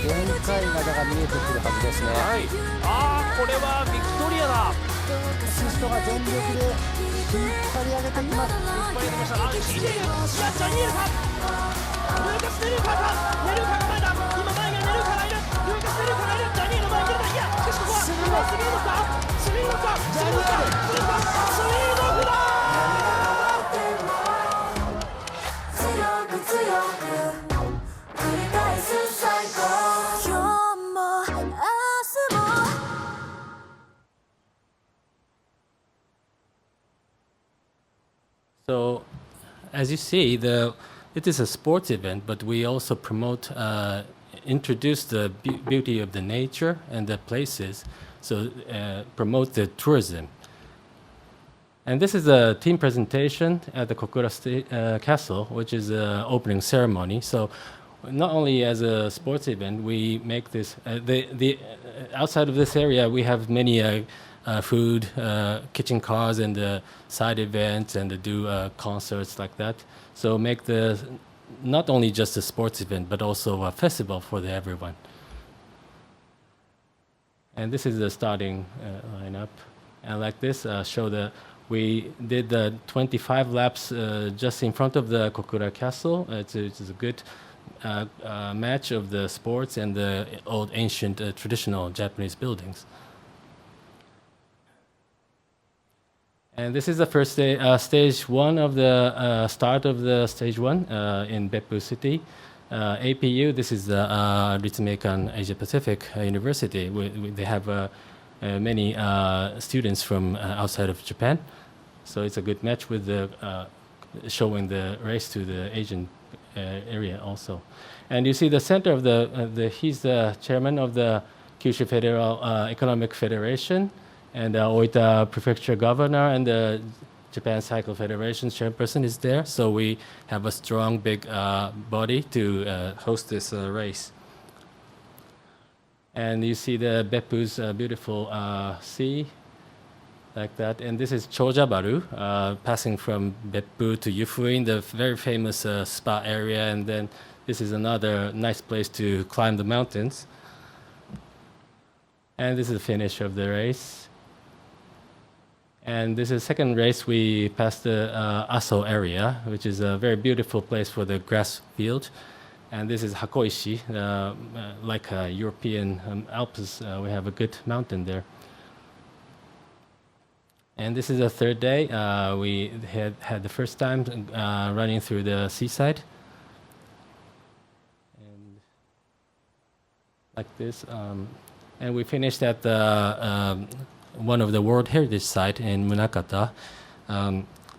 限界灘が見えてくるはずですね。はい。ああ、これはビクトリアだ。アシストが全力で引っ張り上げてきます。引っ張り上げました。あ、いや、ジャニエルさん、ルーカス・ネルカか、ネルカが前だ。今前がネルカがいる。ルーカス・ネルカがいる。ジャニエル前に出た。いや、しかしここはスリーノフか、スリーノフか、スリーノフか、スリーノフだ。強く強く繰り返す最高。今日も明日も。So, as you see, it is a sports event, but we also promote, introduce the beauty of the nature and the places, so promote the tourism. And this is a team presentation at the Kokura Castle, which is an opening ceremony. So, not only as a sports event, we make this. Outside of this area, we have many. Food, kitchen cars, and side events, and do concerts like that. So make not only just a sports event, but also a festival for everyone. And this is the starting lineup. And like this, we did the 25 laps just in front of the Kokura Castle. It's a good match of the sports and the old ancient traditional Japanese buildings. And this is the first stage one of the start of the stage one in Beppu City. APU, this is the Ritsumeikan Asia Pacific University. They have many students from outside of Japan. So it's a good match with the showing the race to the Asian area also. And you see the center of he's the chairman of the Kyushu Federal Economic Federation, and Oita Prefecture Governor and the Japan Cycle Federation chairperson is there. So we have a strong, big body to host this race. And you see the Beppu's beautiful sea, like that. And this is Chojabaru, passing from Beppu to Yufuin, the very famous spa area. And then this is another nice place to climb the mountains. And this is the finish of the race. And this is the second race. We passed the Aso area, which is a very beautiful place for the grass field. And this is Hakoishi, like European Alps. We have a good mountain there. And this is the third day. We had the first time running through the seaside. And like this. And we finished at the one of the World Heritage Site in Munakata.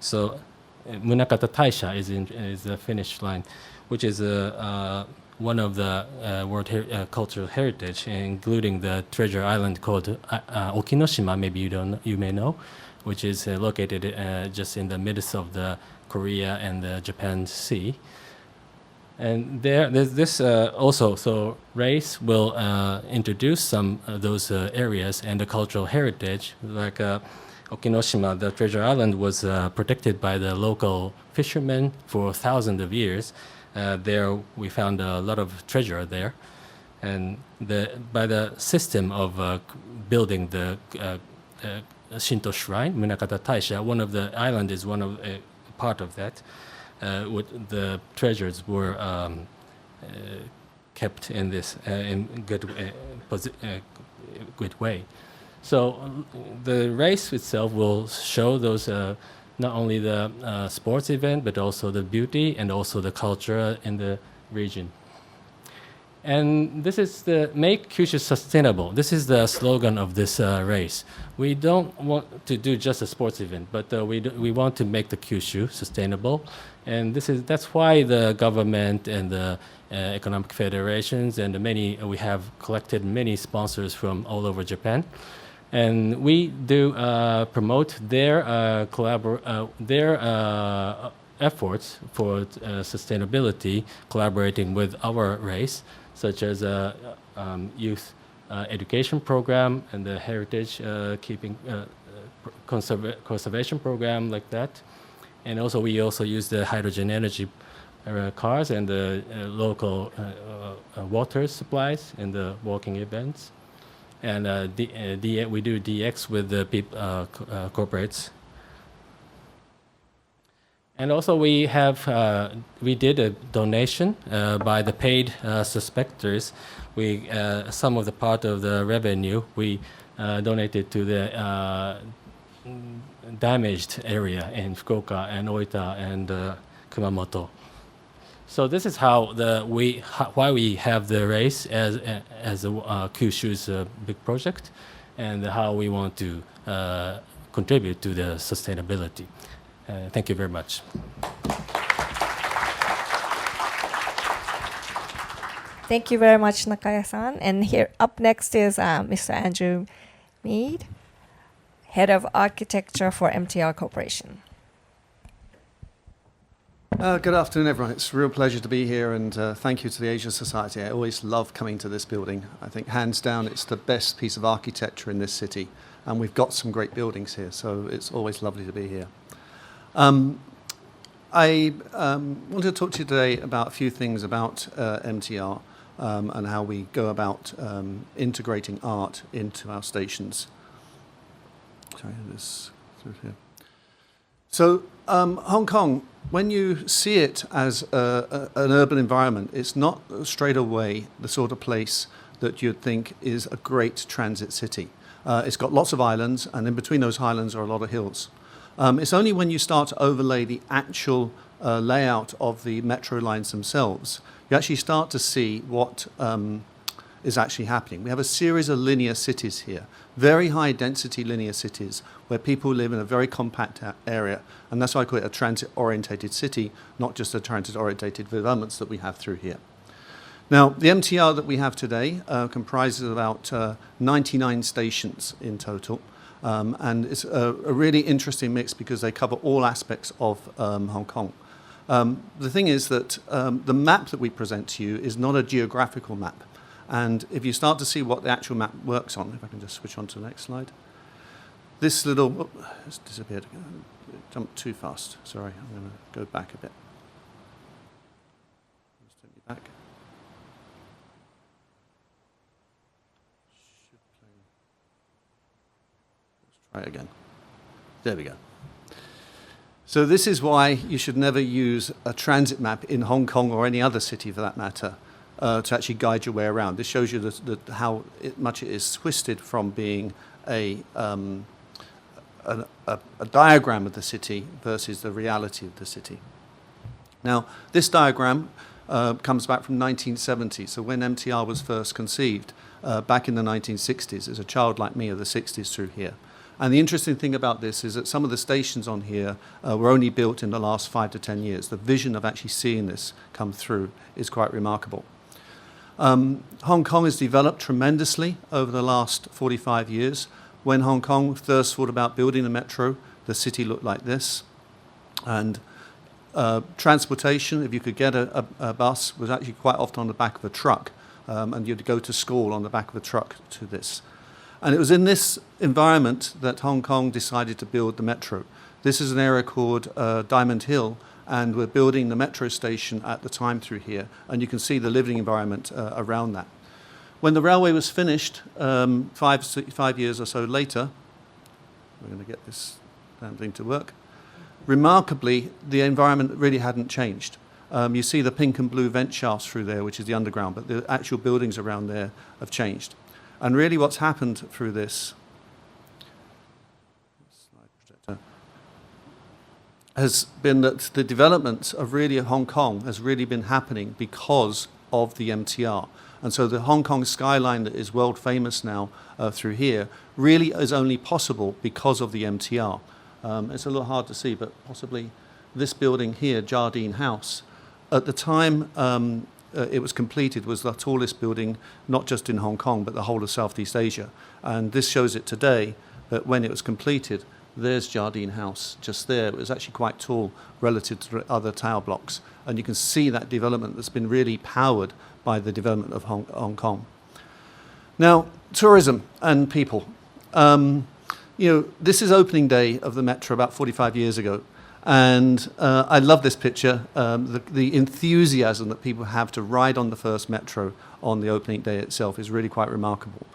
So Munakata Taisha is the finish line, which is one of the World Cultural Heritage, including the treasure island called Okinoshima, maybe you may know, which is located just in the midst of the Korea and the Japan Sea. And there's this also, so race will introduce some of those areas and the cultural heritage. Like Okinoshima, the treasure island, was protected by the local fishermen for thousands of years. There we found a lot of treasure there. And by the system of building the Shinto shrine, Munakata Taisha, one of the island is one of part of that. The treasures were kept in this in good way. So the race itself will show those not only the sports event, but also the beauty and also the culture in the region. And this is the Make Kyushu Sustainable. This is the slogan of this race. We don't want to do just a sports event, but we want to make the Kyushu sustainable. And that's why the government and the economic federations and we have collected many sponsors from all over Japan. And we do promote their efforts for sustainability, collaborating with our race, such as youth education program and the heritage keeping conservation program like that. And also we also use the hydrogen energy cars and the local water supplies in the walking events. And we do DX with the corporates. And also we did a donation by the paid suspectors. Some of the part of the revenue we donated to the damaged area in Fukuoka and Oita and Kumamoto. So this is why we have the race as Kyushu's big project, and how we want to contribute to the sustainability. Thank you very much. Thank you very much, Nakaya-san. And here up next is Mr. Andrew Mead, Head of Architecture for MTR Corporation. Good afternoon, everyone. It's a real pleasure to be here, and thank you to the Asia Society. I always love coming to this building. I think, hands down, it's the best piece of architecture in this city, and we've got some great buildings here, so it's always lovely to be here. I wanted to talk to you today about a few things about MTR. and how we go about integrating art into our stations. Sorry, this through here. So Hong Kong, when you see it as an urban environment, it's not straight away the sort of place that you'd think is a great transit city. It's got lots of islands, and in between those islands are a lot of hills. It's only when you start to overlay the actual layout of the metro lines themselves, you actually start to see what is actually happening. We have a series of linear cities here, very high density linear cities where people live in a very compact area, and that's why I call it a transit-orientated city, not just the transit-orientated developments that we have through here. Now, the MTR that we have today comprises about 99 stations in total, and it's a really interesting mix because they cover all aspects of Hong Kong. The thing is that the map that we present to you is not a geographical map. And if you start to see what the actual map works on, if I can just switch on to the next slide. This little, it's disappeared, jumped too fast. Sorry, I'm going to go back a bit. Let's take me back. Let's try it again. There we go. So this is why you should never use a transit map in Hong Kong or any other city for that matter to actually guide your way around. This shows you how much it is twisted from being a diagram of the city versus the reality of the city. Now, this diagram comes back from 1970, so when MTR was first conceived back in the 1960s. There's a child like me of the 60s through here. And the interesting thing about this is that some of the stations on here were only built in the last 5 to 10 years. The vision of actually seeing this come through is quite remarkable. Hong Kong has developed tremendously over the last 45 years. When Hong Kong first thought about building a metro, the city looked like this. And transportation, if you could get a bus, was actually quite often on the back of a truck. And you'd go to school on the back of a truck to this. And it was in this environment that Hong Kong decided to build the metro. This is an area called Diamond Hill, and we're building the metro station at the time through here. And you can see the living environment around that. When the railway was finished, 5 years or so later, we're going to get this damn thing to work. Remarkably, the environment really hadn't changed. You see the pink and blue vent shafts through there, which is the underground, but the actual buildings around there have changed. And really what's happened through this has been that the development of really Hong Kong has really been happening because of the MTR. And so the Hong Kong skyline that is world famous now through here really is only possible because of the MTR. It's a little hard to see, but possibly this building here, Jardine House, at the time it was completed, was the tallest building, not just in Hong Kong, but the whole of Southeast Asia. And this shows it today, that when it was completed, there's Jardine House just there. It was actually quite tall relative to the other tower blocks. And you can see that development that's been really powered by the development of Hong Kong. Now, tourism and people. This is opening day of the metro about 45 years ago. And I love this picture, the enthusiasm that people have to ride on the first metro on the opening day itself is really quite remarkable.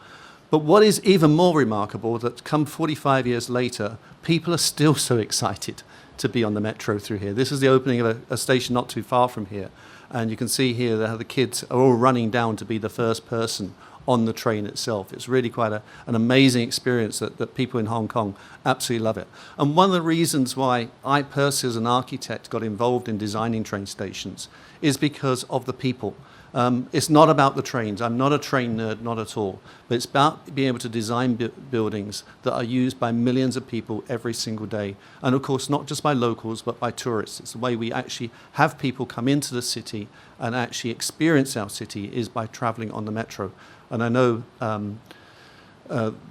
But what is even more remarkable, that come 45 years later, people are still so excited to be on the metro through here. This is the opening of a station not too far from here. And you can see here how the kids are all running down to be the first person on the train itself. It's really quite an amazing experience that people in Hong Kong absolutely love it. And one of the reasons why I personally as an architect got involved in designing train stations is because of the people. It's not about the trains. I'm not a train nerd, not at all. But it's about being able to design buildings that are used by millions of people every single day. And of course, not just by locals, but by tourists. It's the way we actually have people come into the city and actually experience our city is by traveling on the metro. And I know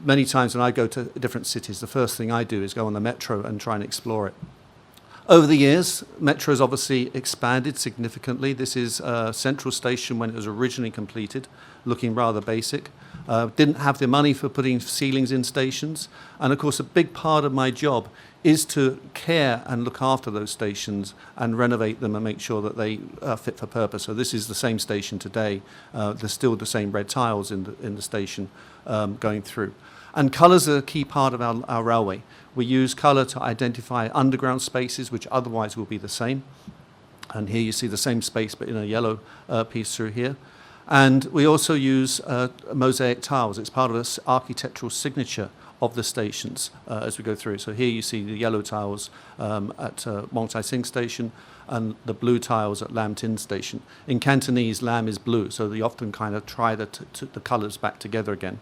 many times when I go to different cities, the first thing I do is go on the metro and try and explore it. Over the years, metro has obviously expanded significantly. This is Central Station when it was originally completed, looking rather basic. Didn't have the money for putting ceilings in stations. And of course, a big part of my job is to care and look after those stations and renovate them and make sure that they are fit for purpose. So this is the same station today. There's still the same red tiles in the station going through. And colours are a key part of our railway. We use colour to identify underground spaces which otherwise will be the same. And here you see the same space but in a yellow piece through here. And we also use mosaic tiles. It's part of this architectural signature of the stations as we go through. So here you see the yellow tiles at Mong Tai Sing Station and the blue tiles at Lam Tin Station. In Cantonese, lam is blue, so they often kind of try the colours back together again.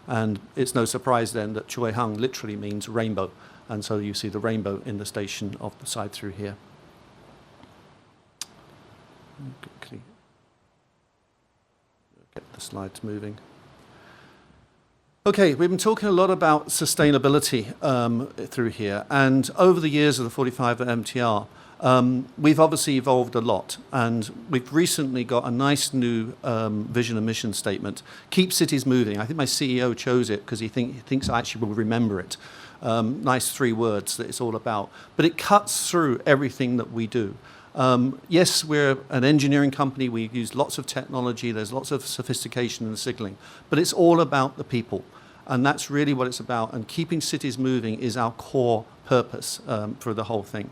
And it's no surprise then that Chue Hung literally means rainbow. And so you see the rainbow in the station of the side through here. Okay. Get the slides moving. Okay, we've been talking a lot about sustainability through here, and over the years of the 45 at MTR, we've obviously evolved a lot, and we've recently got a nice new vision and mission statement. Keep cities moving. I think my CEO chose it because he thinks I actually will remember it. Nice 3 words that it's all about, but it cuts through everything that we do. Yes, we're an engineering company. We use lots of technology. There's lots of sophistication in the signalling, but it's all about the people. And that's really what it's about. And keeping cities moving is our core purpose for the whole thing.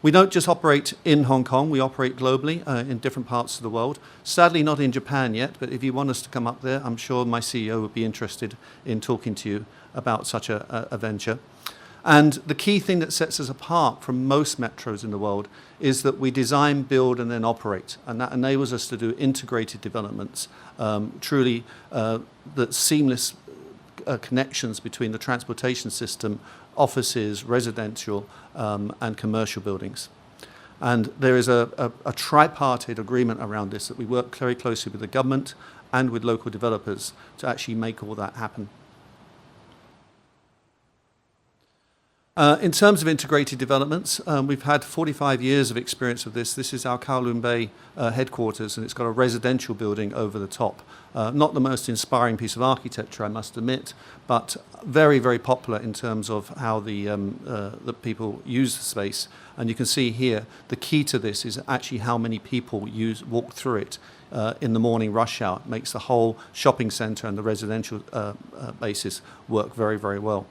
We don't just operate in Hong Kong. We operate globally in different parts of the world. Sadly, not in Japan yet, but if you want us to come up there, I'm sure my CEO would be interested in talking to you about such a venture. And the key thing that sets us apart from most metros in the world is that we design, build, and then operate. And that enables us to do integrated developments, truly the seamless connections between the transportation system, offices, residential, and commercial buildings. And there is a tripartite agreement around this that we work very closely with the government and with local developers to actually make all that happen. In terms of integrated developments, we've had 45 years of experience of this. This is our Kowloon Bay headquarters, and it's got a residential building over the top. Not the most inspiring piece of architecture, I must admit, but very, very popular in terms of how the people use the space. And you can see here, the key to this is actually how many people walk through it in the morning rush hour. It makes the whole shopping centre and the residential basis work very, very well.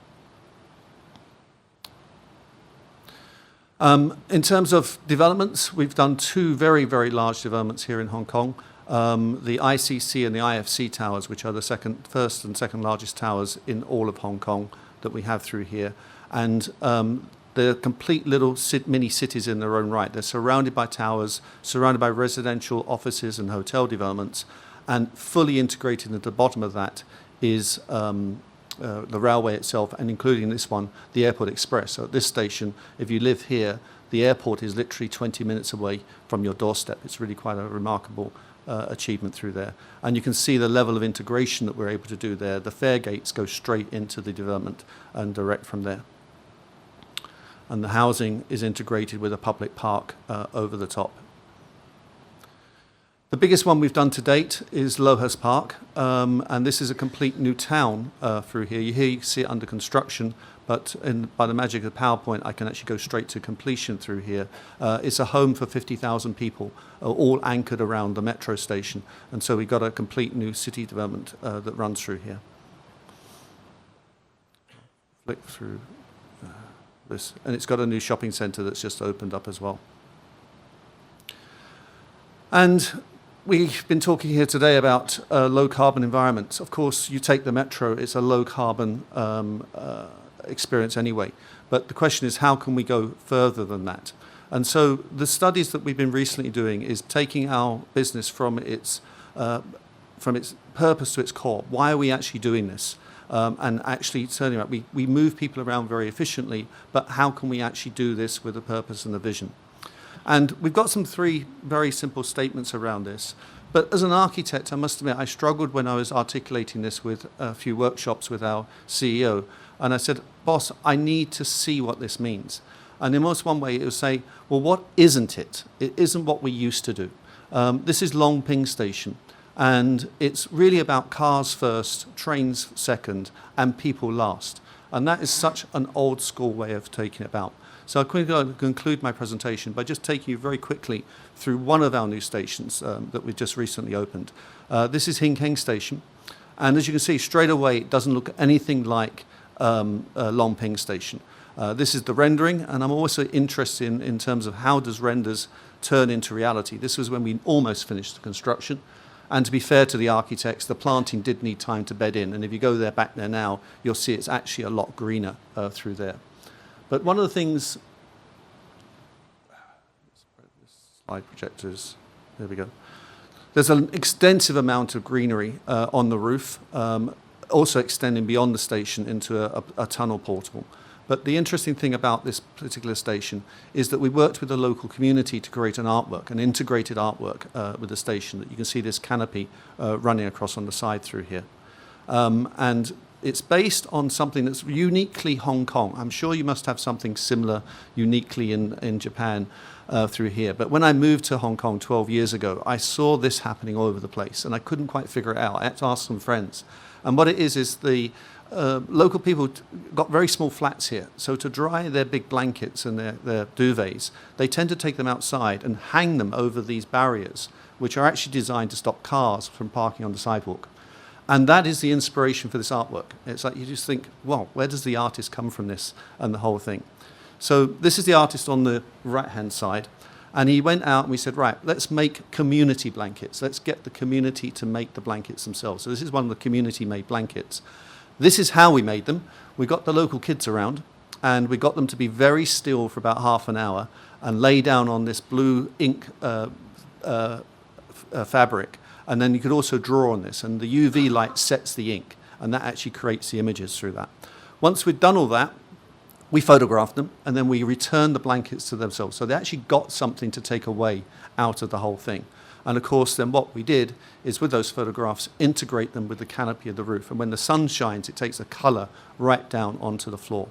In terms of developments, we've done 2 very, very large developments here in Hong Kong. The ICC and the IFC towers, which are the first and second largest towers in all of Hong Kong that we have through here. And they're complete little mini cities in their own right. They're surrounded by towers, surrounded by residential offices and hotel developments, and fully integrated at the bottom of that is the railway itself, and including this one, the Airport Express. So at this station, if you live here, the airport is literally 20 minutes away from your doorstep. It's really quite a remarkable achievement through there. And you can see the level of integration that we're able to do there. The fare gates go straight into the development and direct from there. And the housing is integrated with a public park over the top. The biggest one we've done to date is Lohas Park, and this is a complete new town through here. Here you can see it under construction, but by the magic of PowerPoint, I can actually go straight to completion through here. It's a home for 50,000 people, all anchored around the metro station, and so we've got a complete new city development that runs through here. Flick through this, and it's got a new shopping centre that's just opened up as well. And we've been talking here today about low carbon environments. Of course, you take the metro, it's a low carbon experience anyway. But the question is, how can we go further than that? And so the studies that we've been recently doing is taking our business from its purpose to its core. Why are we actually doing this? And actually turning around, we move people around very efficiently, but how can we actually do this with a purpose and a vision? And we've got 3 very simple statements around this. But as an architect, I must admit, I struggled when I was articulating this with a few workshops with our CEO. And I said, boss, I need to see what this means. And in almost one way, it would say, well, what isn't it? It isn't what we used to do. This is Long Ping Station. And it's really about cars first, trains second, and people last. And that is such an old school way of taking it about. So I'm going to conclude my presentation by just taking you very quickly through one of our new stations that we just recently opened. This is Hinkeng Station. And as you can see, straight away, it doesn't look anything like Longping Station. This is the rendering, and I'm also interested in terms of how does renders turn into reality. This was when we almost finished the construction. And to be fair to the architects, the planting did need time to bed in. And if you go back there now, you'll see it's actually a lot greener through there. But one of the things, slide projectors, there we go. There's an extensive amount of greenery on the roof, also extending beyond the station into a tunnel portal. But the interesting thing about this particular station is that we worked with the local community to create an artwork, an integrated artwork with the station. That you can see this canopy running across on the side through here. And it's based on something that's uniquely Hong Kong. I'm sure you must have something similar uniquely in Japan through here. But when I moved to Hong Kong 12 years ago, I saw this happening all over the place, and I couldn't quite figure it out. I had to ask some friends. And what it is the local people got very small flats here. So to dry their big blankets and their duvets, they tend to take them outside and hang them over these barriers, which are actually designed to stop cars from parking on the sidewalk. And that is the inspiration for this artwork. It's like you just think, well, where does the artist come from this and the whole thing? So this is the artist on the right-hand side. And he went out and we said, right, let's make community blankets. Let's get the community to make the blankets themselves. So this is one of the community-made blankets. This is how we made them. We got the local kids around and we got them to be very still for about half an hour and lay down on this blue ink fabric. And then you could also draw on this, and the UV light sets the ink, and that actually creates the images through that. Once we'd done all that, we photographed them, and then we returned the blankets to themselves. So they actually got something to take away out of the whole thing. And of course, then what we did is with those photographs, integrate them with the canopy of the roof. And when the sun shines, it takes a color right down onto the floor.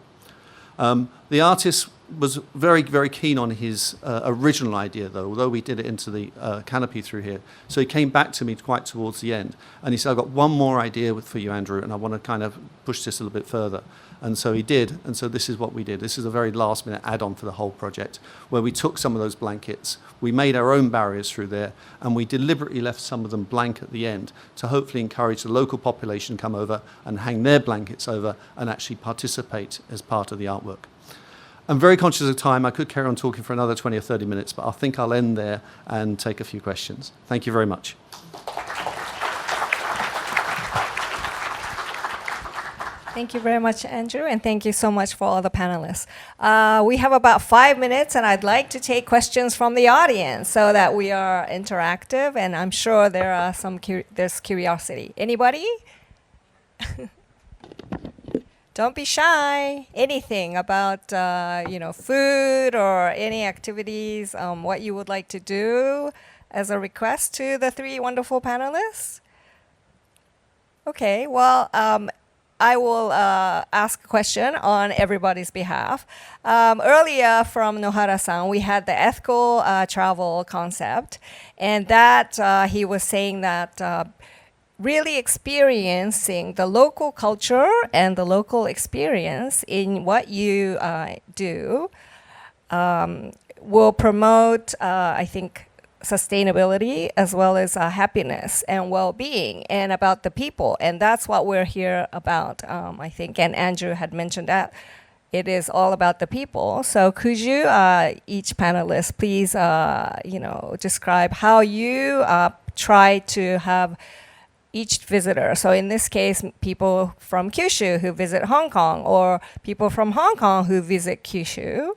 The artist was very, very keen on his original idea, though, although we did it into the canopy through here. So he came back to me quite towards the end, and he said, I've got one more idea for you, Andrew, and I want to kind of push this a little bit further. And so he did, and so this is what we did. This is a very last-minute add-on for the whole project, where we took some of those blankets, we made our own barriers through there, and we deliberately left some of them blank at the end to hopefully encourage the local population to come over and hang their blankets over and actually participate as part of the artwork. I'm very conscious of time. I could carry on talking for another 20 or 30 minutes, but I think I'll end there and take a few questions. Thank you very much. Thank you very much, Andrew, and thank you so much for all the panelists. We have about 5 minutes, and I'd like to take questions from the audience so that we are interactive, and I'm sure there are there's curiosity. Anybody? Don't be shy. Anything about food or any activities, what you would like to do as a request to the three wonderful panelists? Okay, well, I will ask a question on everybody's behalf. Earlier from Nohara-san, we had the ethical travel concept, and that he was saying that really experiencing the local culture and the local experience in what you do will promote, I think, sustainability as well as happiness and well-being and about the people. And that's what we're here about, I think. And Andrew had mentioned that it is all about the people. So could you, each panelist, please, describe how you try to have each visitor. So in this case, people from Kyushu who visit Hong Kong, or people from Hong Kong who visit Kyushu.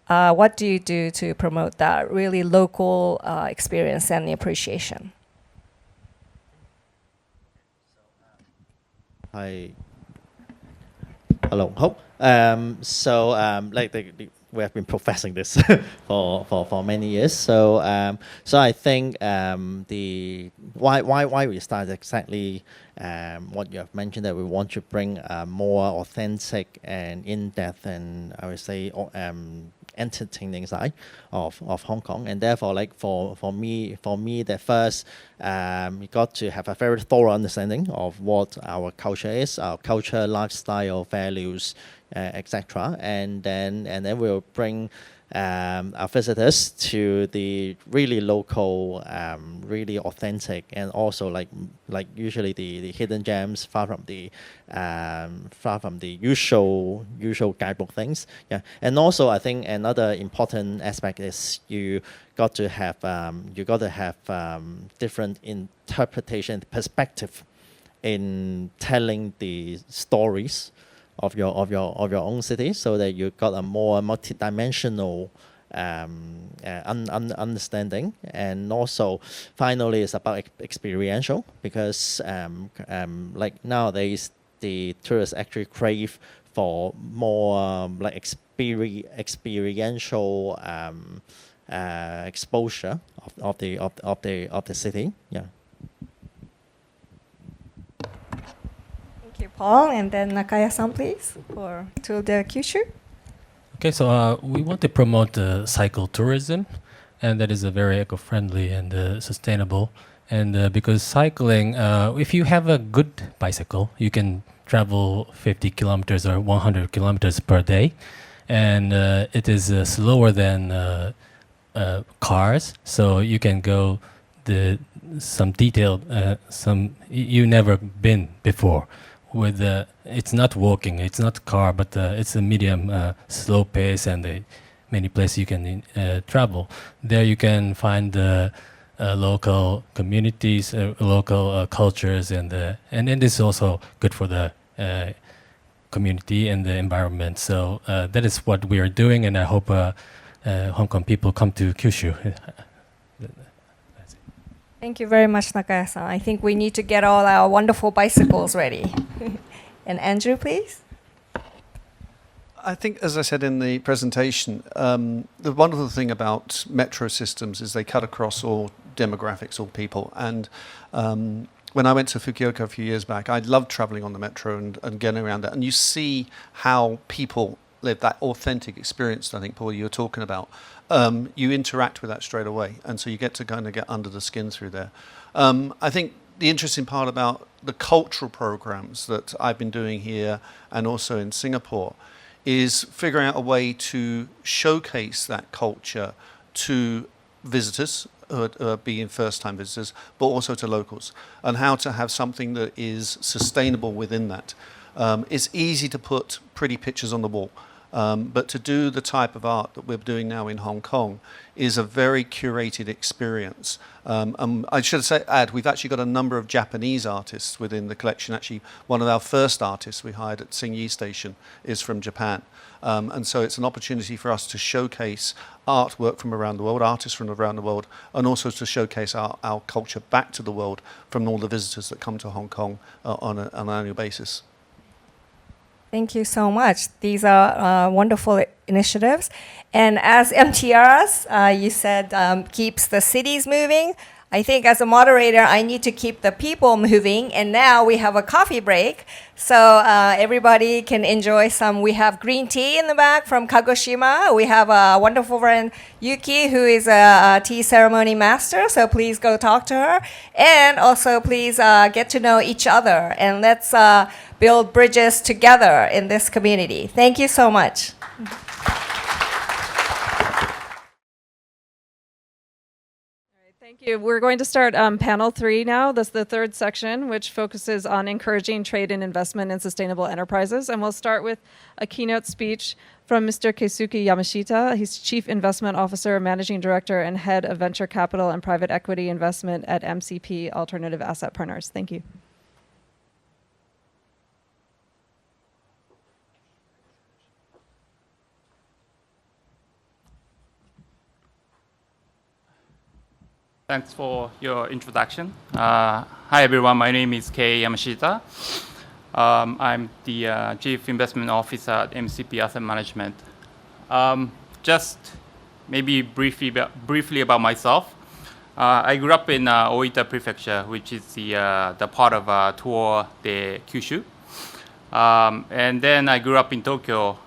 What do you do to promote that really local experience and the appreciation? Hi. Hello. Hope. We have been professing this for many years. So I think why we started exactly what you have mentioned, that we want to bring more authentic and in-depth and I would say entertaining side of Hong Kong, and therefore, like for me, the first we got to have a very thorough understanding of what our culture is, our culture, lifestyle, values, etc. And then we'll bring our visitors to the really local, really authentic, and also like usually the hidden gems, far from the usual guidebook things. Yeah, and also I think another important aspect is you got to have different interpretation perspective in telling the stories of your own city, so that you got a more multidimensional understanding. And also finally it's about experiential, because like nowadays the tourists actually crave for more like experiential exposure of the city. Yeah. Thank you, Paul. And then Nakaya-san, please, to the Kyushu. Okay, so we want to promote cycle tourism, and that is a very eco-friendly and sustainable. And because cycling, if you have a good bicycle, you can travel 50 kilometers or 100 kilometers per day, and it is slower than cars, so you can go some detailed, some you never been before. With it's not walking, it's not car, but it's a medium slow pace, and many places you can travel. There you can find local communities, local cultures, and it is also good for the community and the environment. So that is what we are doing, and I hope Hong Kong people come to Kyushu. Thank you very much, Nakaya-san. I think we need to get all our wonderful bicycles ready. And Andrew, please. I think, as I said in the presentation, the wonderful thing about metro systems is they cut across all demographics, all people. And when I went to Fukuoka a few years back, I loved traveling on the metro and getting around that. And you see how people live that authentic experience, I think, Paul, you were talking about. You interact with that straight away. And so you get to kind of get under the skin through there. I think the interesting part about the cultural programs that I've been doing here and also in Singapore is figuring out a way to showcase that culture to visitors, who are being first-time visitors, but also to locals, and how to have something that is sustainable within that. It's easy to put pretty pictures on the wall, but to do the type of art that we're doing now in Hong Kong is a very curated experience. I should add, we've actually got a number of Japanese artists within the collection. Actually, one of our first artists we hired at Tsingyi Station is from Japan. And so it's an opportunity for us to showcase artwork from around the world, artists from around the world, and also to showcase our culture back to the world from all the visitors that come to Hong Kong on an annual basis. Thank you so much. These are wonderful initiatives. And as MTRs, you said keeps the cities moving. I think as a moderator, I need to keep the people moving. And now we have a coffee break. So everybody can enjoy some. We have green tea in the back from Kagoshima. We have a wonderful friend, Yuki, who is a tea ceremony master. So please go talk to her. And also please get to know each other. And let's build bridges together in this community. Thank you so much. Thank you. We're going to start panel 3 now. That's the third section, which focuses on encouraging trade and investment in sustainable enterprises. And we'll start with a keynote speech from Mr. Keisuke Yamashita. He's Chief Investment Officer, Managing Director, and Head of Venture Capital and Private Equity Investment at MCP Alternative Asset Partners. Thank you. Thanks for your introduction. Hi, everyone. My name is Kei Yamashita. I'm the Chief Investment Officer at MCP Asset Management. Just maybe briefly about myself. I grew up in Oita Prefecture, which is the part of Tour de Kyushu. And then I grew up in Tokyo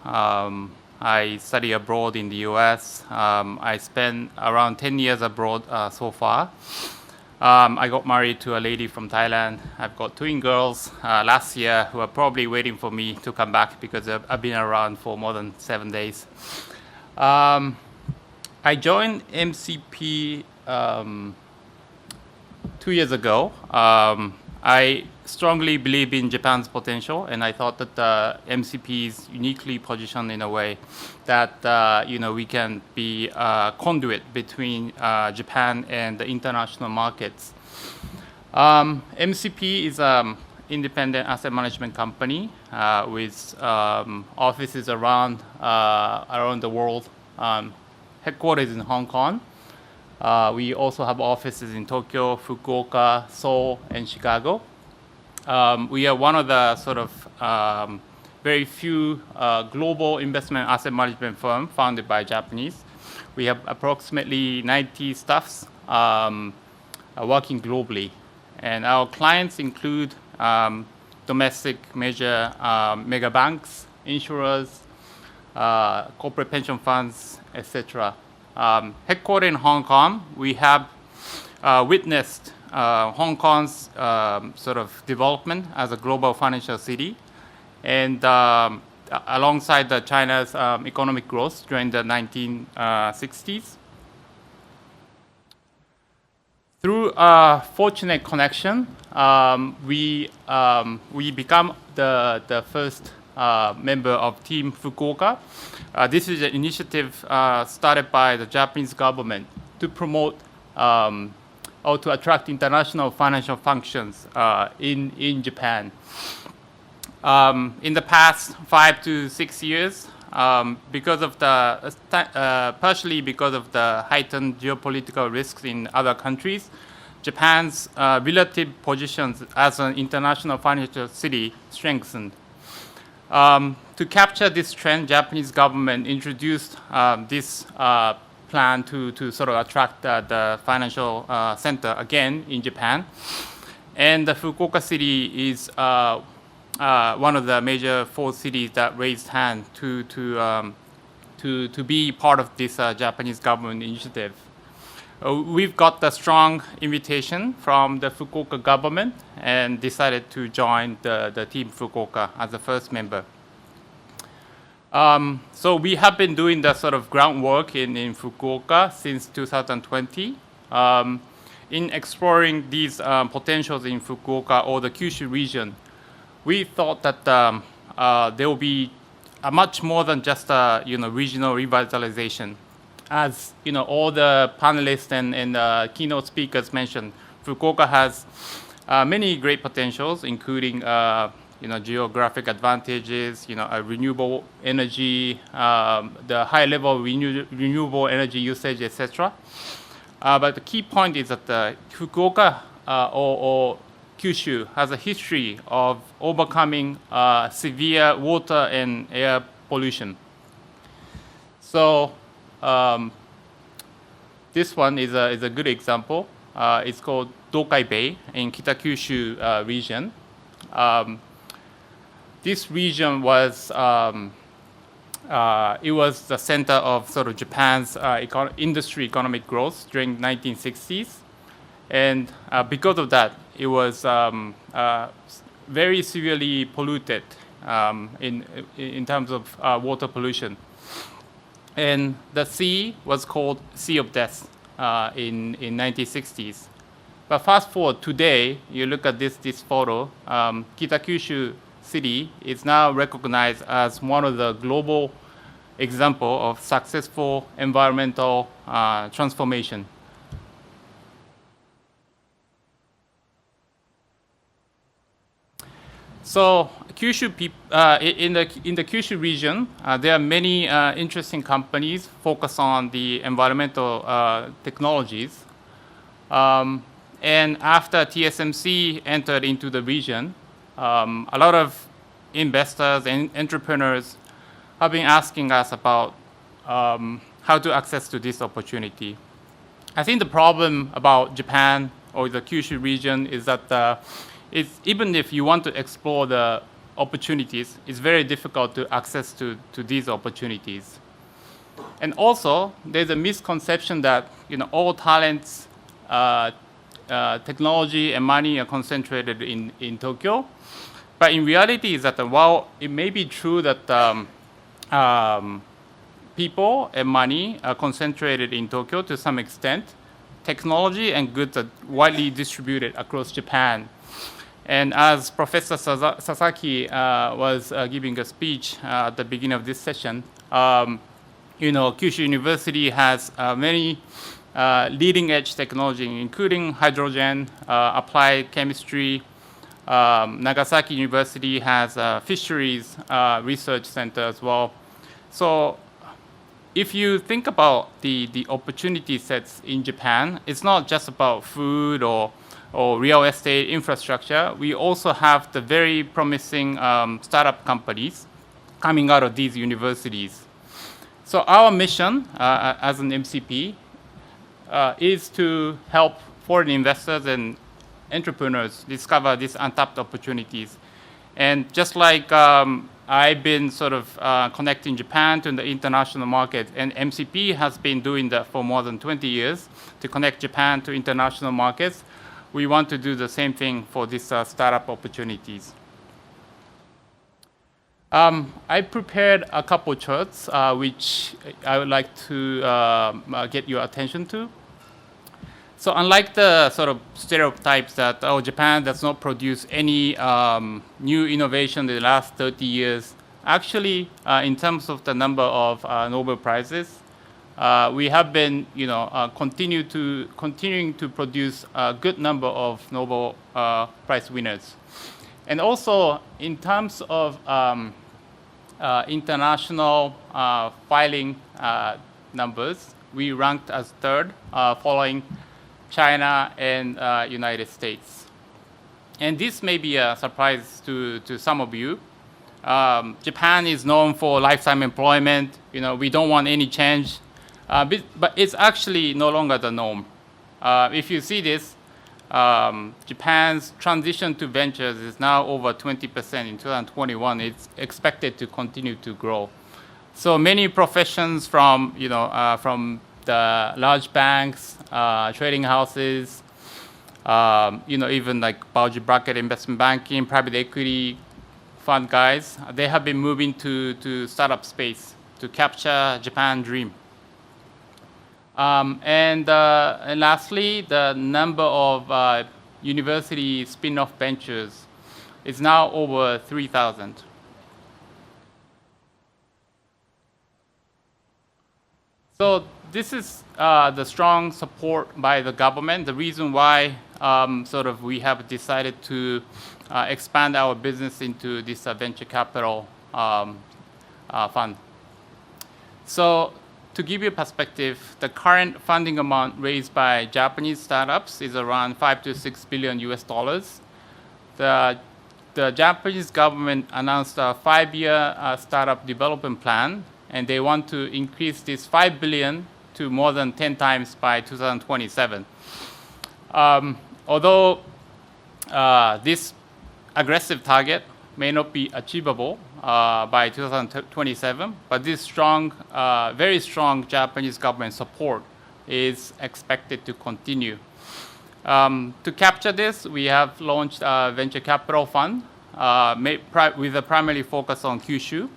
I study abroad in the US. I spent around 10 years abroad so far. I got married to a lady from Thailand. I've got twin girls last year who are probably waiting for me to come back because I've been around for more than 7 days. I joined MCP 2 years ago. I strongly believe in Japan's potential, and I thought that MCP is uniquely positioned in a way that we can be a conduit between Japan and the international markets. MCP is an independent asset management company with offices around the world, headquarters in Hong Kong. We also have offices in Tokyo, Fukuoka, Seoul, and Chicago. We are one of the sort of very few global investment asset management firm founded by Japanese. We have approximately 90 staffs working globally. And our clients include domestic major mega banks, insurers, corporate pension funds, etc. Headquartered in Hong Kong, we have witnessed Hong Kong's sort of development as a global financial city, and alongside China's economic growth during the 1960s. Through a fortunate connection, we become the first member of Team Fukuoka. This is an initiative started by the Japanese government to promote or to attract international financial functions in Japan. In the past 5 to 6 years, because of partially because of the heightened geopolitical risks in other countries, Japan's relative positions as an international financial city strengthened. To capture this trend, Japanese government introduced this plan to sort of attract the financial center again in Japan. And the Fukuoka city is one of the major 4 cities that raised hand to be part of this Japanese government initiative. We've got the strong invitation from the Fukuoka government and decided to join the Team Fukuoka as the first member. So we have been doing the sort of groundwork in Fukuoka since 2020 in exploring these potentials in Fukuoka or the Kyushu region. We thought that there will be much more than just regional revitalization. As all the panelists and keynote speakers mentioned, Fukuoka has many great potentials, including geographic advantages, renewable energy, the high level renewable energy usage, etc. But the key point is that Fukuoka or Kyushu has a history of overcoming severe water and air pollution. So this one is a good example. It's called Dokai Bay in Kita-Kyushu region. This region was it was the center of sort of Japan's industry economic growth during 1960s, and because of that, it was very severely polluted in terms of water pollution, and the sea was called Sea of Death in 1960s. But fast forward today, you look at this photo, Kita-Kyushu City is now recognized as one of the global example of successful environmental transformation. So Kyushu in the Kyushu region, there are many interesting companies focused on the environmental technologies. And after TSMC entered into the region, a lot of investors and entrepreneurs have been asking us about how to access to this opportunity. I think the problem about Japan or the Kyushu region is that even if you want to explore the opportunities, it's very difficult to access to these opportunities. And also, there's a misconception that all talents, technology, and money are concentrated in Tokyo. But in reality, is that while it may be true that people and money are concentrated in Tokyo to some extent, technology and goods are widely distributed across Japan. And as Professor Sasaki was giving a speech at the beginning of this session, Kyushu University has many leading-edge technology, including hydrogen, applied chemistry. Nagasaki University has a fisheries research center as well. So if you think about the opportunity sets in Japan, it's not just about food or real estate infrastructure. We also have the very promising startup companies coming out of these universities. So our mission as an MCP is to help foreign investors and entrepreneurs discover these untapped opportunities. And just like I've been sort of connecting Japan to the international market, and MCP has been doing that for more than 20 years to connect Japan to international markets, we want to do the same thing for these startup opportunities. I prepared a couple charts which I would like to get your attention to. So unlike the sort of stereotypes that Japan does not produce any new innovation in the last 30 years, actually in terms of the number of Nobel Prizes, we have been continuing to produce a good number of Nobel Prize winners. And also in terms of international filing numbers, we ranked as third, following China and United States. And this may be a surprise to some of you. Japan is known for lifetime employment. We don't want any change. But it's actually no longer the norm. If you see this, Japan's transition to ventures is now over 20% in 2021. It's expected to continue to grow. So many professions from the large banks, trading houses, even like bulge bracket investment banking, private equity fund guys, they have been moving to startup space to capture Japan dream. And lastly, the number of university spin-off ventures is now over 3,000. So this is the strong support by the government. The reason why we have decided to expand our business into this venture capital fund. So to give you a perspective, the current funding amount raised by Japanese startups is around 5 to 6 billion US dollars. The Japanese government announced a 5-year startup development plan, and they want to increase this 5 billion to more than 10 times by 2027. Although this aggressive target may not be achievable by 2027, but this strong, very strong Japanese government support is expected to continue. To capture this, we have launched a venture capital fund with a primary focus on Kyushu.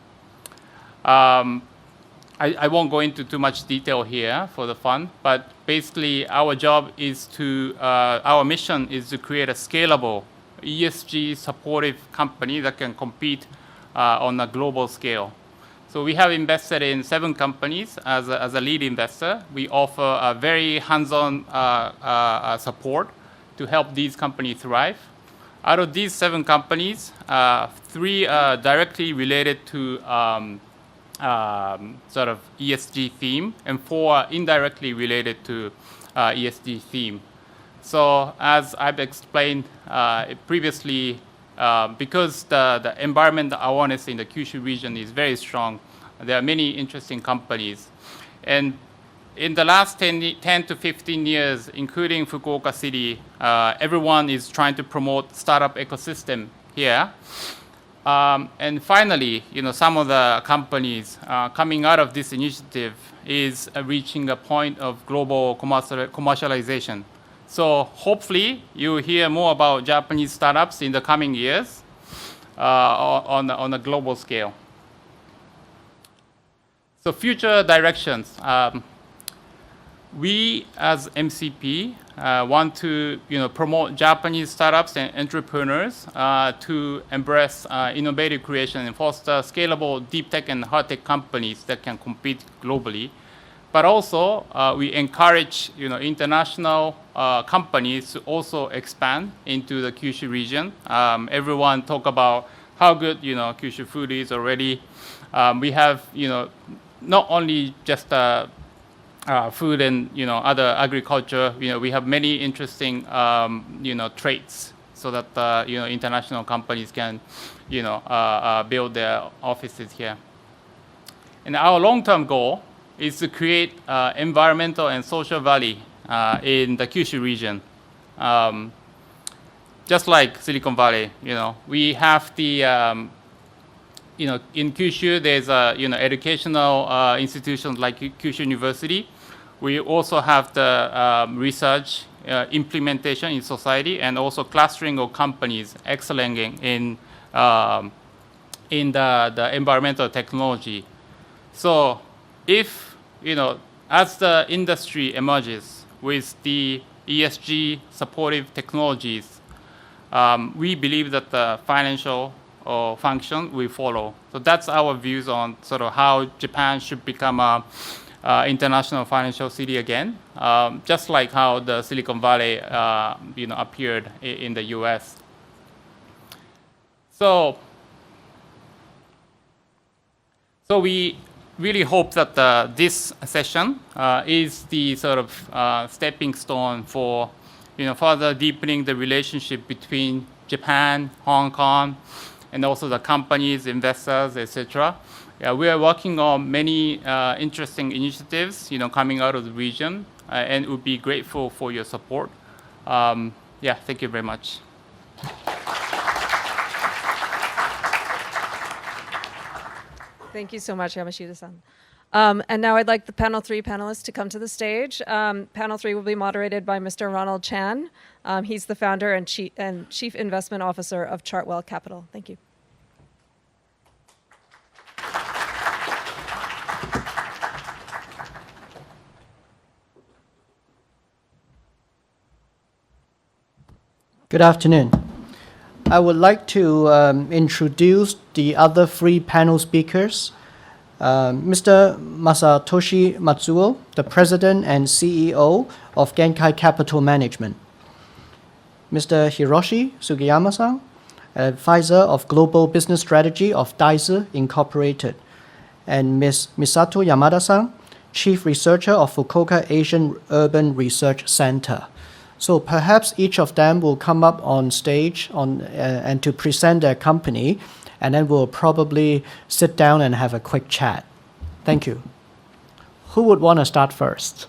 I won't go into too much detail here for the fund, but basically our job is our mission is to create a scalable ESG supportive company that can compete on a global scale. So we have invested in 7 companies as a lead investor. We offer a very hands-on support to help these companies thrive. Out of these 7 companies, 3 are directly related to sort of ESG theme, and 4 are indirectly related to ESG theme. So as I've explained previously, because the environmental awareness in the Kyushu region is very strong, there are many interesting companies. And in the last 10 to 15 years, including Fukuoka City, everyone is trying to promote startup ecosystem here. And finally, some of the companies coming out of this initiative is reaching a point of global commercialization. So hopefully you hear more about Japanese startups in the coming years on a global scale. So future directions. We as MCP want to promote Japanese startups and entrepreneurs to embrace innovative creation and foster scalable deep tech and hard tech companies that can compete globally. But also we encourage international companies to also expand into the Kyushu region. Everyone talk about how good Kyushu food is already. We have not only just food and other agriculture. We have many interesting traits so that international companies can build their offices here. And our long-term goal is to create environmental and social value in the Kyushu region. Just like Silicon Valley, we have the in Kyushu, there's educational institutions like Kyushu University. We also have the research implementation in society and also clustering of companies excelling in the environmental technology. So if, as the industry emerges with the ESG supportive technologies, we believe that the financial function will follow. So that's our views on sort of how Japan should become a international financial city again, just like how the Silicon Valley appeared in the US. So we really hope that this session is the sort of stepping stone for further deepening the relationship between Japan, Hong Kong, and also the companies, investors, etc. We are working on many interesting initiatives, coming out of the region, and would be grateful for your support. Thank you very much. Thank you so much, Yamashita-san. And now I'd like the panel 3 panelists to come to the stage. Panel 3 will be moderated by Mr. Ronald Chan. He's the founder and chief investment officer of Chartwell Capital. Thank you. Good afternoon. I would like to introduce the other 3 panel speakers. Mr. Masatoshi Matsuo, the President and CEO of Genkai Capital Management. Mr. Hiroshi Sugiyama-san, Advisor of Global Business Strategy of Daiso Incorporated. And Ms. Misato Yamada-san, Chief Researcher of Fukuoka Asian Urban Research Center. So perhaps each of them will come up on stage and to present their company, and then we'll probably sit down and have a quick chat. Thank you. Who would want to start first?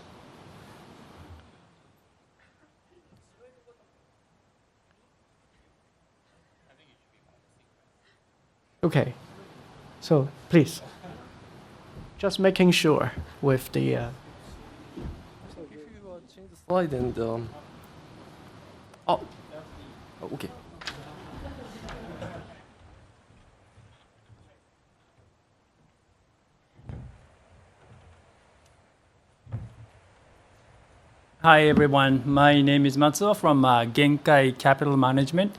Okay, so please, just making sure with the... So if you change the slide and... okay. Hi everyone, my name is Matsuo from Genkai Capital Management,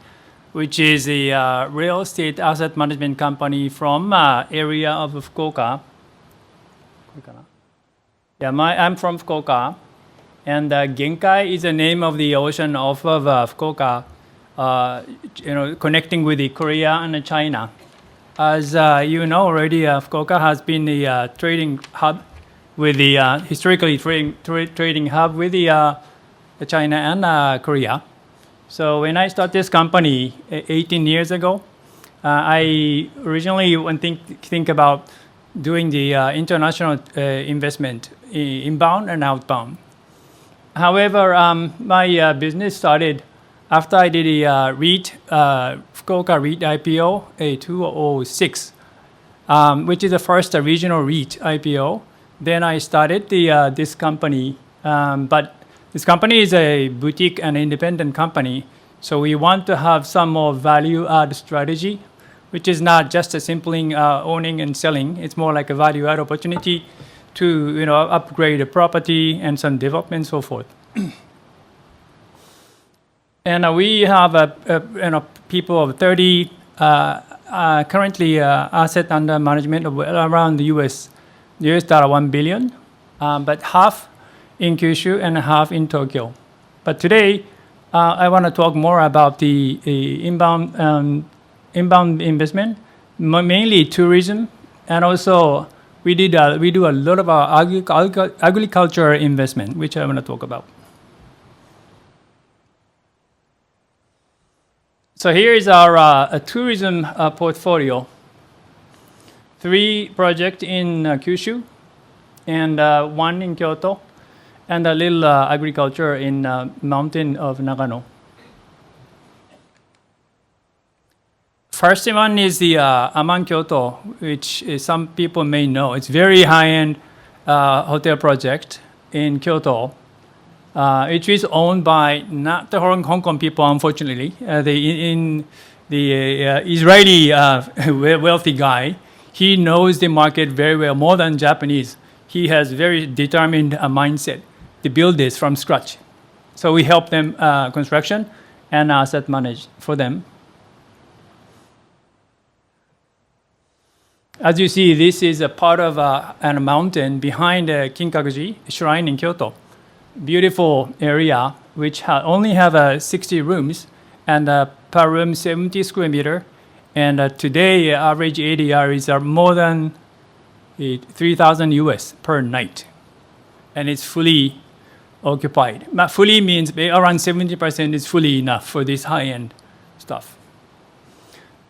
which is a real estate asset management company from area of Fukuoka. Yeah, I'm from Fukuoka, and Genkai is the name of the ocean off of Fukuoka, connecting with the Korea and China. As you know already, Fukuoka has been the trading hub with the historically trading hub with the China and Korea. So when I started this company 18 years ago, I originally think about doing the international investment, inbound and outbound. However, my business started After I did a Fukuoka REIT IPO, a 2006, which is the first regional REIT IPO. Then I started this company, but this company is a boutique and independent company. So we want to have some more value-add strategy, which is not just a simply owning and selling. It's more like a value-add opportunity to upgrade a property and some development and so forth. And we have people of 30 currently asset under management of around the US dollar $1 billion, but half in Kyushu and half in Tokyo. But today, I want to talk more about the inbound investment, mainly tourism, and also we do a lot of our agriculture investment, which I want to talk about. So here is our tourism portfolio. 3 projects in Kyushu, and 1 in Kyoto, and a little agriculture in mountain of Nagano. First one is the Aman Kyoto, which some people may know. It's very high-end hotel project in Kyoto. It is owned by not the Hong Kong people, unfortunately. The Israeli wealthy guy. He knows the market very well, more than Japanese. He has very determined mindset to build this from scratch. So we help them construction and asset manage for them. As you see, this is a part of a mountain behind Kinkakuji Shrine in Kyoto. Beautiful area, which only have 60 rooms, and per room 70 square meter. And today, average ADR is more than 3,000 US per night. And it's fully occupied. Fully means around 70% is fully enough for this high-end stuff.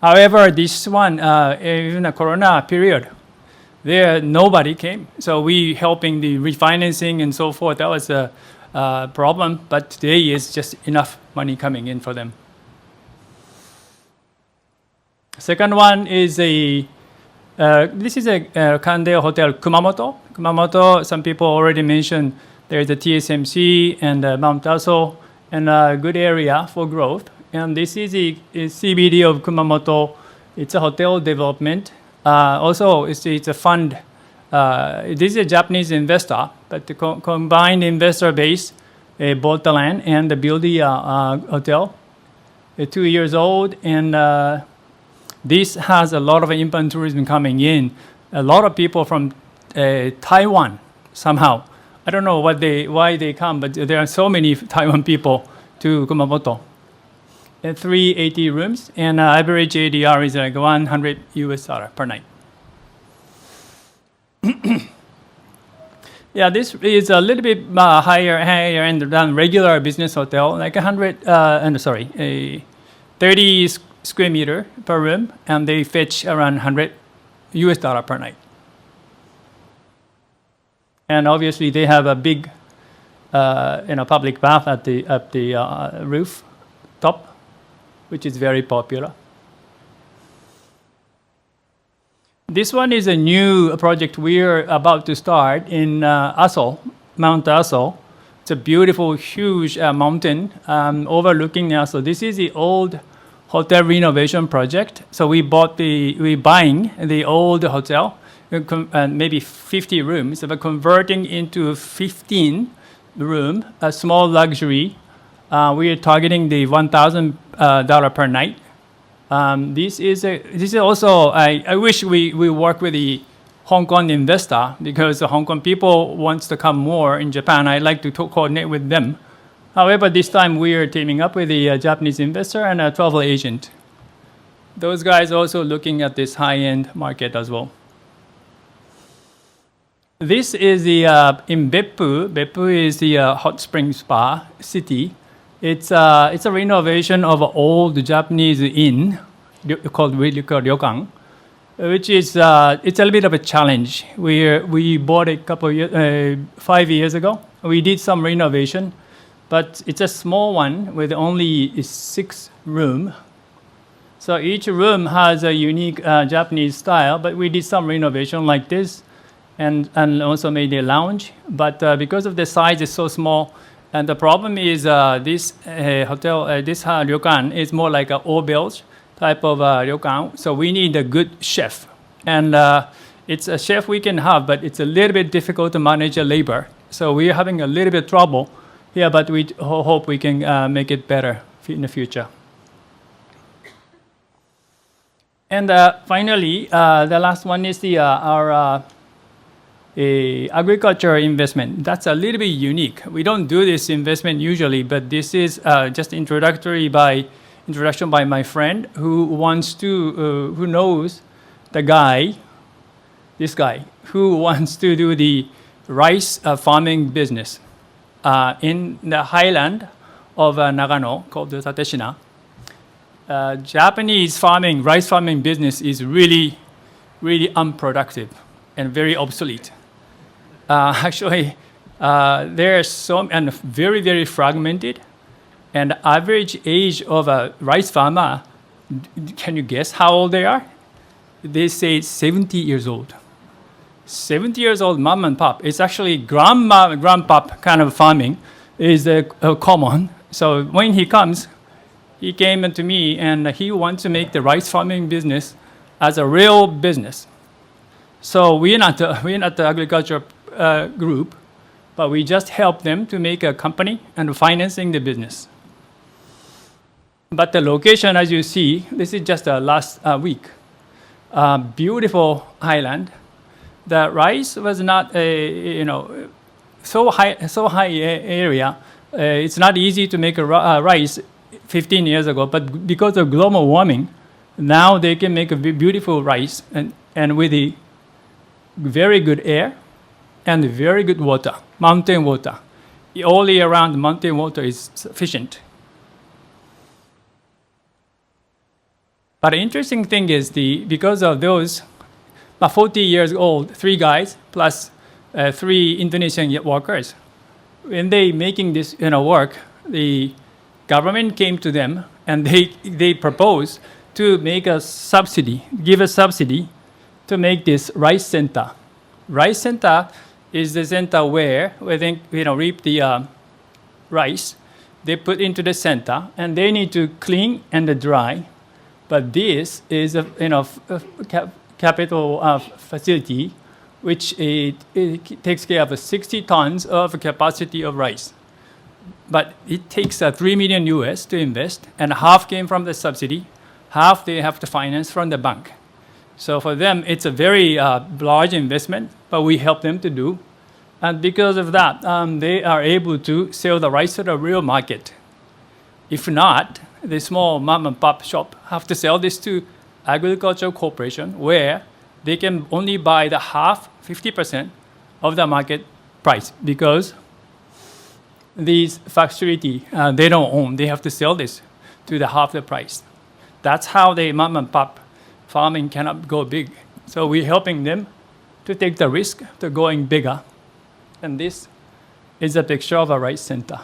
However, this one, even a Corona period, there nobody came. So we helping the refinancing and so forth. That was a problem. But today is just enough money coming in for them. Second one is this is a Kandeo Hotel Kumamoto. Kumamoto, some people already mentioned there's a TSMC and Mount Aso, and a good area for growth. And this is a CBD of Kumamoto. It's a hotel development. Also, it's a fund. This is a Japanese investor, but the combined investor base bought the land and built the hotel. 2 years old, and this has a lot of inbound tourism coming in. A lot of people from Taiwan somehow. I don't know why they come, but there are so many Taiwan people to Kumamoto. 380 rooms, and average ADR is like $100 US per night. Yeah, this is a little bit higher end than regular business hotel, like 30 square meter per room, and they fetch around $100 US per night. And obviously, they have a big, public bath at the roof top, which is very popular. This one is a new project we're about to start in Aso, Mount Aso. It's a beautiful, huge mountain overlooking Aso. This is the old hotel renovation project. So we're buying the old hotel, maybe 50 rooms, but converting into 15 room, a small luxury. We are targeting the $1,000 per night. This is also, I wish we work with the Hong Kong investor, because the Hong Kong people wants to come more in Japan. I'd like to coordinate with them. However, this time we are teaming up with the Japanese investor and a travel agent. Those guys also looking at this high-end market as well. This is the in Beppu. Beppu is the hot spring spa city. It's a renovation of an old Japanese inn called ryokan, which is it's a little bit of a challenge. We bought it 5 years ago. We did some renovation, but it's a small one with only 6 rooms. So each room has a unique Japanese style, but we did some renovation like this, and also made a lounge. But because of the size is so small, and the problem is this hotel, this ryokan is more like an all-bilge type of ryokan. So we need a good chef, and it's a chef we can have, but it's a little bit difficult to manage the labor. So we're having a little bit trouble here, but we hope we can make it better in the future. And finally, the last one is our agriculture investment. That's a little bit unique. We don't do this investment usually, but this is just introduction by my friend who wants to, who knows the guy, this guy, who wants to do the rice farming business in the highland of Nagano called the Tateshina. Japanese farming, rice farming business is really, really unproductive and very obsolete. Actually, they're so and very, very fragmented. And average age of a rice farmer, can you guess how old they are? They say 70 years old. 70 years old mom and pop. It's actually grandma, grandpop kind of farming is common. So when he comes, he came to me and he wants to make the rice farming business as a real business. So we're not the agriculture group, but we just help them to make a company and financing the business. But the location, as you see, this is just last week. Beautiful island. The rice was not so high area. It's not easy to make a rice 15 years ago, but because of global warming, now they can make a beautiful rice and with the very good air and very good water, mountain water. All year round, mountain water is sufficient. But the interesting thing is because of those 40 years old, 3 guys plus 3 Indonesian workers, when they making this work, the government came to them and they proposed to make a subsidy, give a subsidy to make this rice center. Rice center is the center where they reap the rice. They put into the center and they need to clean and dry. But this is a capital facility which it takes care of 60 tons of capacity of rice. But it takes $3 million US to invest, and half came from the subsidy, half they have to finance from the bank. So for them, it's a very large investment, but we help them to do. And because of that, they are able to sell the rice to the real market. If not, the small mom and pop shop have to sell this to agricultural corporation where they can only buy the half, 50% of the market price because these facility they don't own. They have to sell this to the half the price. That's how the mom and pop farming cannot go big. So we're helping them to take the risk to going bigger. And this is a picture of a rice center.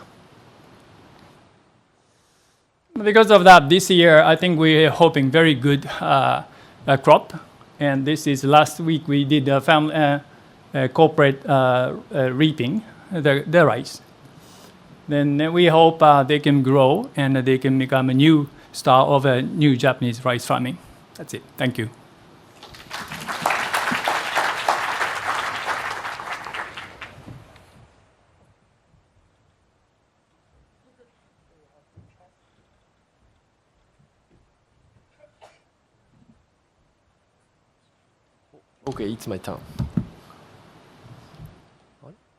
Because of that, this year, I think we're hoping very good crop. And this is last week we did a corporate reaping the rice. Then we hope they can grow and they can become a new style of a new Japanese rice farming. That's it. Thank you. Okay, it's my turn.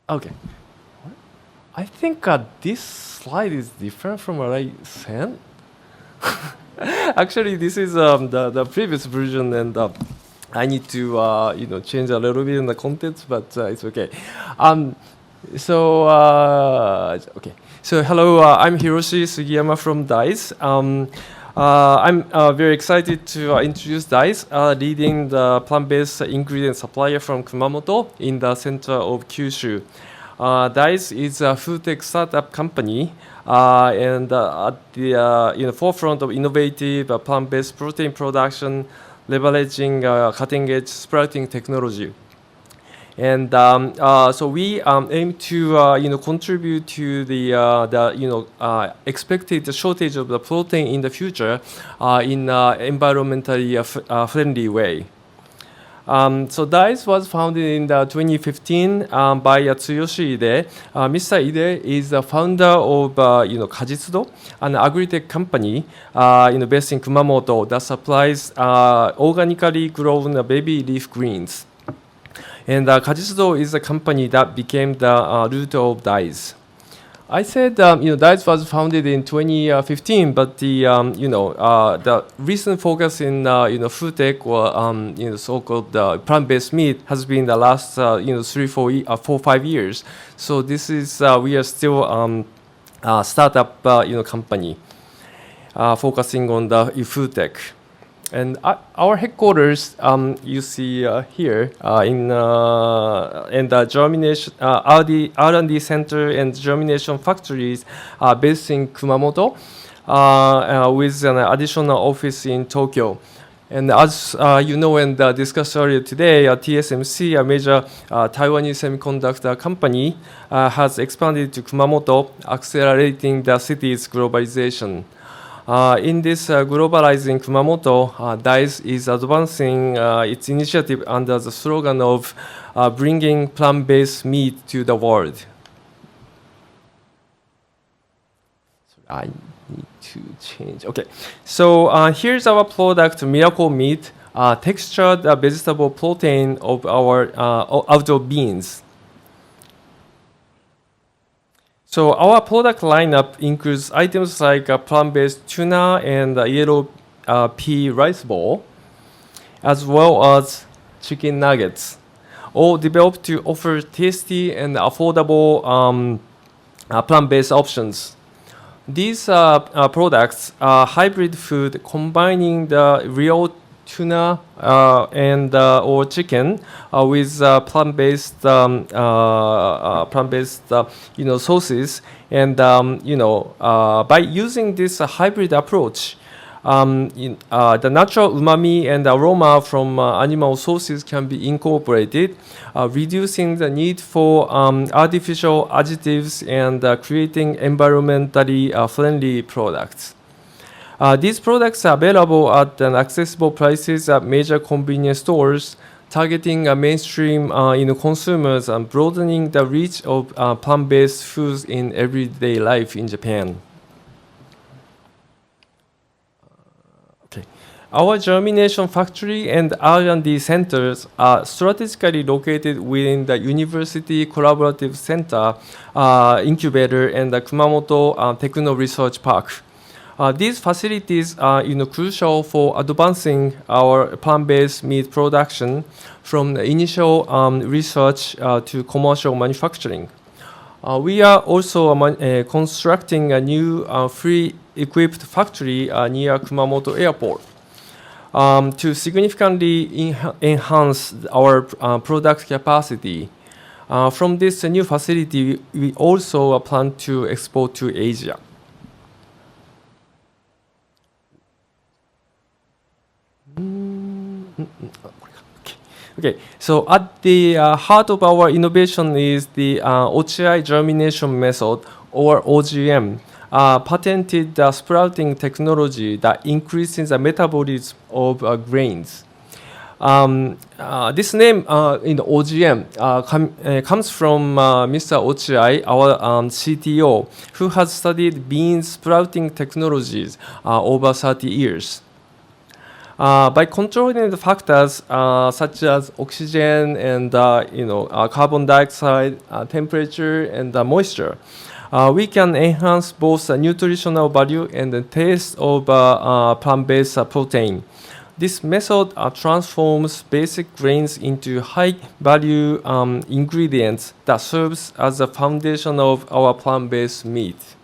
Okay. I think this slide is different from what I sent. Actually, this is the previous version, and I need to change a little bit in the contents, but it's okay. Okay. So hello, I'm Hiroshi Sugiyama from DICE. I'm very excited to introduce DICE, leading the plant-based ingredient supplier from Kumamoto in the center of Kyushu. DICE is a food tech startup company and at the forefront of innovative plant-based protein production, leveraging cutting-edge sprouting technology. And so we aim to contribute to the expected shortage of the protein in the future in environmentally friendly way. So DICE was founded in 2015 by Tsuyoshi Ide. Mr. Ide is the founder of Kajitsudo, an agri-tech company based in Kumamoto that supplies organically grown baby leaf greens. And Kajitsudo is a company that became the root of DICE. I said DICE was founded in 2015, but the recent focus in food tech or so-called plant-based meat has been the last 4-5 years. So this is we are still a startup company focusing on the food tech. And our headquarters, you see here, in the germination R&D center and germination factories based in Kumamoto, with an additional office in Tokyo. And as you know and discussed earlier today, TSMC, a major Taiwanese semiconductor company, has expanded to Kumamoto, accelerating the city's globalization. In this globalizing Kumamoto, DICE is advancing its initiative under the slogan of bringing plant-based meat to the world. I need to change. Okay, so here's our product, Miracle Meat, textured vegetable protein of our outdoor beans. So our product lineup includes items like plant-based tuna and yellow pea rice ball, as well as chicken nuggets, all developed to offer tasty and affordable plant-based options. These products are hybrid food combining the real tuna and or chicken with plant-based sauces, and by using this hybrid approach, the natural umami and aroma from animal sources can be incorporated, reducing the need for artificial additives and creating environmentally friendly products. These products are available at accessible prices at major convenience stores, targeting mainstream consumers and broadening the reach of plant-based foods in everyday life in Japan. Our germination factory and R&D centers are strategically located within the University Collaborative Center, Incubator, and the Kumamoto Techno Research Park. These facilities are crucial for advancing our plant-based meat production from the initial research to commercial manufacturing. We are also constructing a new free equipped factory near Kumamoto Airport to significantly enhance our product capacity. From this new facility, we also plan to export to Asia. Okay, so at the heart of our innovation is the OCI germination method, or OGM, patented sprouting technology that increases the metabolism of grains. This name in the OGM comes from Mr. Ochiai, our CTO, who has studied bean sprouting technologies over 30 years. By controlling the factors such as oxygen and carbon dioxide, temperature, and moisture, we can enhance both the nutritional value and the taste of plant-based protein. This method transforms basic grains into high-value ingredients that serves as the foundation of our plant-based meat.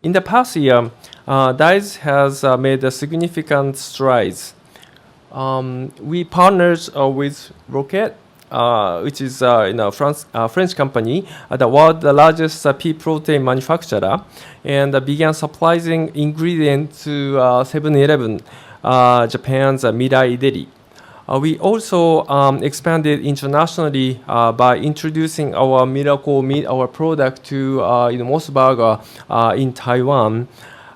In the past year, DICE has made significant strides. We partnered with Rocket, which is French company, the world's largest pea protein manufacturer, and began supplying ingredients to 7-Eleven, Japan's Mirai Deli. We also expanded internationally by introducing our Miracle Meat, our product, to Moss Burger in Taiwan,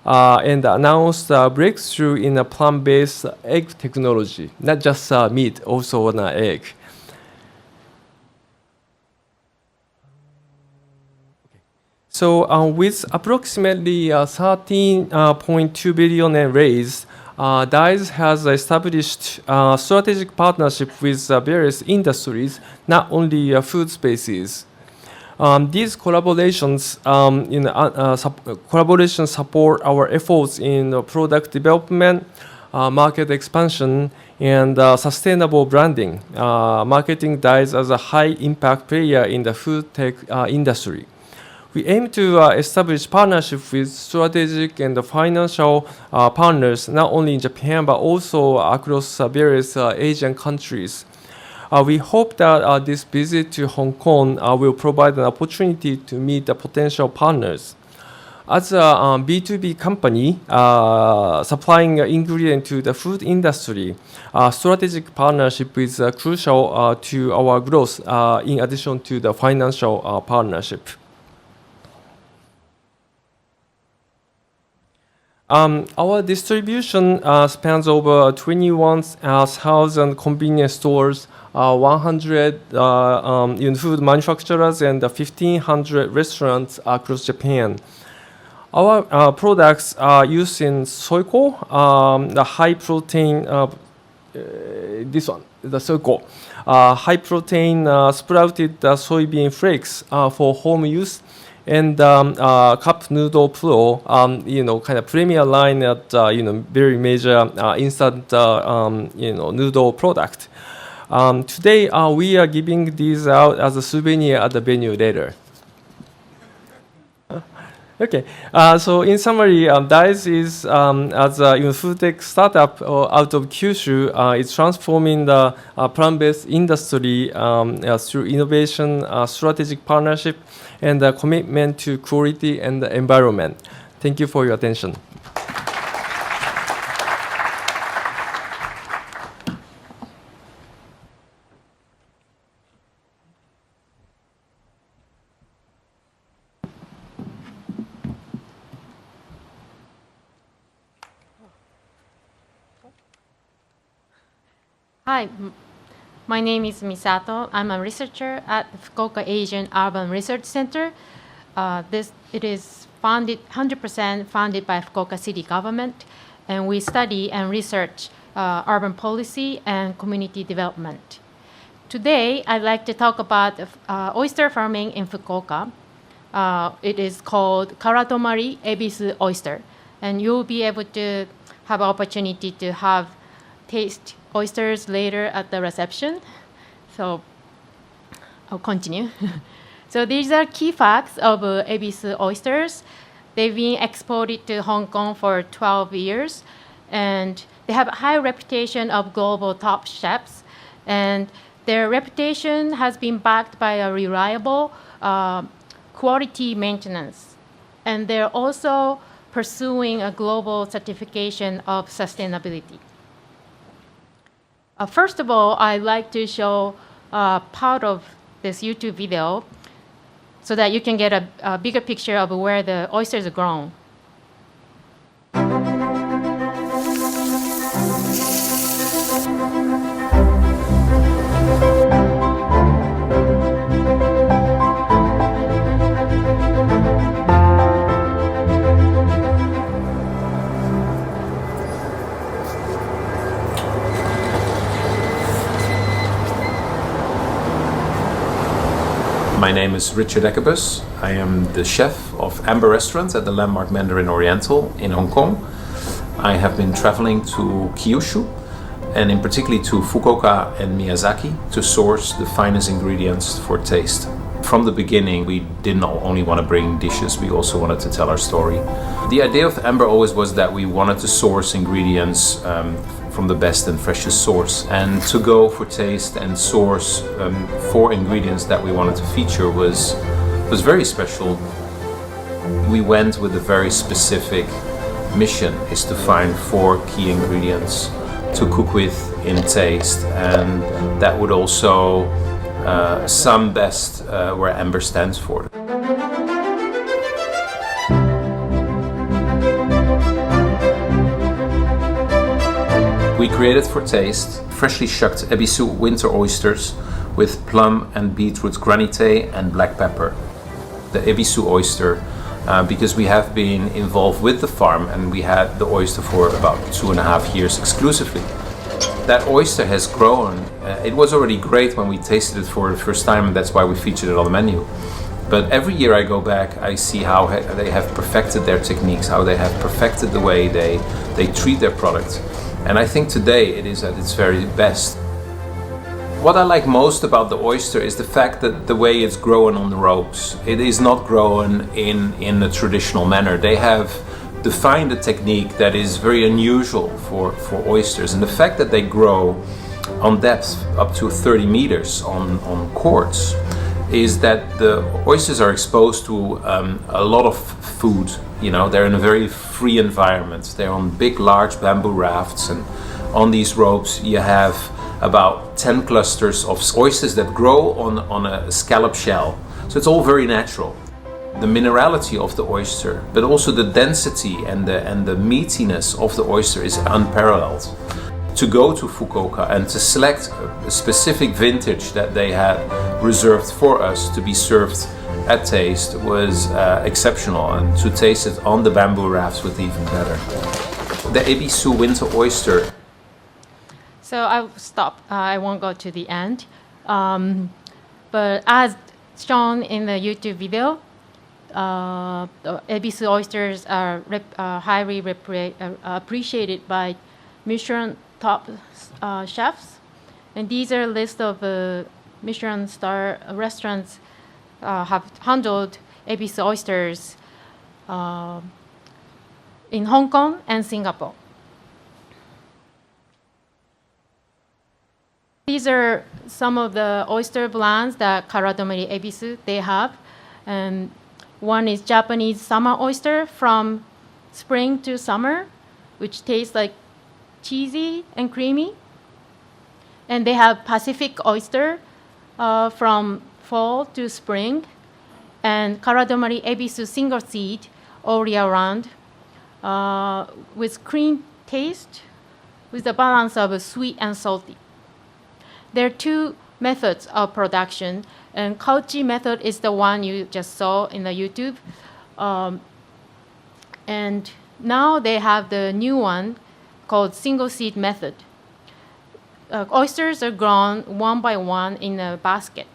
and announced a breakthrough in a plant-based egg technology, not just meat, also an egg. So with approximately 13.2 billion yen raised, DICE has established strategic partnership with various industries, not only food spaces. These collaborations support our efforts in product development, market expansion, and sustainable branding, marketing DICE as a high-impact player in the food tech industry. We aim to establish partnerships with strategic and financial partners, not only in Japan, but also across various Asian countries. We hope that this visit to Hong Kong will provide an opportunity to meet the potential partners. As a B2B company supplying ingredients to the food industry, strategic partnership is crucial to our growth in addition to the financial partnership. Our distribution spans over 21,000 convenience stores, 100 food manufacturers, and 1,500 restaurants across Japan. Our products are used in soyco, the high protein, this one, the soyco, high protein sprouted soybean flakes for home use, and cup noodle pro, kind of premier line at very major instant noodle product. Today we are giving these out as a souvenir at the venue later. Okay, so in summary, DICE is as a food tech startup out of Kyushu. It's transforming the plant-based industry through innovation, strategic partnership, and a commitment to quality and the environment. Thank you for your attention. Hi, my name is Misato. I'm a researcher at the Fukuoka Asian Urban Research Center. It is 100% funded by Fukuoka City Government, and we study and research urban policy and community development. Today, I'd like to talk about oyster farming in Fukuoka. It is called Karatomari Ebisu oyster, and you'll be able to have opportunity to taste oysters later at the reception. So I'll continue. So these are key facts of Ebisu oysters. They've been exported to Hong Kong for 12 years, and they have a high reputation of global top chefs, and their reputation has been backed by a reliable quality maintenance. And they're also pursuing a global certification of sustainability. First of all, I'd like to show part of this YouTube video so that you can get a bigger picture of where the oysters are grown. My name is Richard Eckebus. I am the chef of Amber Restaurants at the landmark Mandarin Oriental in Hong Kong. I have been traveling to Kyushu, and in particular to Fukuoka and Miyazaki, to source the finest ingredients for taste. From the beginning, we didn't only want to bring dishes, we also wanted to tell our story. The idea of Amber always was that we wanted to source ingredients from the best and freshest source. And to go for taste and source 4 ingredients that we wanted to feature was very special. We went with a very specific mission, is to find 4 key ingredients to cook with in taste, and that would also sum best where Amber stands for. We created for taste freshly shucked ebisu winter oysters with plum and beetroot granite and black pepper. The ebisu oyster, because we have been involved with the farm and we had the oyster for about 2.5 years exclusively. That oyster has grown. It was already great when we tasted it for the first time, and that's why we featured it on the menu. But every year I go back, I see how they have perfected their techniques, how they have perfected the way they treat their product. And I think today it is at its very best. What I like most about the oyster is the fact that the way it's grown on the ropes. It is not grown in a traditional manner. They have defined a technique that is very unusual for oysters. And the fact that they grow on depth up to 30 meters on cords is that the oysters are exposed to a lot of food. You know, they're in a very free environment. They're on big, large bamboo rafts, and on these ropes you have about 10 clusters of oysters that grow on a scallop shell. So it's all very natural. The minerality of the oyster, but also the density and the meatiness of the oyster is unparalleled. To go to Fukuoka and to select a specific vintage that they had reserved for us to be served at taste was exceptional, and to taste it on the bamboo rafts was even better. The ebisu winter oyster. So I'll stop. I won't go to the end. But as shown in the YouTube video, the ebisu oysters are highly appreciated by Michelin top chefs. And these are a list of Michelin star restaurants have handled ebisu oysters in Hong Kong and Singapore. These are some of the oyster blends that Karadomari Ebisu they have. And one is Japanese summer oyster from spring to summer, which tastes like cheesy and creamy. And they have Pacific oyster from fall to spring, and Karadomari Ebisu single seed all year round with cream taste with a balance of sweet and salty. There are 2 methods of production, and Kauchi method is the one you just saw in the YouTube. And now they have the new one called single seed method. Oysters are grown one by one in a basket.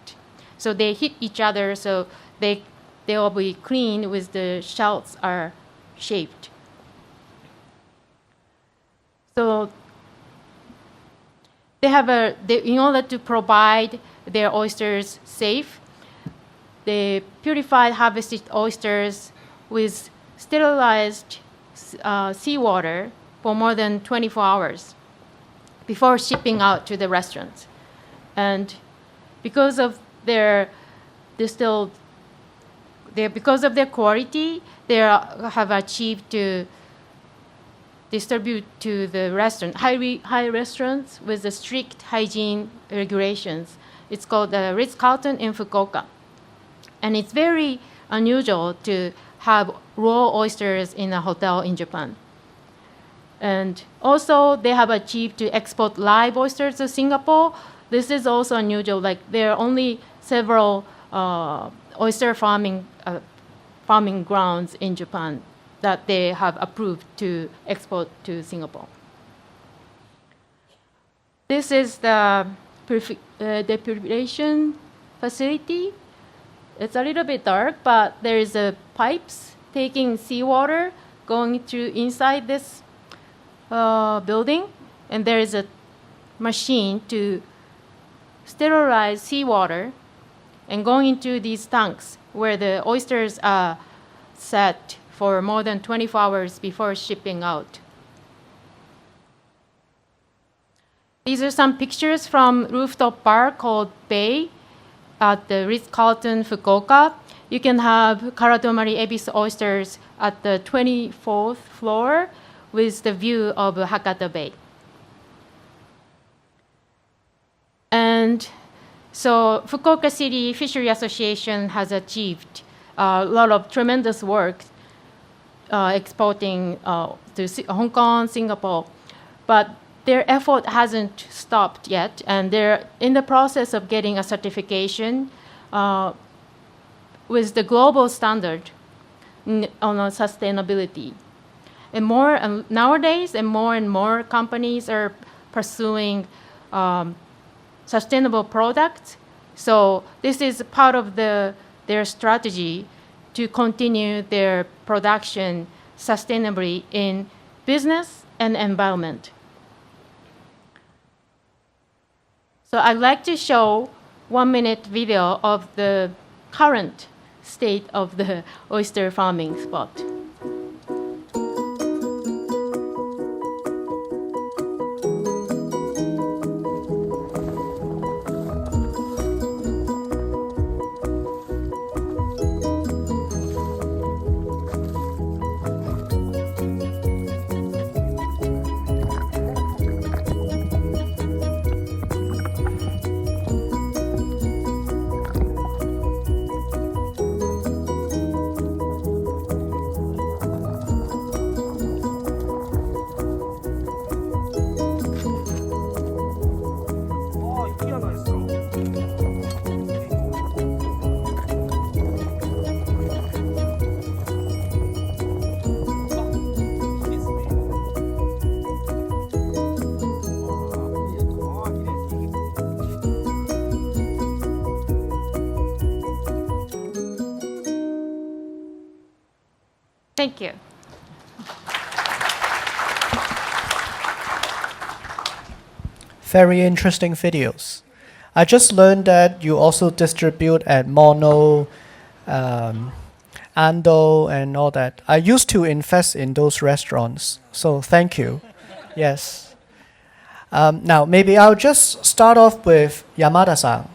So they hit each other, so they will be clean with the shells are shaped. So they have in order to provide their oysters safe, they purified harvested oysters with sterilized seawater for more than 24 hours before shipping out to the restaurants. And because of their quality, they have achieved to distribute to the high restaurants with the strict hygiene regulations. It's called the Ritz-Carlton in Fukuoka. And it's very unusual to have raw oysters in a hotel in Japan. And also they have achieved to export live oysters to Singapore. This is also unusual. Like there are only several oyster farming grounds in Japan that they have approved to export to Singapore. This is the depuration facility. It's a little bit dark, but there is pipes taking seawater going through inside this building, and there is a machine to sterilize seawater and going into these tanks where the oysters are set for more than 24 hours before shipping out. These are some pictures from rooftop bar called Bay at the Ritz-Carlton Fukuoka. You can have Karatomari Ebisu oysters at the 24th floor with the view of Hakata Bay. And so Fukuoka City Fishery Association has achieved a lot of tremendous work exporting to Hong Kong, Singapore. But their effort hasn't stopped yet, and they're in the process of getting a certification with the global standard on sustainability. And nowadays, more and more companies are pursuing sustainable products. So this is part of their strategy to continue their production sustainably in business and environment. So I'd like to show 1-minute video of the current state of the oyster farming spot. Thank you. Very interesting videos. I just learned that you also distribute at Mono, Ando, and all that. I used to invest in those restaurants, so thank you. Yes. Now, maybe I'll just start off with Yamada-san.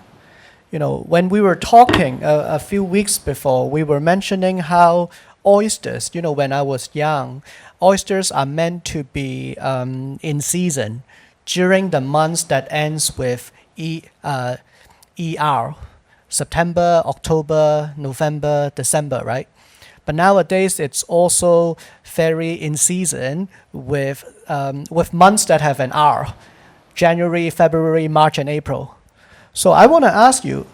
You know, when we were talking a few weeks before, we were mentioning how oysters, you know, when I was young, oysters are meant to be in season during the months that ends with ER, September, October, November, December, right? But nowadays it's also very in season with months that have an R, January, February, March, and April. So I want to ask you,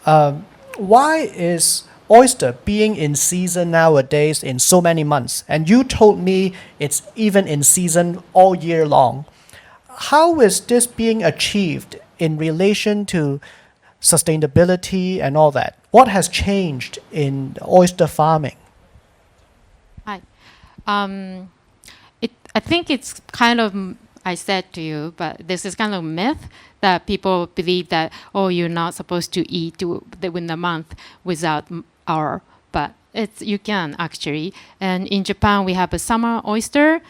why is oyster being in season nowadays in so many months? And you told me it's even in season all year long. How is this being achieved in relation to sustainability and all that? What has changed in oyster farming? Hi. I think it's kind of, I said to you, but this is kind of myth that people believe that, oh, you're not supposed to eat within the month without hour, but you can actually. And in Japan, we have a summer oyster.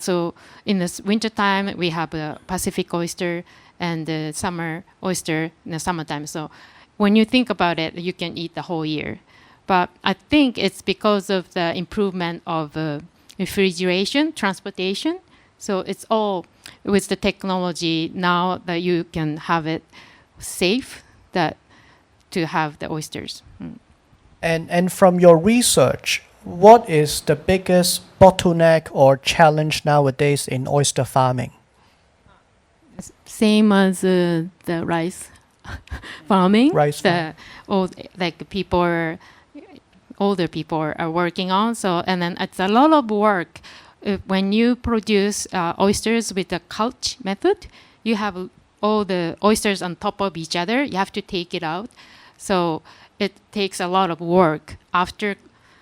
So in the winter time, we have a Pacific oyster and the summer oyster in the summertime. So when you think about it, you can eat the whole year. But I think it's because of the improvement of refrigeration, transportation. So it's all with the technology now that you can have it safe to have the oysters. And from your research, what is the biggest bottleneck or challenge nowadays in oyster farming? Same as the rice farming. Rice farming. Older people are working on. So, and then it's a lot of work. When you produce oysters with the couch method, you have all the oysters on top of each other. You have to take it out. So it takes a lot of work after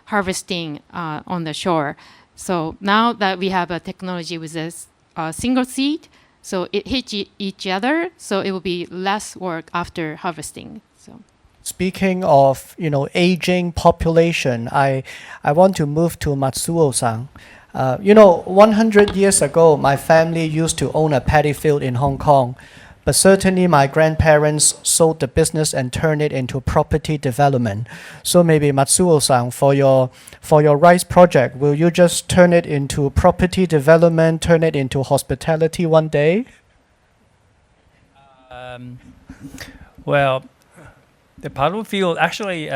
harvesting on the shore. So now that we have a technology with a single seed, so it hits each other, so it will be less work after harvesting. So, speaking of aging population, I want to move to Matsuo-san. 100 years ago, my family used to own a paddy field in Hong Kong. but certainly my grandparents sold the business and turned it into property development. So maybe Matsuo-san, for your rice project, will you just turn it into property development, turn it into hospitality one day? Well, the paddle field, actually,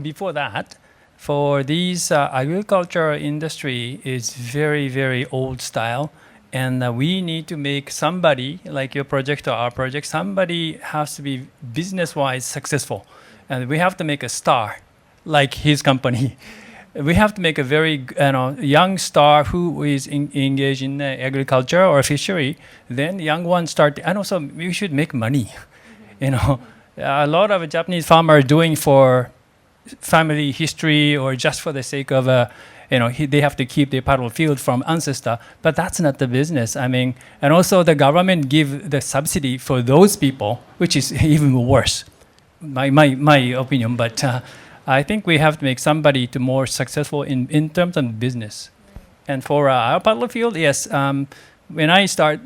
before that, for these agriculture industry is very, very old style. And we need to make somebody, like your project or our project, somebody has to be business-wise successful. And we have to make a star, like his company. We have to make a very young star who is engaged in agriculture or fishery. Then young ones start, and also we should make money. A lot of Japanese farmers are doing for family history or just for the sake of they have to keep their paddle field from ancestor, but that's not the business. I mean, and also the government give the subsidy for those people, which is even worse, my opinion. But I think we have to make somebody to more successful in terms of business. And for our paddle field, yes. When I start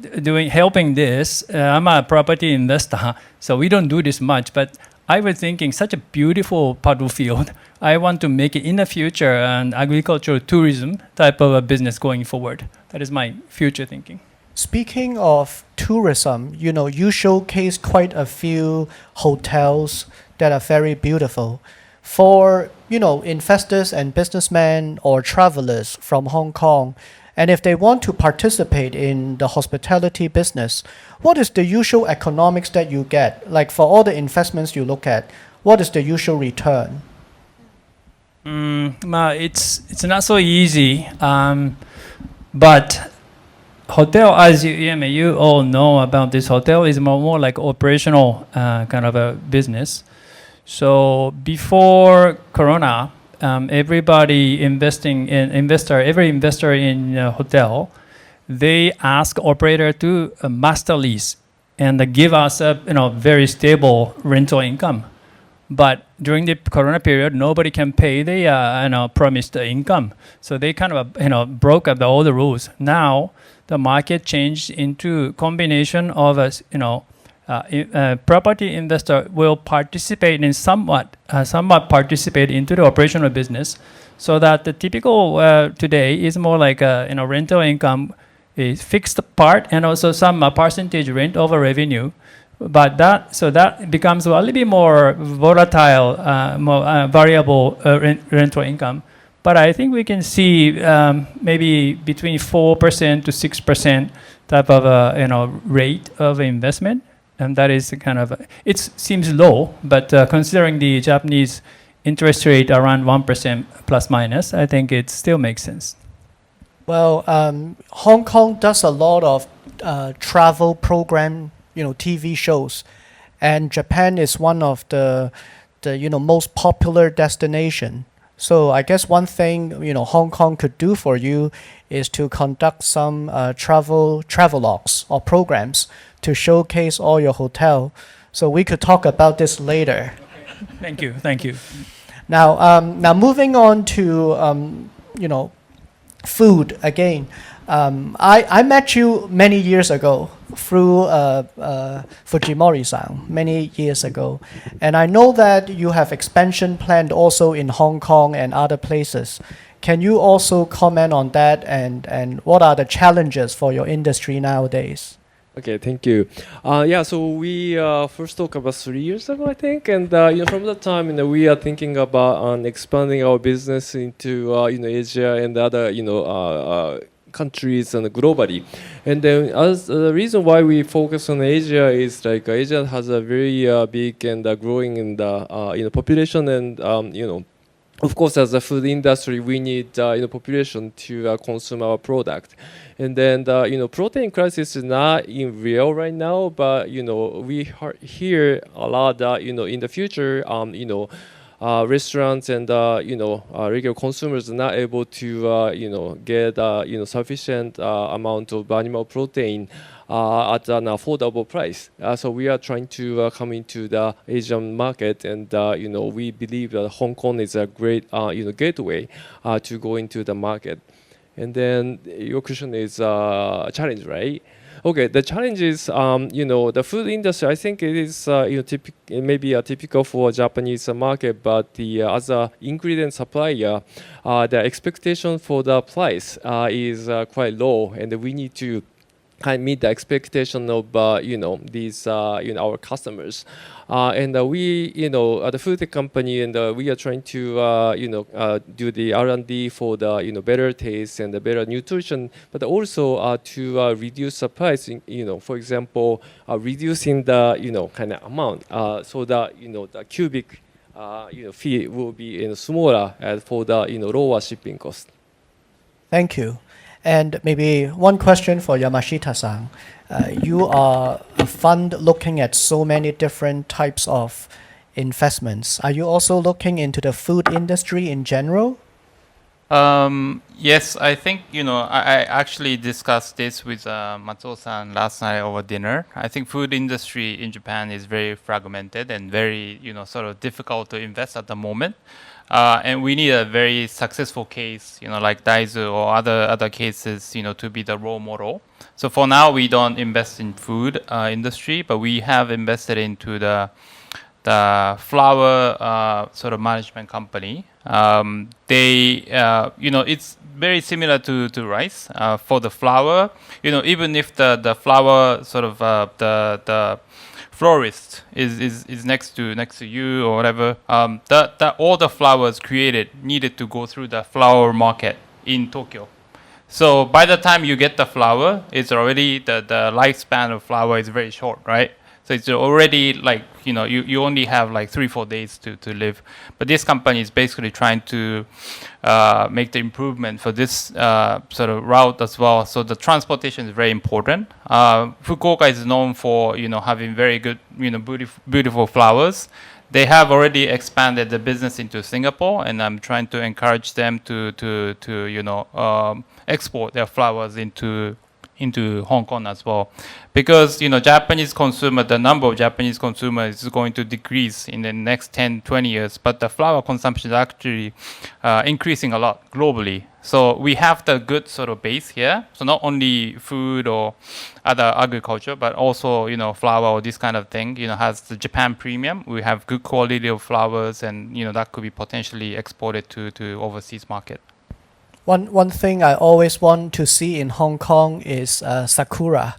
helping this, I'm a property investor, so we don't do this much, but I was thinking such a beautiful paddle field. I want to make it in the future an agricultural tourism type of a business going forward. That is my future thinking. Speaking of tourism, you showcase quite a few hotels that are very beautiful. For, investors and businessmen or travelers from Hong Kong, and if they want to participate in the hospitality business, what is the usual economics that you get? Like for all the investments you look at, what is the usual return? It's not so easy, but hotel, as you all know about this hotel, is more like operational kind of a business. So before Corona, every investor in a hotel, they ask operator to master lease and give us a very stable rental income. But during the Corona period, nobody can pay the promised income, so they kind of broke up all the rules. Now the market changed into combination of property investor will participate in somewhat participate into the operational business, so that the typical today is more like rental income is fixed part and also some percentage rent over revenue. But that becomes a little bit more volatile, more variable rental income. But I think we can see maybe between 4% to 6% type of rate of investment. And that is it seems low, but considering the Japanese interest rate around 1% plus minus, I think it still makes sense. Well, Hong Kong does a lot of travel program, TV shows, and Japan is one of the most popular destination. So I guess one thing Hong Kong could do for you is to conduct some travelogues or programs to showcase all your hotel. So we could talk about this later. Thank you. Now moving on to food again. I met you many years ago through Fujimori-san many years ago, and I know that you have expansion planned also in Hong Kong and other places. Can you also comment on that, and what are the challenges for your industry nowadays? Okay, thank you. So we first talked about 3 years ago, I think, and from that time, we are thinking about expanding our business into Asia and other countries and globally. And then, as the reason why we focus on Asia is like Asia has a very big and growing in the population, and of course, as a food industry, we need population to consume our product. And then protein crisis is not in real right now, but we hear a lot that in the future, restaurants and regular consumers are not able to get sufficient amount of animal protein at an affordable price. So we are trying to come into the Asian market, and we believe that Hong Kong is a great gateway to go into the market. And then your question is challenge, right? Okay, the challenge is, the food industry. I think it is, maybe typical for Japanese market, but the as a ingredient supplier, the expectation for the price is quite low, and we need to kind of meet the expectation of these our customers, and we the food tech company, and we are trying to do the R&D for the better taste and the better nutrition, but also to reduce the price. For example, reducing the kind of amount, so that the cubic fee will be smaller for the lower shipping cost. Thank you. And maybe one question for Yamashita-san. You are a fund looking at so many different types of investments. Are you also looking into the food industry in general? Yes, I think, I actually discussed this with Matsuo-san last night over dinner. I think food industry in Japan is very fragmented and very, sort of difficult to invest at the moment. And we need a very successful case, like Daizu or other cases, to be the role model. So for now, we don't invest in food industry, but we have invested into the flour sort of management company. They, it's very similar to rice. For the flour, even if the flour sort of the florist is next to you or whatever, that all the flowers created needed to go through the flower market in Tokyo. So by the time you get the flower, it's already the lifespan of flower is very short, right? So it's already like, you only have like 3-4 days to live. But this company is basically trying to make the improvement for this sort of route as well. So the transportation is very important. Fukuoka is known for, having very good, beautiful flowers. They have already expanded the business into Singapore, and I'm trying to encourage them to export their flowers into Hong Kong as well, because Japanese consumer, the number of Japanese consumers is going to decrease in the next 10-20 years, but the flower consumption is actually increasing a lot globally. So we have the good sort of base here. So not only food or other agriculture, but also flower or this kind of thing has the Japan premium. We have good quality of flowers, and that could be potentially exported to overseas market. One thing I always want to see in Hong Kong is sakura.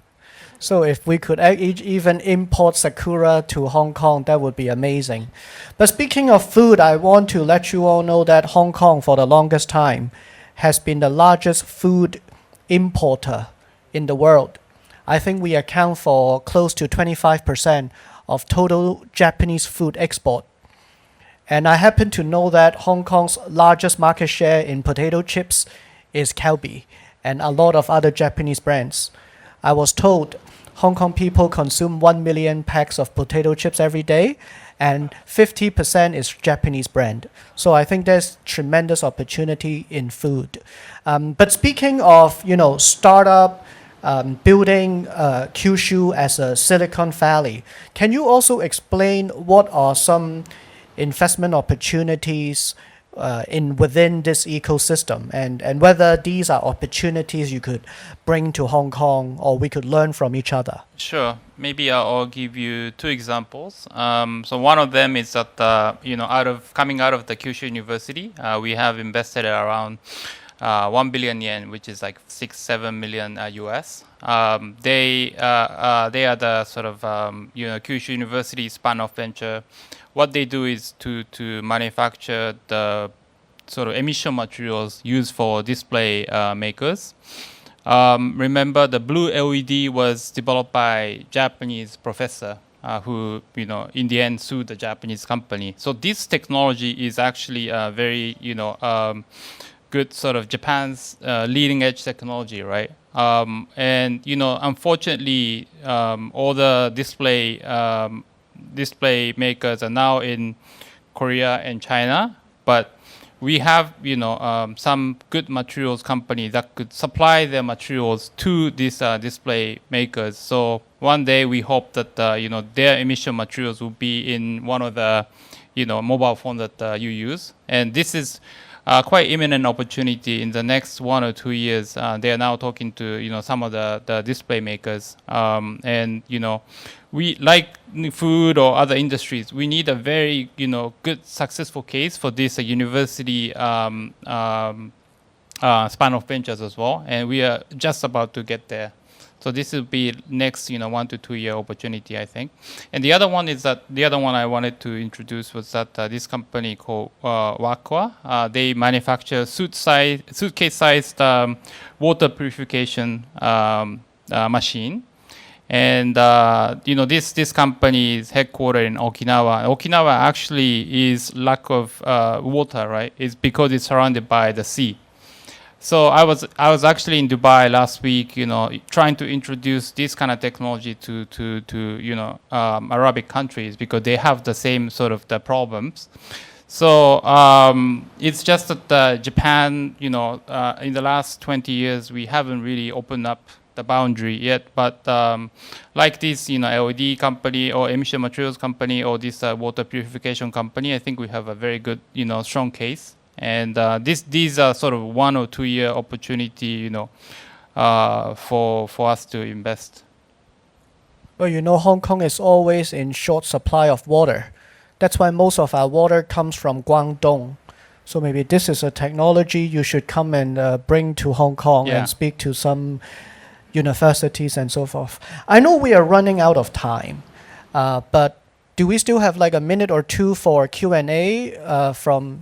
So if we could even import sakura to Hong Kong, that would be amazing. But speaking of food, I want to let you all know that Hong Kong, for the longest time, has been the largest food importer in the world. I think we account for close to 25% of total Japanese food export. And I happen to know that Hong Kong's largest market share in potato chips is Calbee and a lot of other Japanese brands. I was told Hong Kong people consume 1 million packs of potato chips every day, and 50% is Japanese brand. So I think there's tremendous opportunity in food. But speaking of, startup, building Kyushu as a Silicon Valley, can you also explain what are some investment opportunities within this ecosystem, and whether these are opportunities you could bring to Hong Kong or we could learn from each other? Sure. Maybe I'll give you 2 examples. So one of them is that coming out of the Kyushu University, we have invested around 1 billion yen, which is like 6-7 million US. They are the sort of Kyushu University spun-off venture. What they do is to manufacture the sort of emission materials used for display makers. Remember, the blue LED was developed by Japanese professor who in the end sued the Japanese company. So this technology is actually very good sort of Japan's leading edge technology, right? And unfortunately, all the display makers are now in Korea and China, but we have some good materials company that could supply their materials to these display makers. So one day we hope that their emission materials will be in one of the mobile phone that you use, and this is quite imminent opportunity in the next 1 or 2 years. They are now talking to some of the display makers, and we like food or other industries. We need a very good successful case for this university span of ventures as well, and we are just about to get there. So this will be next 1 to 2 year opportunity, I think. And the other one I wanted to introduce was that this company called Wakwa. They manufacture suitcase-sized water purification machine. And this company is headquartered in Okinawa. Okinawa actually is lack of water, right? It's because it's surrounded by the sea. So I was actually in Dubai last week, trying to introduce this kind of technology to Arabic countries because they have the same sort of the problems. So it's just that Japan, in the last 20 years, we haven't really opened up the boundary yet. But like this, LED company or emission materials company or this water purification company, I think we have a very good, strong case. And these are sort of 1 or 2 year opportunity, for us to invest. Well, Hong Kong is always in short supply of water. That's why most of our water comes from Guangdong. So maybe this is a technology you should come and bring to Hong Kong and speak to some universities and so forth. I know we are running out of time, but do we still have like a minute or two for Q&A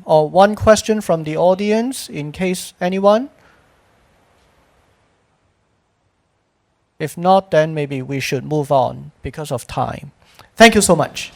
or one question from the audience in case anyone? If not, then maybe we should move on because of time. Thank you so much.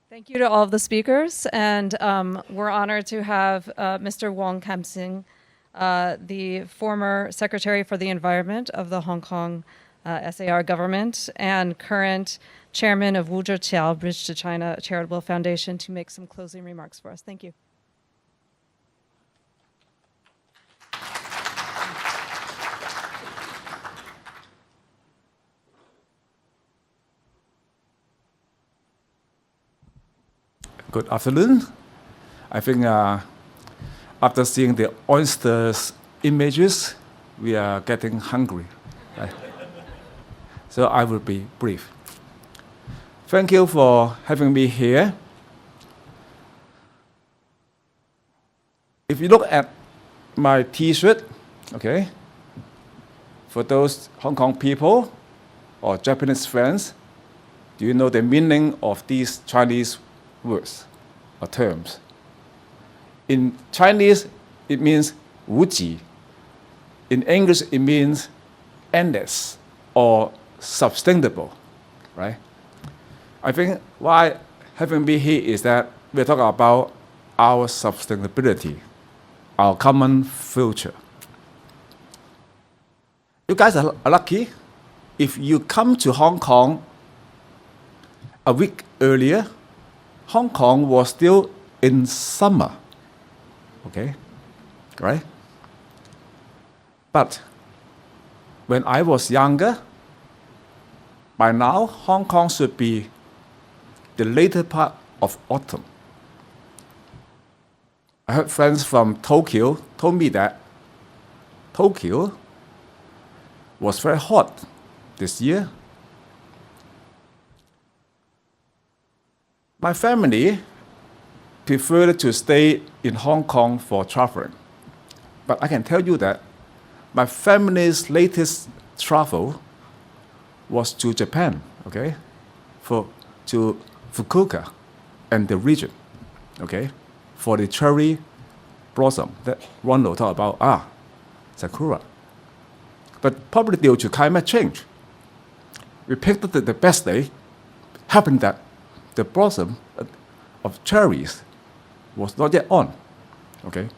Thank you to all of the speakers, and we're honored to have Mr. Wong Kam-sing, the former Secretary for the Environment of the Hong Kong SAR government and current chairman of Wuzhou Bridge to China Charitable Foundation, to make some closing remarks for us. Thank you. Good afternoon. I think after seeing the oysters images, we are getting hungry. Right? So I will be brief. Thank you for having me here. If you look at my T-shirt, okay, for those Hong Kong people or Japanese friends, do you know the meaning of these Chinese words or terms? In Chinese, it means wuji. In English, it means endless or sustainable, right? I think why having me here is that we're talking about our sustainability, our common future. You guys are lucky. If you come to Hong Kong a week earlier, Hong Kong was still in summer, okay, right? But when I was younger, by now Hong Kong should be the later part of autumn. I heard friends from Tokyo told me that Tokyo was very hot this year. My family preferred to stay in Hong Kong for traveling. But I can tell you that my family's latest travel was to Japan, okay, to Fukuoka and the region, okay, for the cherry blossom that Ronald talked about, sakura. But probably due to climate change, we picked the best day. Happened that the blossom of cherries was not yet on, okay?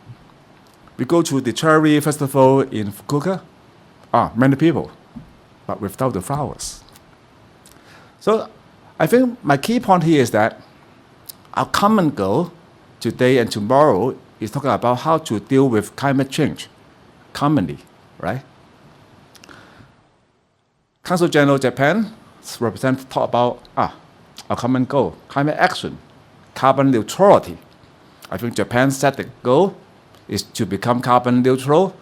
We go to the cherry festival in Fukuoka, many people, but without the flowers. So I think my key point here is that our common goal today and tomorrow is talking about how to deal with climate change commonly, right? Consul General of Japan representative talk about our common goal, climate action, carbon neutrality. I think Japan set the goal is to become carbon neutral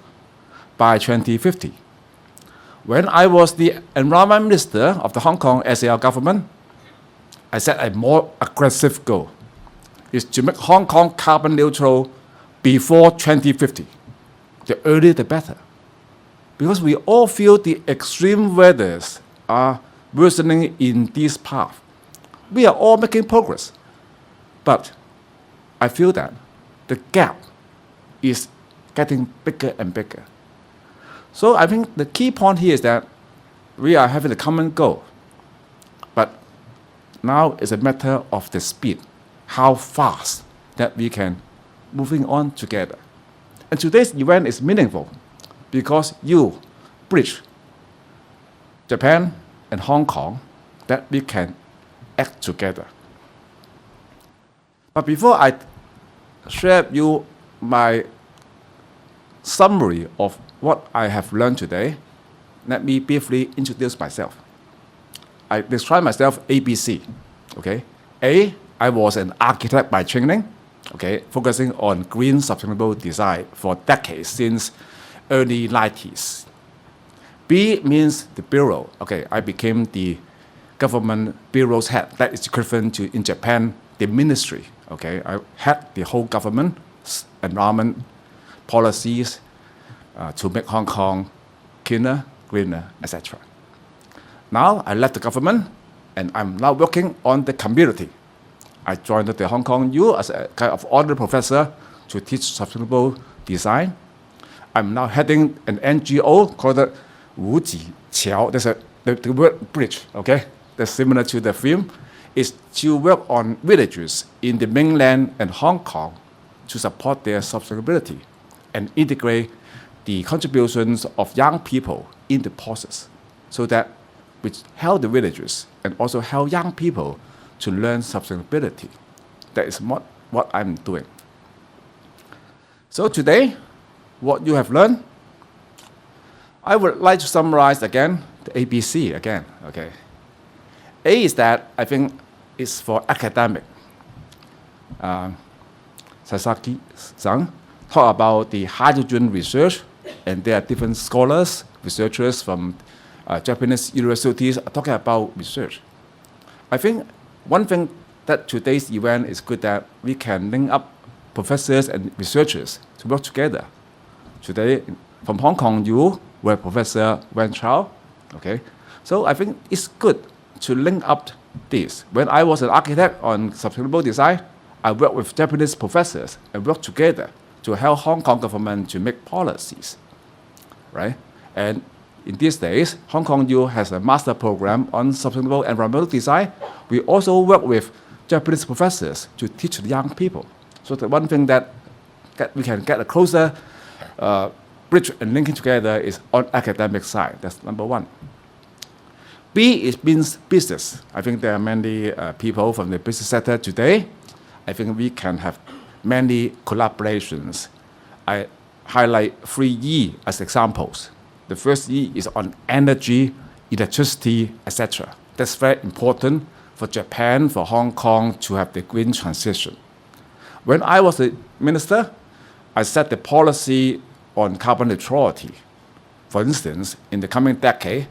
by 2050. When I was the environment minister of the Hong Kong SAR government, I set a more aggressive goal, is to make Hong Kong carbon neutral before 2050. The earlier the better. Because we all feel the extreme weathers are worsening in this path. We are all making progress. But I feel that the gap is getting bigger and bigger. So I think the key point here is that we are having a common goal. But now it's a matter of the speed, how fast that we can moving on together. And today's event is meaningful because you bridge Japan and Hong Kong that we can act together. But before I share with you my summary of what I have learned today, let me briefly introduce myself. I describe myself ABC. Okay, A, I was an architect by training. Okay, focusing on green sustainable design for decades since early 90s. B means the bureau. Okay, I became the government bureau's head. That is equivalent to in Japan the ministry. Okay, I had the whole government environment policies to make Hong Kong cleaner, greener, etc. Now I left the government and I'm now working on the community. I joined the Hong Kong U as a kind of honorary professor to teach sustainable design. I'm now heading an NGO called the Wu Ji Qiao. There's the word bridge, okay? That's similar to the film. Is to work on villages in the mainland and Hong Kong to support their sustainability and integrate the contributions of young people in the process so that we help the villagers and also help young people to learn sustainability. That is what I'm doing. So today, what you have learned, I would like to summarize again the ABC again, okay? A is that I think is for academic. Sasaki-san talk about the hydrogen research, and there are different scholars, researchers from Japanese universities are talking about research. I think one thing that today's event is good that we can link up professors and researchers to work together. Today, from Hong Kong U, we're Professor Wen Chao, okay? So I think it's good to link up this. When I was an architect on sustainable design, I worked with Japanese professors and worked together to help Hong Kong government to make policies, right? And in these days, Hong Kong U has a master program on sustainable environmental design. We also work with Japanese professors to teach the young people. So the one thing that we can get a closer bridge and linking together is on academic side. That's number one. B means business. I think there are many people from the business sector today. I think we can have many collaborations. I highlight 3 E as examples. The first E is on energy, electricity, etc. That's very important for Japan, for Hong Kong to have the green transition. When I was a minister, I set the policy on carbon neutrality. For instance, in the coming decade,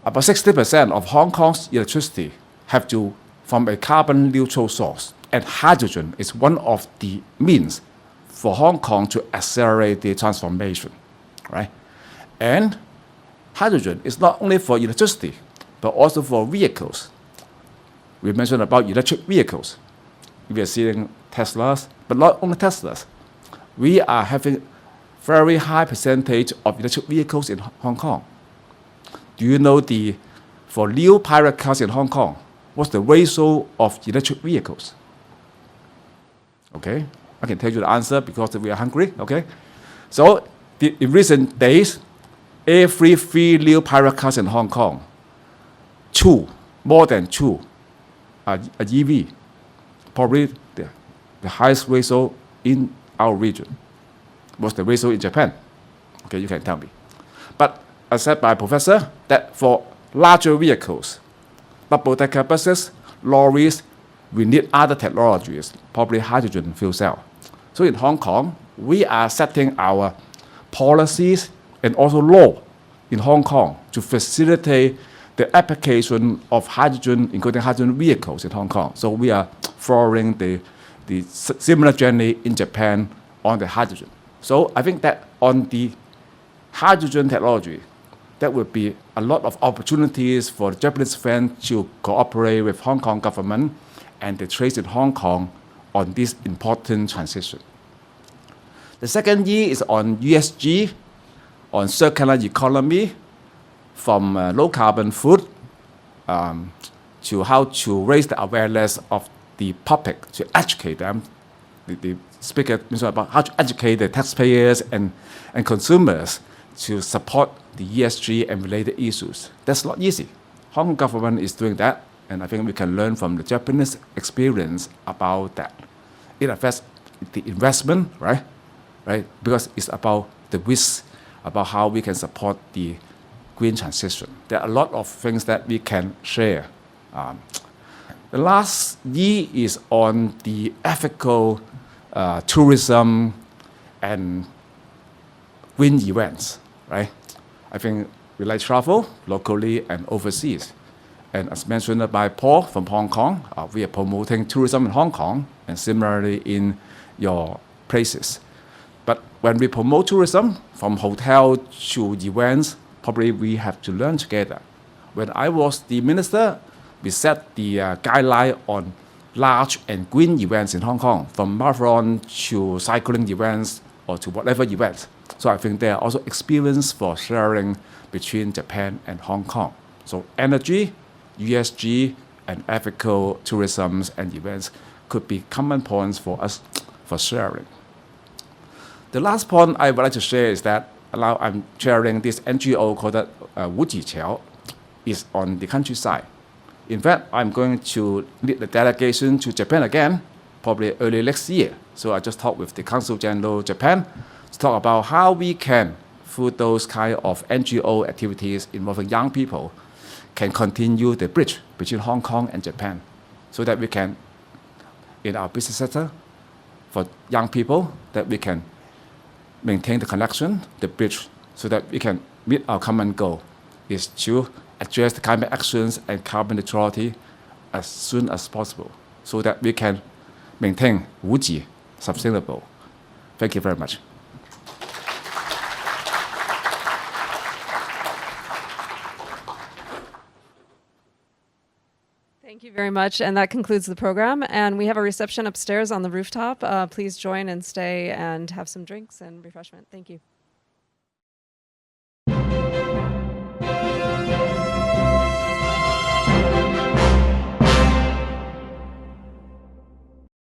about 60% of Hong Kong's electricity have to from a carbon neutral source, and hydrogen is one of the means for Hong Kong to accelerate the transformation, right? And hydrogen is not only for electricity, but also for vehicles. We mentioned about electric vehicles. We are seeing Teslas, but not only Teslas. We are having very high percentage of electric vehicles in Hong Kong. Do you know for new private cars in Hong Kong, what's the ratio of electric vehicles? Okay, I can tell you the answer because we are hungry, okay? So in recent days, every 3 new private cars in Hong Kong, more than two are EV. probably the highest ratio in our region. What's the ratio in Japan? Okay, you can tell me. But as said by Professor, that for larger vehicles, double-decker buses, lorries, we need other technologies, probably hydrogen fuel cell. So in Hong Kong, we are setting our policies and also law in Hong Kong to facilitate the application of hydrogen, including hydrogen vehicles in Hong Kong. So we are following the similar journey in Japan on the hydrogen. So I think that on the hydrogen technology, there will be a lot of opportunities for the Japanese friends to cooperate with Hong Kong government and the trade in Hong Kong on this important transition. The second E is on ESG, on circular economy, from low carbon food to how to raise the awareness of the public, to educate them. The speaker mentioned about how to educate the taxpayers and consumers to support the ESG and related issues. That's not easy. Hong Kong government is doing that, and I think we can learn from the Japanese experience about that. It affects the investment, right? Because it's about the risk, about how we can support the green transition. There are a lot of things that we can share. The last E is on the ethical tourism and green events, right? I think we like travel locally and overseas. And as mentioned by Paul from Hong Kong, we are promoting tourism in Hong Kong and similarly in your places. But when we promote tourism from hotel to events, probably we have to learn together. When I was the minister, we set the guideline on large and green events in Hong Kong, from marathon to cycling events or to whatever events. So I think there are also experience for sharing between Japan and Hong Kong. So energy, ESG, and ethical tourism and events could be common points for us for sharing. The last point I would like to share is that I'm chairing this NGO called Wujiqiao, is on the countryside. In fact, I'm going to lead the delegation to Japan again, probably early next year. So I just talked with the Consul General of Japan to talk about how we can, through those kind of NGO activities involving young people, can continue the bridge between Hong Kong and Japan, so that we can, in our business sector, for young people, that we can maintain the connection, the bridge, so that we can meet our common goal, is to address the climate actions and carbon neutrality as soon as possible, so that we can maintain Wuji sustainable. Thank you very much. Thank you very much. And that concludes the program. And we have a reception upstairs on the rooftop. Please join and stay and have some drinks and refreshment. Thank you.